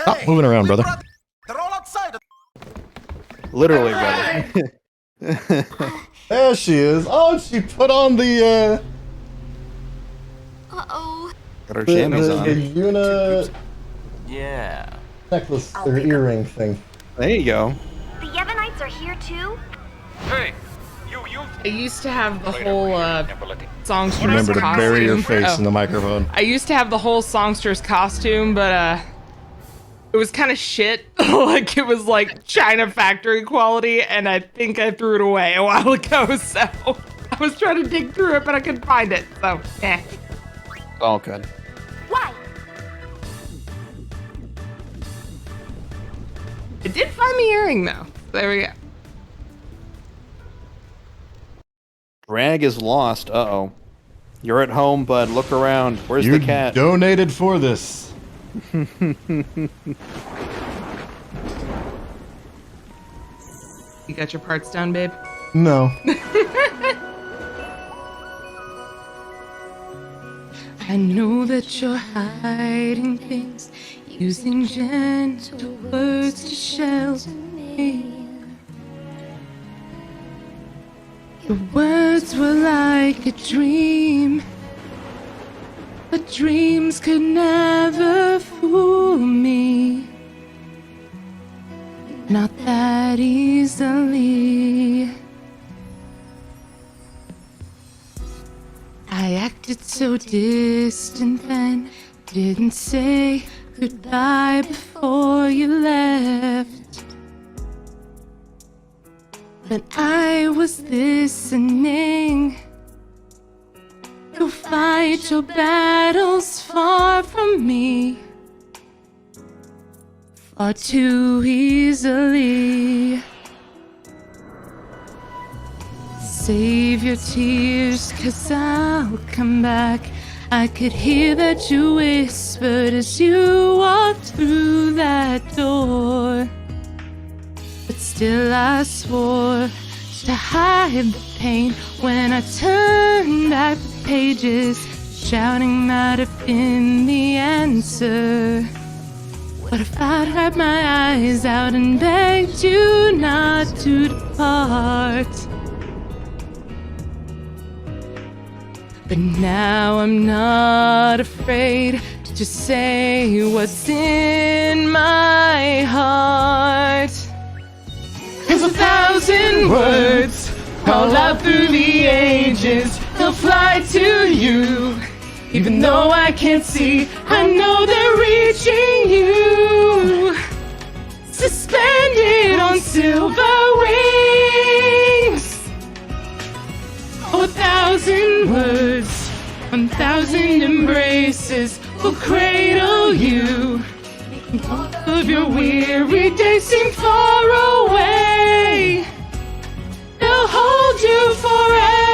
Stop moving around, brother. They're all outside. Literally, brother. There she is. Oh, she put on the Uh-oh. Got her jammies on. the Yuna Yeah. necklace or earring thing. There you go. The Yevonites are here too? Hey, I used to have the whole songster's Remember to costume. bury your face in the microphone. I used to have the whole songster's costume, but it was kind of shit. Like, it was like China factory quality, and I think I threw it away a while ago, so I was trying to dig through it, but I couldn't find it, so eh. All good. Why? I did find the earring, though. There we go. Drag is lost. Uh-oh. You're at home, bud. Look around. Where's the cat? Donated for this. You got your parts done, babe? No. I know that you're hiding things, using gentle words to shelter me. Your words were like a dream, but dreams could never fool me. Not that easily. I acted so distant then, didn't say goodbye before you left. But I was listening. You'll fight your battles far from me, far too easily. Save your tears, 'cause I'll come back. I could hear that you whispered as you walked through that door. But still I swore to hide the pain when I turned back the pages. Shouting might have been the answer. What if I'd had my eyes out and begged you not to depart? But now I'm not afraid to just say what's in my heart. 'Cause 1,000 words call out through the ages, they'll fly to you. Even though I can't see, I know they're reaching you. Suspended on silver wings. Oh, 1,000 words, 1,000 embraces will cradle you. All of your weary days seem far away. They'll hold you forever.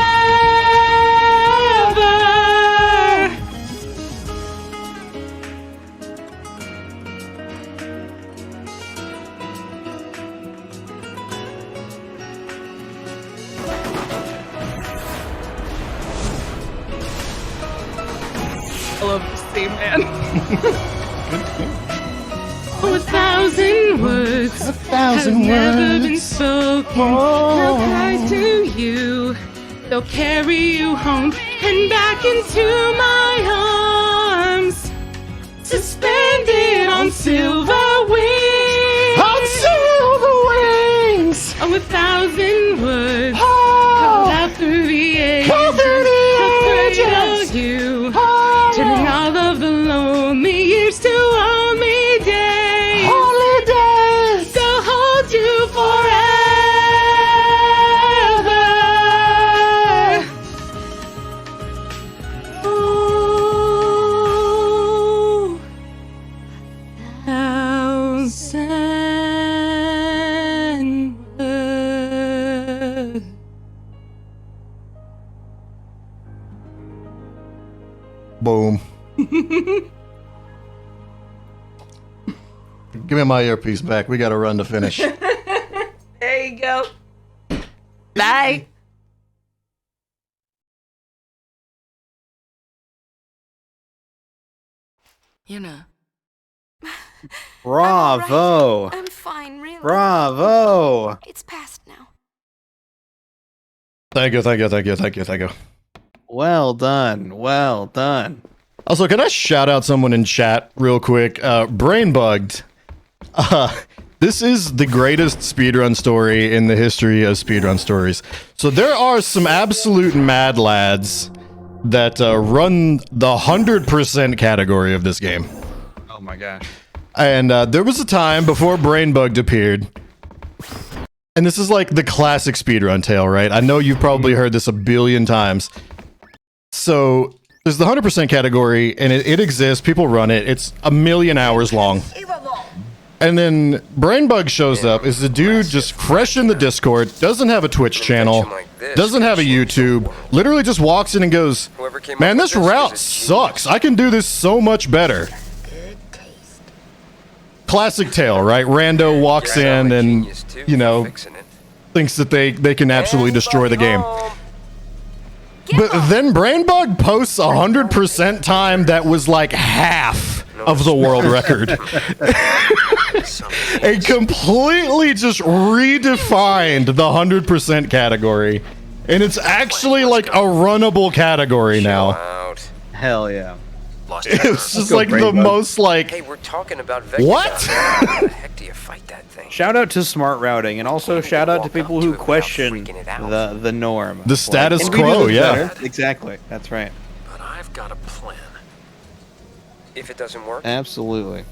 I love this theme, man. Oh, 1,000 words, 1,000 have never words. been spoken. They'll cry to you. They'll carry you home and back into my arms. Suspended on silver wings. On silver wings. Oh, 1,000 words. Call out through the ages. Call through the ages. You. Turning all of the lonely years to only days. Only days. They'll hold you forever. Oh, 1,000 words. Boom. Give me my earpiece back. We got to run to finish. There you go. Bye. Yuna. Bravo. I'm fine, really. Bravo. It's past now. Thank you, thank you, thank you, thank you, thank you. Well done. Well done. Also, can I shout out someone in chat real quick? Brainbugged. This is the greatest speedrun story in the history of speedrun stories. So there are some absolute mad lads that run the 100% category of this game. Oh my gosh. And there was a time before Brainbugged appeared. And this is like the classic speedrun tale, right? I know you've probably heard this a billion times. So there's the 100% category, and it exists. People run it. It's 1,000,000 hours long. And then Brainbug shows up. Is the dude just fresh in the Discord, doesn't have a Twitch channel, doesn't have a YouTube, literally just walks in and goes, man, this route sucks. I can do this so much better. Classic tale, right? Rando walks in and, you know, thinks that they can absolutely destroy the game. But then Brainbug posts 100% time that was like half of the world record. And completely just redefined the 100% category. And it's actually like a runnable category now. Hell yeah. It was just like the most like, hey, we're talking about vector what? How the heck do you fight that thing? Shout out to smart routing, and also shout out to people who question the norm. The status and we do quo, this yeah. better. Exactly. That's right. But I've got a plan. If it doesn't work, absolutely.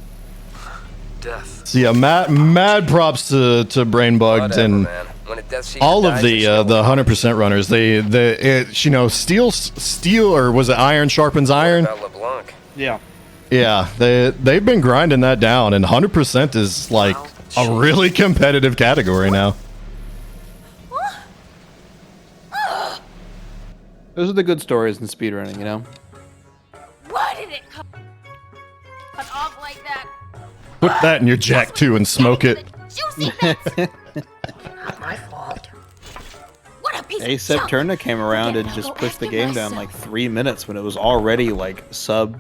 Death. So yeah, mad props to Brainbugged. Whatever, and man. When it does see all of dies, the 100% runners. You know, steel, or was it iron sharpens iron? Yeah. Yeah, they've been grinding that down, and 100% is like a really competitive category now. Those are the good stories in speedrunning, you know? Why did it come off like that? Put that in your Jack 2 and smoke it. Juicy bits! Not my fault. What a piece of Asep junk. Turner came around and just pushed the game down like 3 minutes when it was already like sub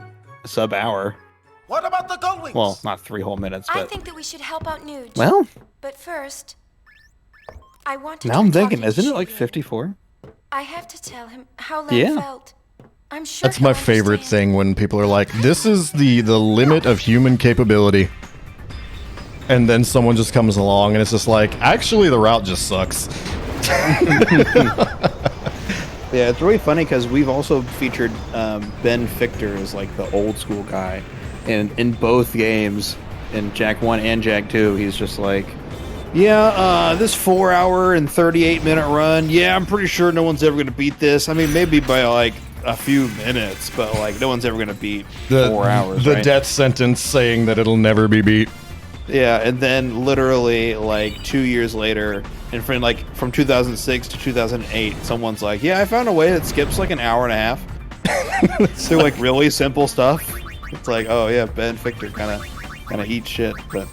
hour. What about the gold wings? Well, not 3 whole minutes, I but think that we should help out Nuge. well, But first, I want to now I'm talk thinking, to isn't it Shiva. like 54? I have to tell him how Len Yeah. felt. I'm sure That's my favorite thing when people are like, "This is the limit of human capability," and then someone just comes along and it's just like, "Actually, the route just sucks." Yeah, it's really funny because we've also featured Ben Fichter as like the old school guy, and in both games, in Jak 1 and Jak 2, he's just like, yeah, this 4 hour and 38-minute run, yeah, I'm pretty sure no one's ever going to beat this. I mean, maybe by like a few minutes, but like no one's ever going to beat 4 hours. The right? death sentence saying that it'll never be beat. Yeah, and then literally like 2 years later, and from 2006 to 2008, someone's like, "Yeah, I found a way that skips like an hour and a half." They're like really simple stuff. It's like, oh yeah, Ben Fichter kind of eats shit, but.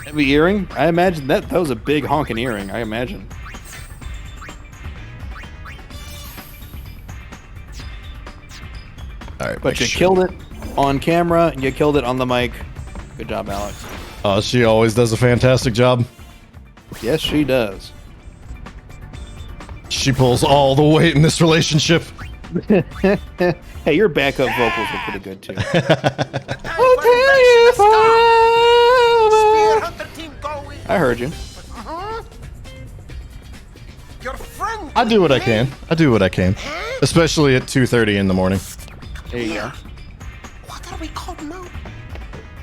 Heavy earring? I imagine that was a big honking earring. I imagine. All right, but you killed it on camera. You killed it on the mic. Good job, Alex. She always does a fantastic job. Yes, she does. She pulls all the weight in this relationship. Hey, your backup vocals were pretty good too. I heard you. I do what I can. Especially at 2:30 in the morning. There you go. What are we called now?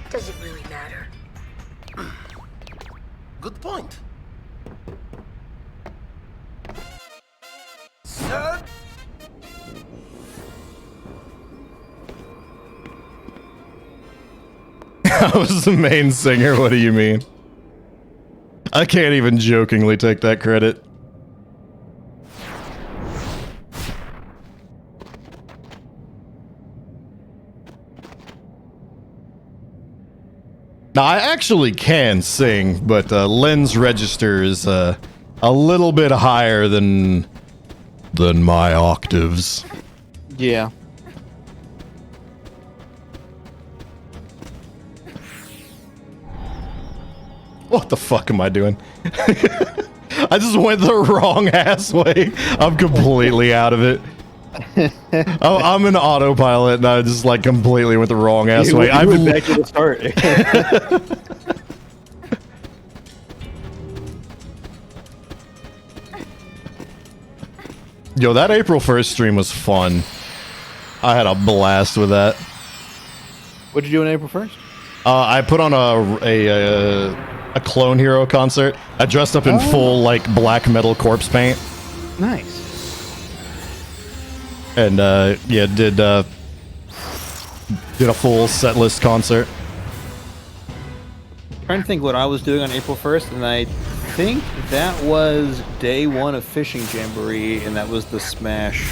Does it really matter? Good point. Sir? I was the main singer, what do you mean? I can't even jokingly take that credit. Now, I actually can sing, but Len's register is a little bit higher than my octaves. Yeah. What the fuck am I doing? I just went the wrong ass way. I'm completely out of it. Oh, I'm an autopilot and I just like completely went the wrong ass way. I've been back to the start. Yo, that April 1st stream was fun. I had a blast with that. What'd you do on April 1st? I put on a Clone Hero concert. I dressed up in full like black metal corpse paint. Nice. And yeah, did a full set list concert. I'm trying to think what I was doing on April 1st, and I think that was day one of Fishing Jamboree, and that was the Smash.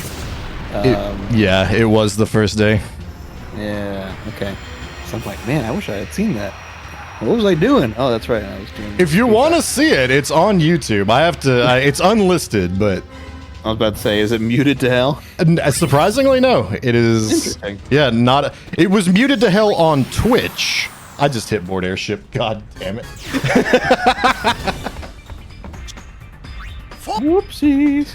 Yeah, it was the first day. Yeah. Okay. So I'm like, man, I wish I had seen that. What was I doing? Oh, that's right. I was doing. If you want to see it, it's on YouTube. I have to. It's unlisted, but I was about to say, is it muted to hell? Surprisingly, no. It is. Interesting. Yeah, not. It was muted to hell on Twitch. I just hit board airship. God damn it. Whoopsies.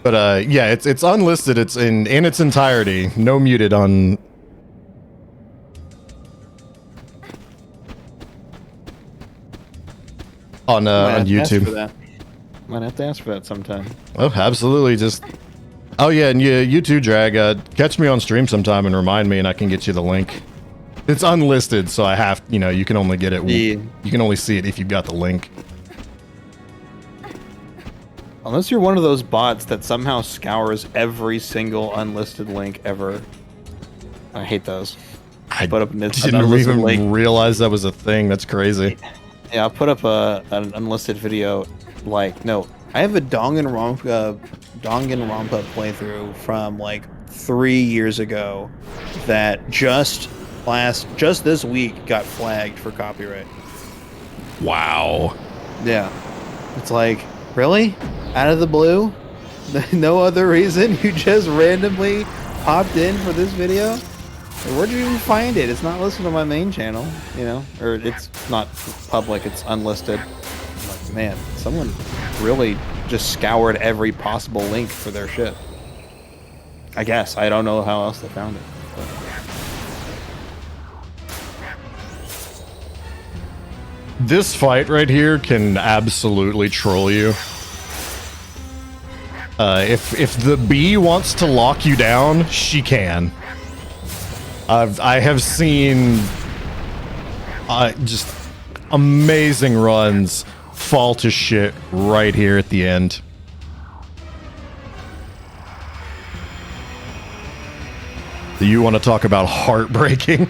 But yeah, it's unlisted. It's in its entirety. No muted on. On YouTube. Might have to ask for that sometime. Oh, absolutely. Just. Oh yeah, and you too, Drag. Catch me on stream sometime and remind me, and I can get you the link. It's unlisted, so I have. You can only get it. Yeah. You can only see it if you've got the link. Unless you're one of those bots that somehow scours every single unlisted link ever. I hate those. I put up an didn't even realize that was a thing. That's crazy. Yeah, I'll put up an unlisted video. I have a Danganronpa playthrough from like 3 years ago that just this week got flagged for copyright. Wow. Yeah. It's like, really? Out of the blue? No other reason? You just randomly popped in for this video? Where'd you even find it? It's not listed on my main channel, you know, or it's not public. It's unlisted. I'm like, man, someone really just scoured every possible link for their shit. I guess I don't know how else they found it. But. This fight right here can absolutely troll you. If the bee wants to lock you down, she can. I have seen just amazing runs fall to shit right here at the end. You want to talk about heartbreaking?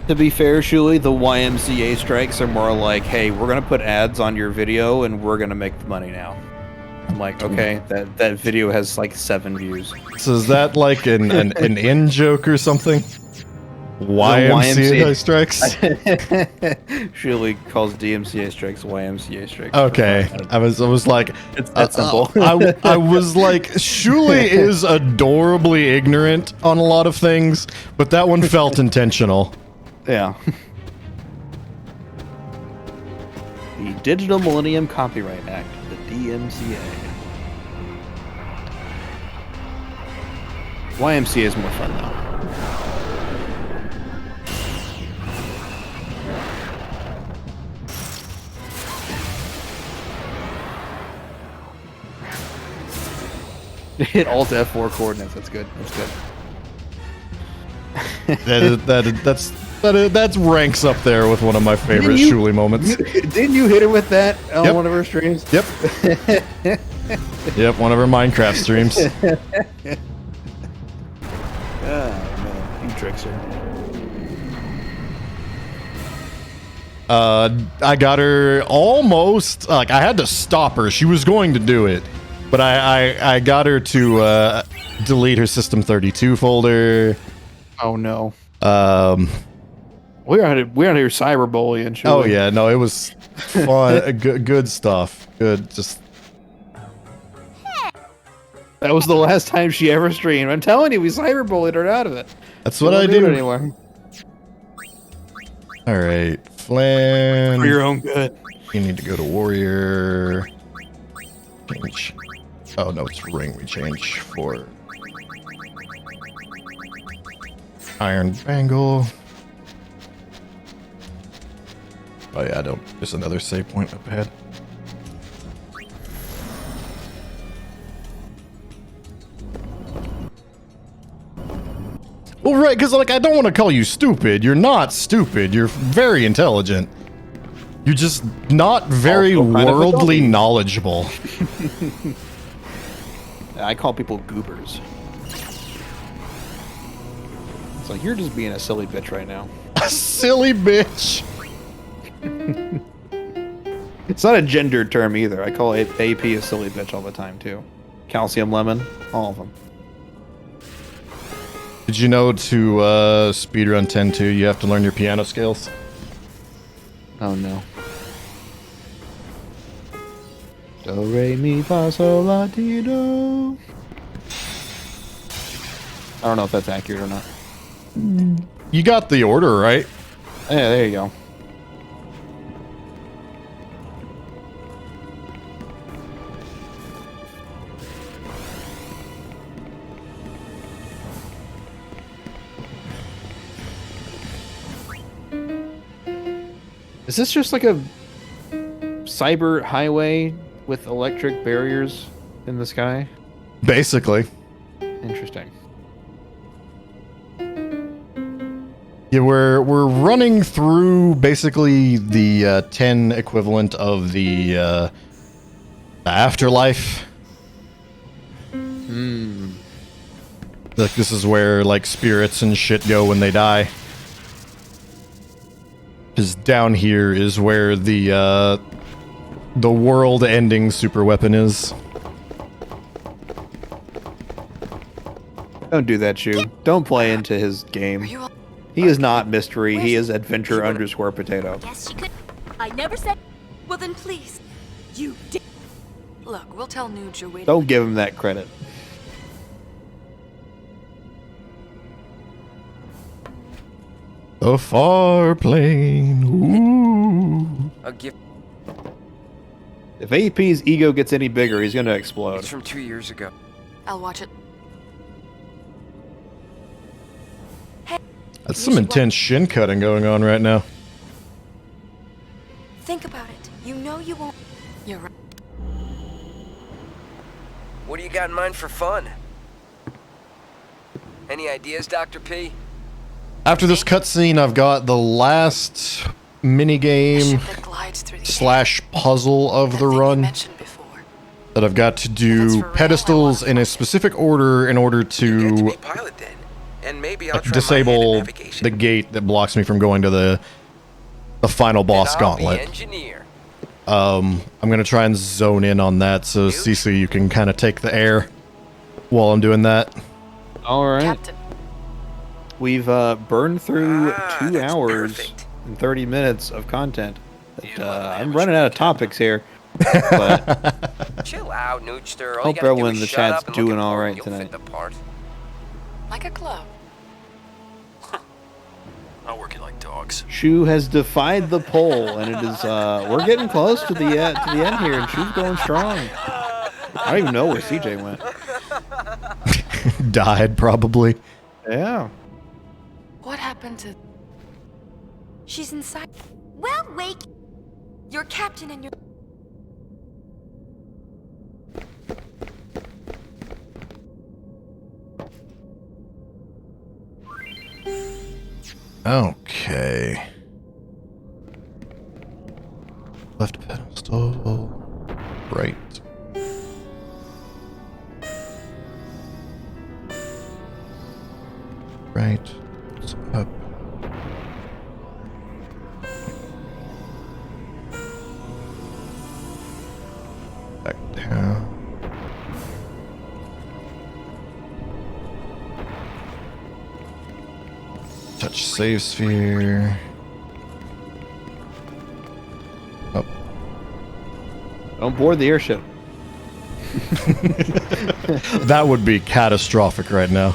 To be fair, Shuli, the YMCA strikes are more like, hey, we're going to put ads on your video and we're going to make the money now. I'm like, okay, that video has like 7 views. So is that like an in joke or something? YMCA strikes? Shuli calls DMCA strikes YMCA strikes. Okay, I was like, it's that simple. I was like, Shuli is adorably ignorant on a lot of things, but that one felt intentional. Yeah. The Digital Millennium Copyright Act, the DMCA. YMCA is more fun though. Hit Alt F4 coordinates. That's good. That's good. That ranks up there with one of my favorite Shuli moments. Didn't you hit her with that on one of her streams? Yep. Yep, one of her Minecraft streams. Oh man, you trickster. I got her almost, like, I had to stop her. She was going to do it, but I got her to delete her System 32 folder. Oh no. We're out here cyberbullying. Oh yeah, no, it was fun. good stuff. Good, just. That was the last time she ever streamed. I'm telling you, we cyberbullied her out of it. That's what I do. Anymore. All right, Flynn. For your own good. You need to go to warrior. Change. Oh no, it's ring. We change for iron bangle. Oh yeah, there's another save point up ahead. Well, right, because like I don't want to call you stupid. You're not stupid. You're very intelligent. You're just not very worldly knowledgeable. I call people goobers. It's like you're just being a silly bitch right now. A silly bitch. It's not a gendered term either. I call AP a silly bitch all the time too. Calcium lemon, all of them. Did you know to speedrun 10-2 you have to learn your piano scales? Oh no. Do re mi fa sol la ti do. I don't know if that's accurate or not. You got the order right. Yeah, there you go. Is this just like a cyber highway with electric barriers in the sky? Basically. Interesting. Yeah, we're running through basically the 10 equivalent of the afterlife. Like this is where like spirits and shit go when they die. Because down here is where the world-ending super weapon is. Don't do that, Shu. Don't play into his game. He is not mystery. He is adventure underscore potato. Guess she could. I never said. Well then, please. You did. Look, we'll tell Nude you're waiting. Don't give him that credit. A far plane. Ooh. I'll give. If AP's ego gets any bigger, he's going to explode. It's from 2 years ago. I'll watch it. That's some intense shin cutting going on right now. Think about it. You know you won't. You're right. What do you got in mind for fun? Any ideas, Dr. P? After this cutscene, I've got the last minigame / puzzle of the run that I've got to do pedestals in a specific order in order to disable the gate that blocks me from going to the final boss gauntlet. I'm gonna try and zone in on that, so CC, you can kind of take the air while I'm doing that. All right. Captain. We've burned through 2 hours and 30 minutes of content. But, I'm running out of topics here. But chill out, Noodster. Hope everyone in the chat's doing all right tonight. Like a glove. Not working like dogs. Shu has defied the poll, and it is we're getting close to the end here, and Shu's going strong. I don't even know where CJ went. Died, probably. Yeah. What happened to... She's inside. Well, wake. Your captain and your... Okay. Left pedestal. Right. Right. It's up. Back down. Touch save sphere. Up. Don't board the airship. That would be catastrophic right now.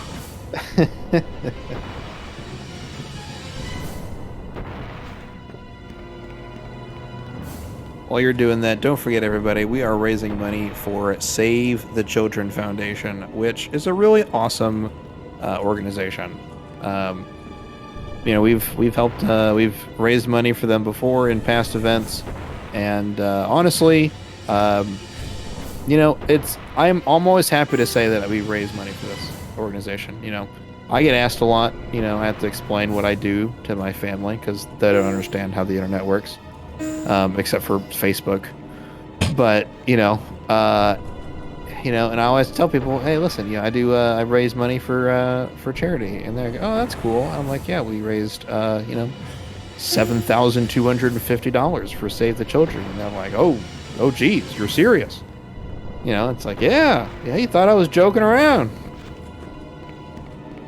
While you're doing that, don't forget, everybody, we are raising money for Save the Children Foundation, which is a really awesome organization. You know, we've helped, we've raised money for them before in past events, and honestly, you know, I'm always happy to say that we raise money for this organization. You know, I get asked a lot. You know, I have to explain what I do to my family because they don't understand how the internet works, except for Facebook. But and I always tell people, hey, listen, I raise money for charity, and they're like, oh, that's cool. I'm like, yeah, we raised $7,250 for Save the Children, and they're like, oh, geez, you're serious. It's like, yeah, you thought I was joking around.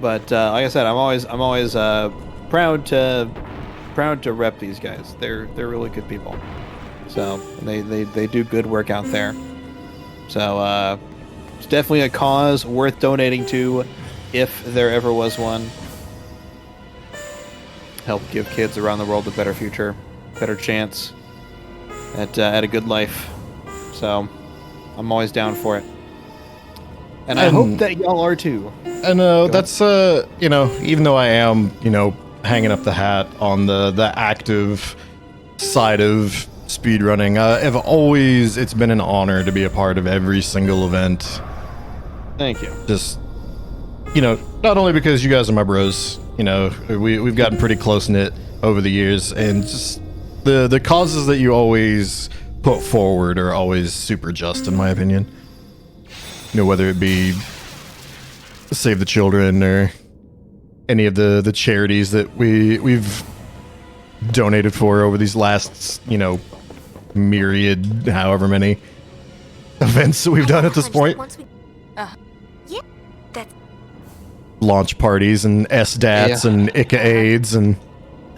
But like I said, I'm always proud to rep these guys. They're really good people. So they do good work out there. So it's definitely a cause worth donating to, if there ever was one. Help give kids around the world a better future, better chance at a good life. So I'm always down for it. And I hope that y'all are too. And that's even though I am, hanging up the hat on the active side of speedrunning, it's been an honor to be a part of every single event. Thank you. Just not only because you guys are my bros, we've gotten pretty close knit over the years, and just the causes that you always put forward are always super just, in my opinion. Whether it be Save the Children or any of the charities that we've donated for over these last, myriad, however many events that we've done at this point. Yeah, that's... launch parties and SDATs and ICA-AIDS and...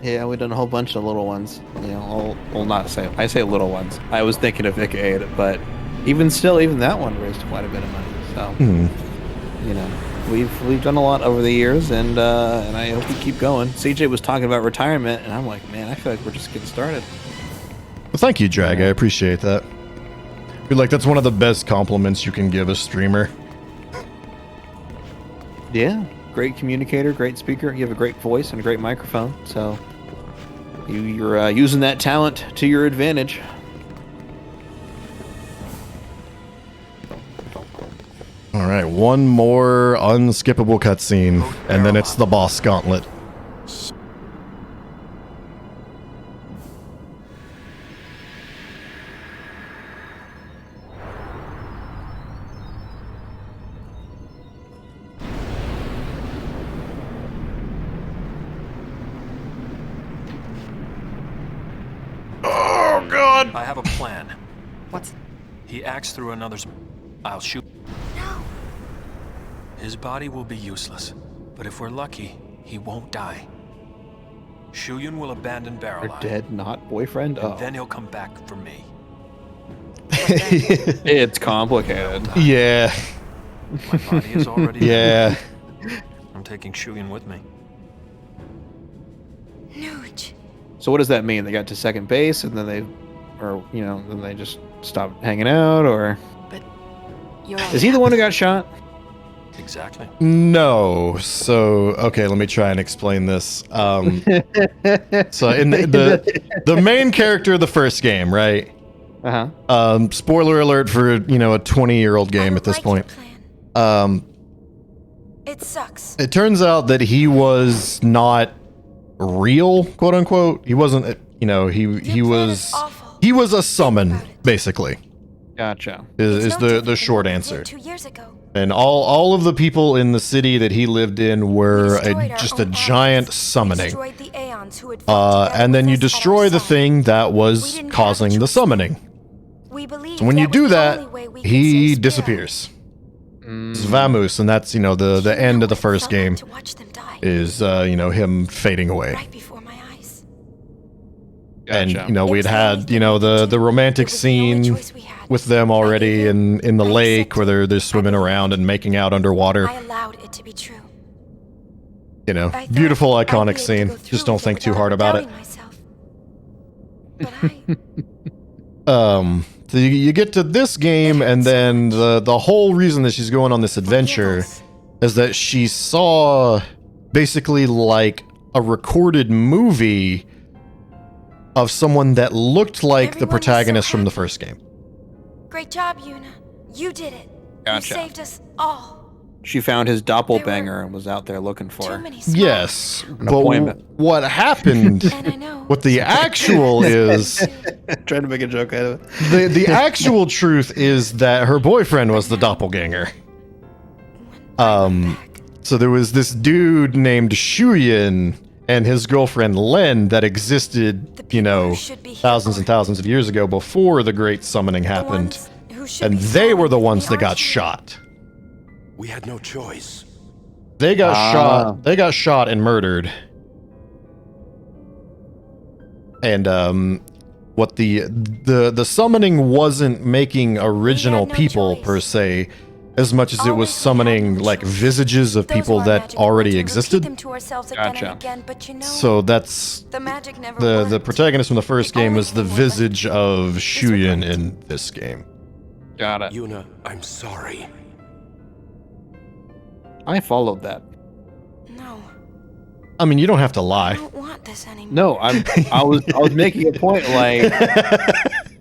Yeah, we've done a whole bunch of little ones. You know, I say little ones. I was thinking of ICA-AIDS, but even that one raised quite a bit of money. So, you know, we've done a lot over the years, and I hope we keep going. CJ was talking about retirement, and I'm like, man, I feel like we're just getting started. Well, thank you, Drag. I appreciate that. I feel like that's one of the best compliments you can give a streamer. Yeah, great communicator, great speaker. You have a great voice and a great microphone. So you're using that talent to your advantage. All right, one more unskippable cutscene, and then it's the boss gauntlet. Oh, God! I have a plan. What's... He acts through another's... I'll shoot. No. His body will be useless, but if we're lucky, he won't die. Shuyun will abandon Barrel Your dead, not boyfriend? and Oh. then he'll come back for me. It's complicated. Yeah. My body is already Yeah. I'm taking Shuyun with me. Nooch. So what does that mean? They got to second base, and then then they just stopped hanging out, or... Is he the one who got shot? Exactly. No. So, okay, let me try and explain this. So in the main character of the first game, right? Uh-huh. Spoiler alert for, a 20-year-old game at this point. It sucks. It turns out that he was not real, quote unquote. He wasn't, he was a summon, basically. Gotcha. Is the short answer. 2 years ago. And all of the people in the city that he lived in were just a giant summoning. And then you destroy the thing that was causing the summoning. So when you do that, he disappears. It's Vamoose, and that's, the end of the first game is, him fading away. Gotcha. And, we'd had, the romantic scene with them already in the lake where they're swimming around and making out underwater. I allowed it to be true. Beautiful, iconic scene. Just don't think too hard about it. So you get to this game, and then the whole reason that she's going on this adventure is that she saw basically like a recorded movie of someone that looked like the protagonist from the first game. Great job, Yuna. You did it. Gotcha. You saved us all. She found his doppelganger and was out there looking for her. Yes, An but appointment. what happened, what the actual is... Trying to make a joke out of it. The actual truth is that her boyfriend was the doppelganger. So there was this dude named Shuyun and his girlfriend Len that existed, thousands and thousands of years ago before the Great Summoning happened. And they were the ones that got shot. We had no choice. They got shot. They got shot and murdered. And what the summoning wasn't making original people per se, as much as it was summoning like visages of people that already existed. Gotcha. So that's the protagonist from the first game was the visage of Shuyun in this game. Got it. Yuna, I'm sorry. I followed that. No. I mean, you don't have to lie. I don't want this anymore. No, I was making a point like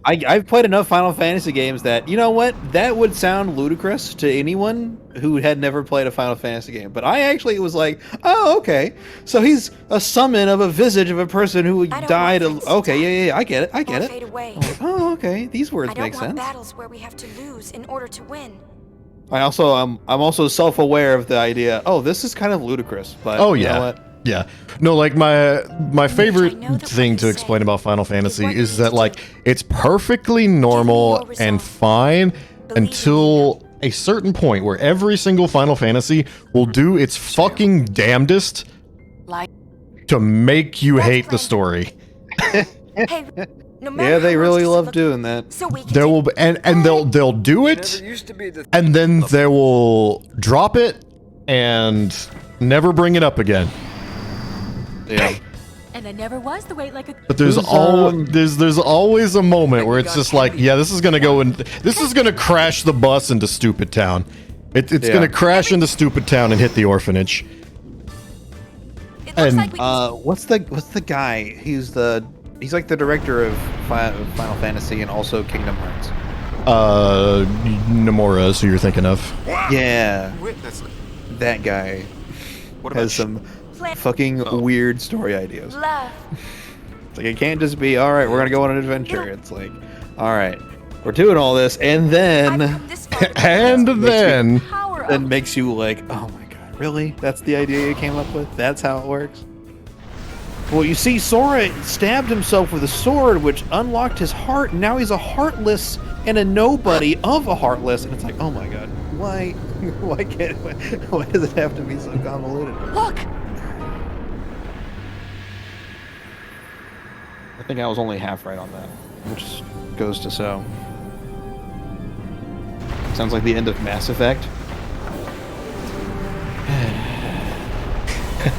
I've played enough Final Fantasy games that, you know what, that would sound ludicrous to anyone who had never played a Final Fantasy game. But I actually was like, oh, okay. So he's a summon of a visage of a person who died. Okay, yeah, I get it. I get it. Fade away. Like, oh, okay. These words make I don't want sense. battles where we have to lose in order to win. I'm also self-aware of the idea. Oh, this is kind of ludicrous, but Oh you yeah, know what? yeah. No, like my favorite thing to explain about Final Fantasy is that like it's perfectly normal and fine until a certain point where every single Final Fantasy will do its fucking damnedest to make you hate the story. Hey, no matter Yeah, they how really much love this doing that. So we can There will be, and they'll do it, and then they will drop it and never bring it up again. Yeah. And I never was the weight like a. But there's there's always a moment where it's just like, yeah, this is gonna go and this is gonna crash the bus into Stupid Town. It's gonna crash into Stupid Town and hit the orphanage. And what's the guy? He's like the director of Final Fantasy and also Kingdom Hearts. Nomura is who you're thinking of. Yeah, that guy has some fucking weird story ideas. It's like, it can't just be, all right, we're gonna go on an adventure. It's like, all right, we're doing all this, and then then makes you like, oh my god, really? That's the idea you came up with? That's how it works? Well, you see, Sora stabbed himself with a sword, which unlocked his heart, and now he's a heartless and a nobody of a heartless, and it's like, oh my god, why does it have to be so convoluted? Look! I think I was only half right on that, which goes to so. Sounds like the end of Mass Effect.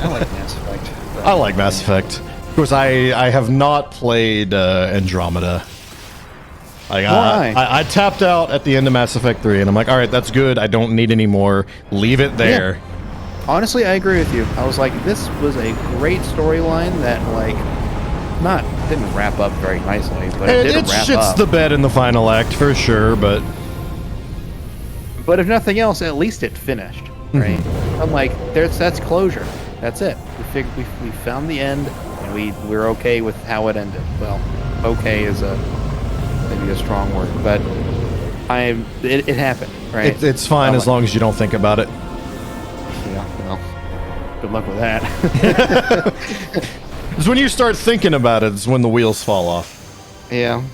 I like Mass Effect. I like Mass Effect. Of course, I have not played Andromeda. Like, I tapped out at the end of Mass Effect 3, and I'm like, all right, that's good. I don't need any more. Leave it there. Yeah. Honestly, I agree with you. I was like, this was a great storyline that, like, didn't wrap up very nicely, but it did wrap shits up. the bed in the final act for sure, but if nothing else, at least it finished, right? I'm like, that's closure. That's it. We found the end, and we're okay with how it ended. Well, okay is maybe a strong word, but it happened, right? It's fine as long as you don't think about it. Yeah, well, good luck with that. It's when you start thinking about it, it's when the wheels fall off. Yeah.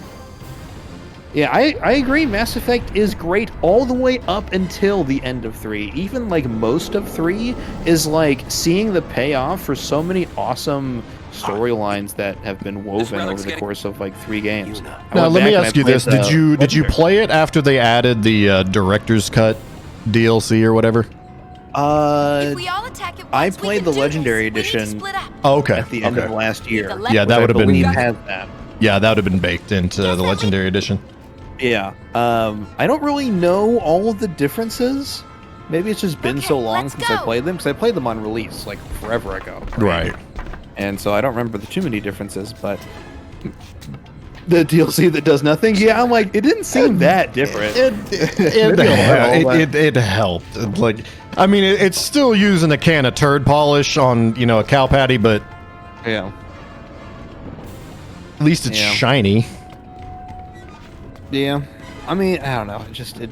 Yeah, I agree. Mass Effect is great all the way up until the end of 3. Even like most of 3 is like seeing the payoff for so many awesome storylines that have been woven over the course of like 3 games. Now let me ask you this: Did you play it after they added the director's cut DLC or whatever? If we all attack at once, I played the Legendary Edition. Oh, okay. At the end of last year. Yeah, that would have been. Has that. Yeah, that would have been baked into the Legendary Edition. Yeah. I don't really know all of the differences. Maybe it's just been so long since I played them, because I played them on release like forever ago. Right. And so I don't remember too many differences, but the DLC that does nothing, yeah, I'm like, it didn't seem that different. It helped. Like, I mean, it's still using a can of turd polish on, a cow patty, but yeah, at least it's shiny. Yeah, I mean, I don't know. It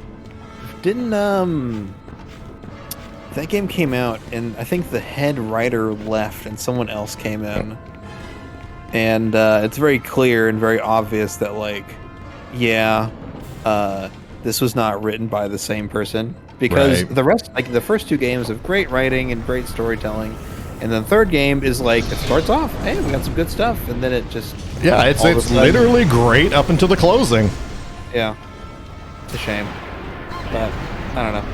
didn't. That game came out, and I think the head writer left, and someone else came in. And it's very clear and very obvious that, like, this was not written by the same person, because the rest, like the first 2 games, have great writing and great storytelling, and then the third game is like, it starts off, hey, we got some good stuff, and then it just it's literally great up until the closing. Yeah, it's a shame, but I don't know.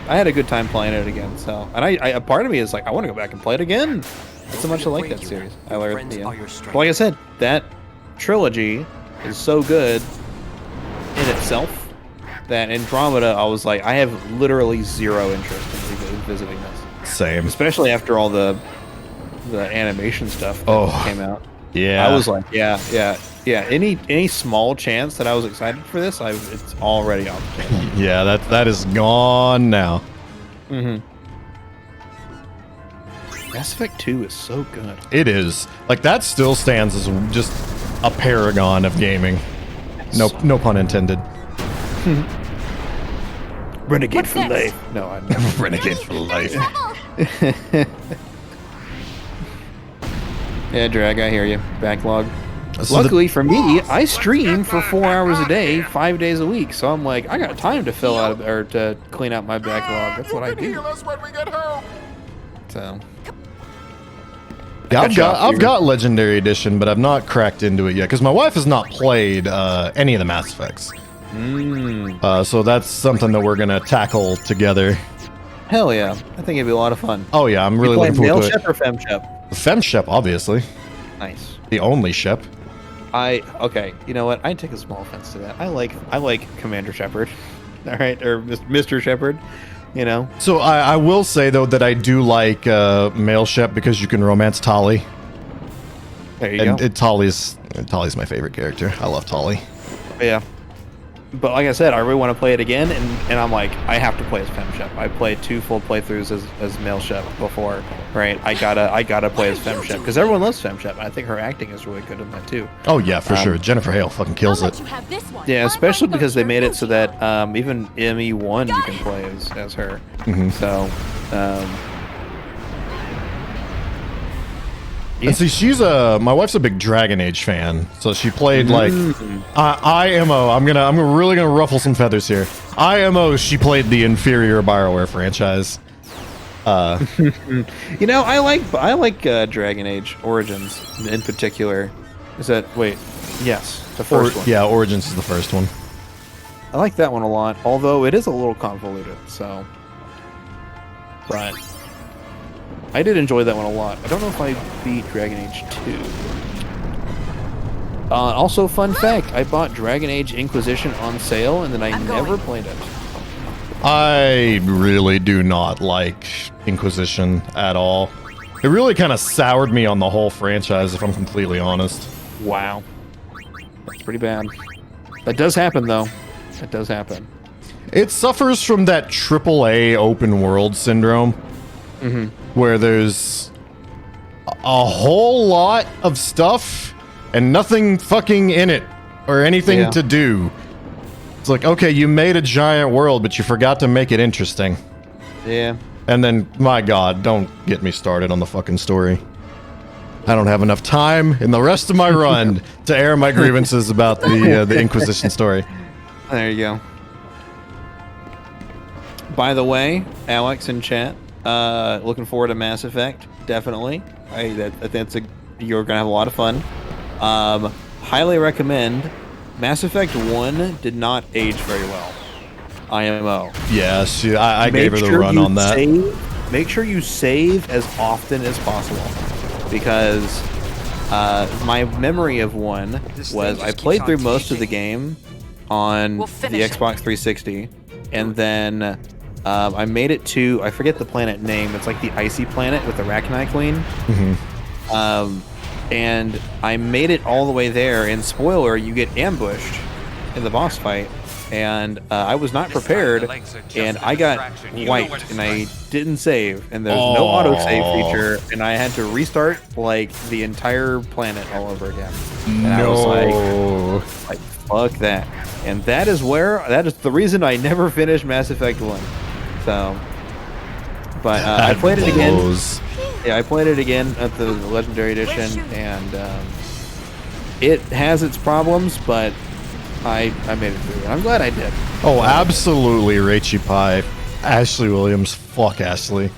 I had a good time playing it again. So, and a part of me is like, I want to go back and play it again. That's so much I like that series. I learned but like I said, that trilogy is so good in itself that Andromeda, I was like, I have literally zero interest in visiting this. Same. Especially after all the animation stuff that came out. Yeah. I was like, yeah. Any small chance that I was excited for this, it's already off the table. Yeah, that is gone now. Mass Effect 2 is so good. It is. Like, that still stands as just a paragon of gaming. No pun intended. Renegade for life. No, I'm not. Renegade for life. Yeah, Drag, I hear you. Backlog. Luckily for me, I stream for 4 hours a day, 5 days a week. So I'm like, I got time to fill out or to clean out my backlog. That's what I do. So. Yeah, I've got Legendary Edition, but I've not cracked into it yet because my wife has not played any of the Mass Effects. So that's something that we're gonna tackle together. Hell yeah, I think it'd be a lot of fun. Oh yeah, I'm really looking forward to it. Male Shep or Fem Shep? Fem Shep, obviously. Nice. The only Shep. Okay, you know what? I take a small offense to that. I like Commander Shepard, all right, or Mr. Shepard, you know. So I will say though that I do like male Shep because you can romance Tali. There you go. Tali's my favorite character. I love Tali. Yeah. But like I said, I really want to play it again, and I'm like, I have to play as Fem Shep. I played 2 full playthroughs as male Shep before, right? I gotta play as Fem Shep because everyone loves Fem Shep. I think her acting is really good in that too. Oh yeah, for sure. Jennifer Hale fucking kills it. Yeah, especially because they made it so that even ME1 you can play as her. So. And see, my wife's a big Dragon Age fan, so she played like IMO. I'm really gonna ruffle some feathers here. IMO, she played the inferior BioWare franchise. You know, I like Dragon Age Origins in particular. Is that yes, the first one. Yeah, Origins is the first one. I like that one a lot, although it is a little convoluted. So, but. I did enjoy that one a lot. I don't know if I beat Dragon Age 2. Also, fun fact, I bought Dragon Age Inquisition on sale, and then I never played it. I really do not like Inquisition at all. It really kind of soured me on the whole franchise, if I'm completely honest. Wow. That's pretty bad. That does happen, though. That does happen. It suffers from that AAA open world syndrome. Where there's a whole lot of stuff and nothing fucking in it or anything to do. It's like, okay, you made a giant world, but you forgot to make it interesting. Yeah. And then, my god, don't get me started on the fucking story. I don't have enough time in the rest of my run to air my grievances about the Inquisition story. There you go. By the way, Alex in chat, looking forward to Mass Effect, definitely. You're gonna have a lot of fun. Highly recommend. Mass Effect 1 did not age very well. IMO. Yeah, I gave her the run on that. Make sure you save as often as possible, because my memory of 1 was I played through most of the game on the Xbox 360, and then I made it to, I forget the planet name, it's like the icy planet with the Rachni Queen. And I made it all the way there, and spoiler, you get ambushed in the boss fight, and I was not prepared, and I got wiped, and I didn't save, and there's no autosave feature, and I had to restart like the entire planet all over again. And I was like, fuck that. And that is the reason I never finished Mass Effect 1. So, but I played it again. Yeah, I played it again at the Legendary Edition, and it has its problems, but I made it through. I'm glad I did. Oh, absolutely, Rachie Pie. Ashley Williams, fuck Ashley.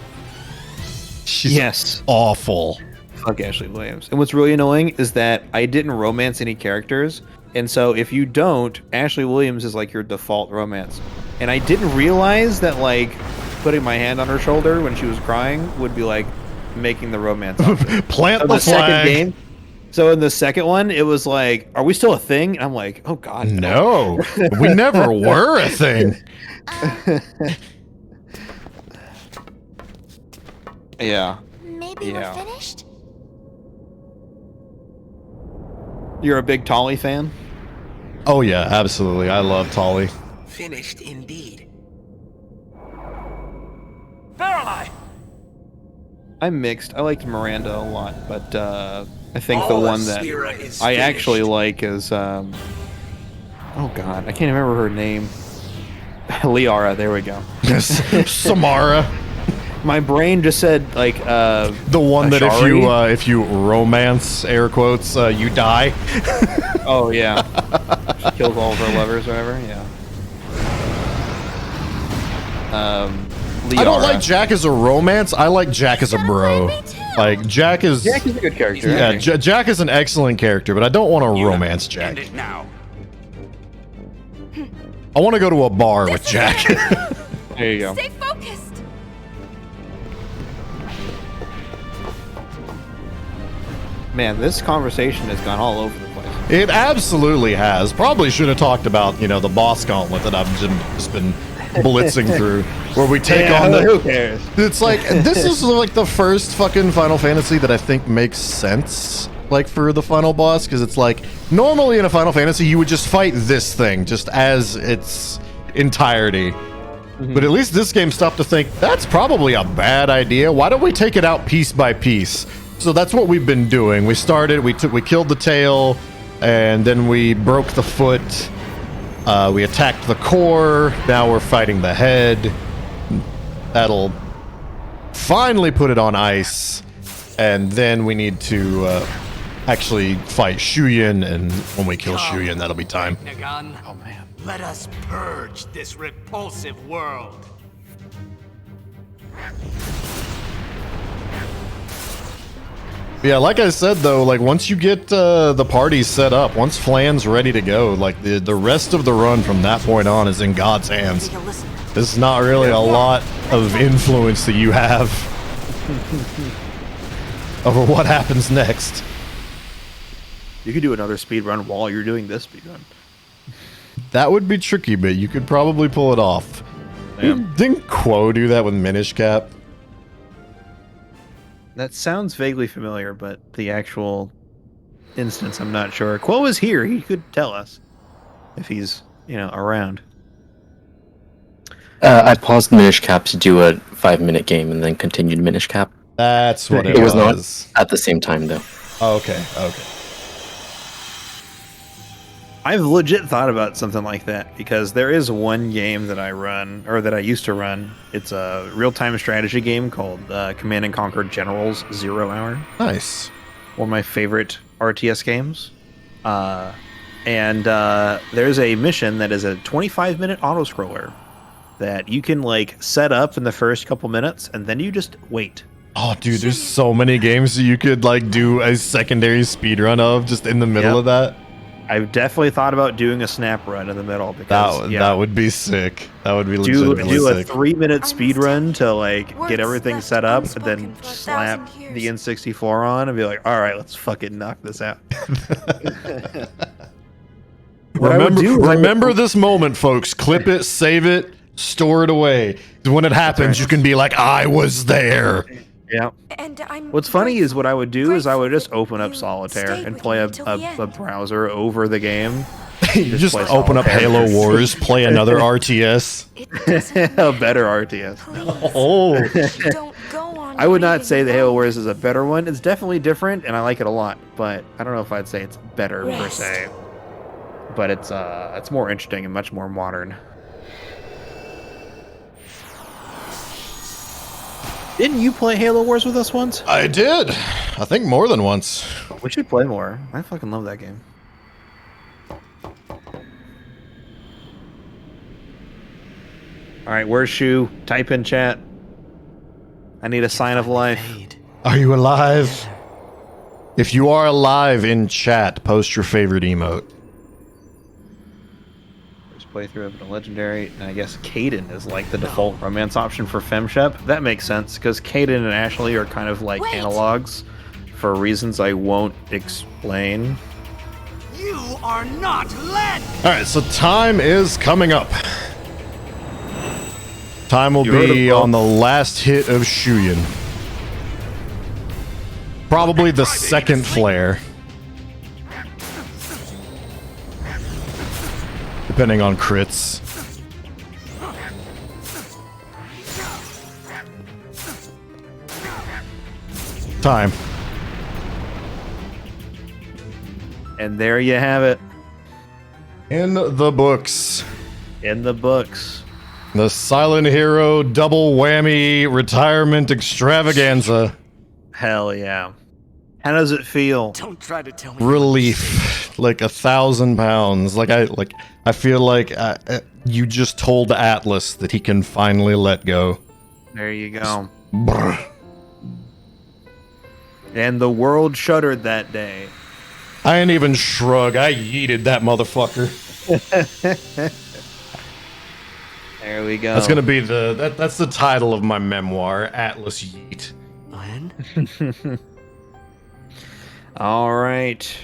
She's awful. Fuck Ashley Williams. And what's really annoying is that I didn't romance any characters, and so if you don't, Ashley Williams is like your default romance. And I didn't realize that like putting my hand on her shoulder when she was crying would be like making the romance. Plant the flag. Second game. So in the second one, it was like, are we still a thing? And I'm like, oh god, no. We never were a thing. Yeah. Maybe we're finished? You're a big Tali fan? Oh yeah, absolutely. I love Tali. Finished indeed. I'm mixed. I liked Miranda a lot, but I think the one that I actually like is oh god, I can't remember her name. Liara, there we go. Samara. My brain just said like the one that if you romance air quotes you die. Oh yeah, she kills all of her lovers or whatever. Yeah. I don't like Jack as a romance. I like Jack as a bro. Like Jack is a good character. Yeah, Jack is an excellent character, but I don't want to romance Jack. I want to go to a bar with Jack. There you go. Stay focused. Man, this conversation has gone all over the place. It absolutely has. Probably should have talked about, the boss gauntlet that I've just been blitzing through, where we take on the. Who cares? It's like this is like the first fucking Final Fantasy that I think makes sense, like for the final boss, because it's like normally in a Final Fantasy you would just fight this thing just as its entirety. But at least this game stopped to think that's probably a bad idea. Why don't we take it out piece by piece? So that's what we've been doing. We started, we killed the tail, and then we broke the foot. We attacked the core. Now we're fighting the head. That'll finally put it on ice, and then we need to actually fight Shuyin. And when we kill Shuyin, that'll be time. Oh man. Let us purge this repulsive world. Yeah, like I said though, like once you get the party set up, once Flan's ready to go, like the rest of the run from that point on is in God's hands. There's not really a lot of influence that you have over what happens next. You could do another speed run while you're doing this speed run. That would be tricky, but you could probably pull it off. Didn't Quo do that with Minish Cap? That sounds vaguely familiar, but the actual instance, I'm not sure. Quo is here. He could tell us if he's, around. I paused Minish Cap to do a 5-minute game and then continued Minish Cap. That's what it was. Not at the same time, though. Okay. I've legit thought about something like that because there is one game that I run, or that I used to run. It's a real-time strategy game called Command & Conquer Generals 0 Hour. Nice. One of my favorite RTS games. And there's a mission that is a 25-minute auto-scroller that you can, set up in the first couple minutes, and then you just wait. Oh, dude, there's so many games that you could, do a secondary speedrun of just in the middle of that. I've definitely thought about doing a snap run in the middle because that would be sick. That would be legitimately sick. Do a 3-minute I'm speed run to get everything left set up, and unspoken then for 1,000 slap years. the N64 on and be like, all right, let's fucking knock this out. Remember this moment, folks. Clip it, save it, store it away. When it happens, you can be like, I was there. Yeah. And What's funny is what I would do is I would just open up Solitaire and play a browser over the game. You just open up Halo Wars, play another RTS. A better RTS. I would not say the Halo Wars is a better one. It's definitely different, and I like it a lot. But I don't know if I'd say it's better per se. But it's more interesting and much more modern. Didn't you play Halo Wars with us once? I did. I think more than once. We should play more. I fucking love that game. Alright, where's Shu? Type in chat. I need a sign of life. Are you alive? If you are alive in chat, post your favorite emote. Playthrough of a legendary, and I guess Caden is the default romance option for FemShep. That makes sense because Caden and Ashley are kind of analogs for reasons I won't explain. You are not led. All right, so time is coming up. Time will be on the last hit of Shuyin. Probably the second flare. Depending on crits. Time. And there you have it. In the books. In the books. The Silent Hero double whammy retirement extravaganza. Hell yeah. How does it feel? Don't try to tell me. Relief, like 1,000 pounds. I feel like you just told Atlas that he can finally let go. There you go. Brr. And the world shuddered that day. I ain't even shrug. I yeeted that motherfucker. There we go. That's gonna be that's the title of my memoir, Atlas Yeet. When? All right,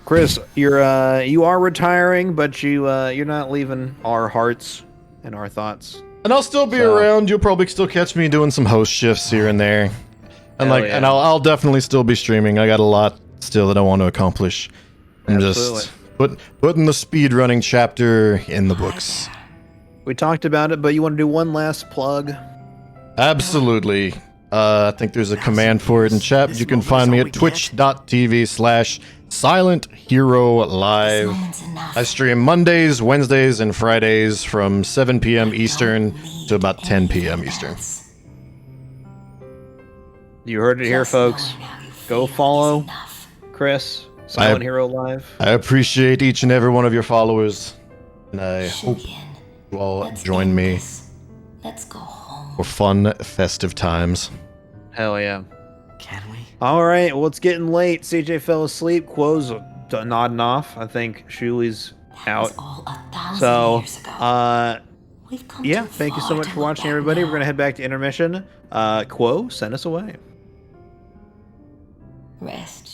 Chris, you are retiring, but you're not leaving our hearts and our thoughts. And I'll still be around. You'll probably still catch me doing some host shifts here and there, and and I'll definitely still be streaming. I got a lot still that I want to accomplish. I'm just putting the speedrunning chapter in the books. We talked about it, but you want to do one last plug? Absolutely. I think there's a command for it in chat. You can find me at twitch.tv/SilentHeroLive. I stream Mondays, Wednesdays, and Fridays from 7 p.m. Eastern to about 10 p.m. Eastern. You heard it here, folks. Go follow Chris, Silent Hero Live. I appreciate each and every one of your followers, and I hope you all join me for fun, festive times. Hell yeah. Can we? All right, well, it's getting late. CJ fell asleep. Quo's nodding off. I think Shuli's out. So, yeah, thank you so much for watching, everybody. We're going to head back to intermission. Quo, send us away. Rest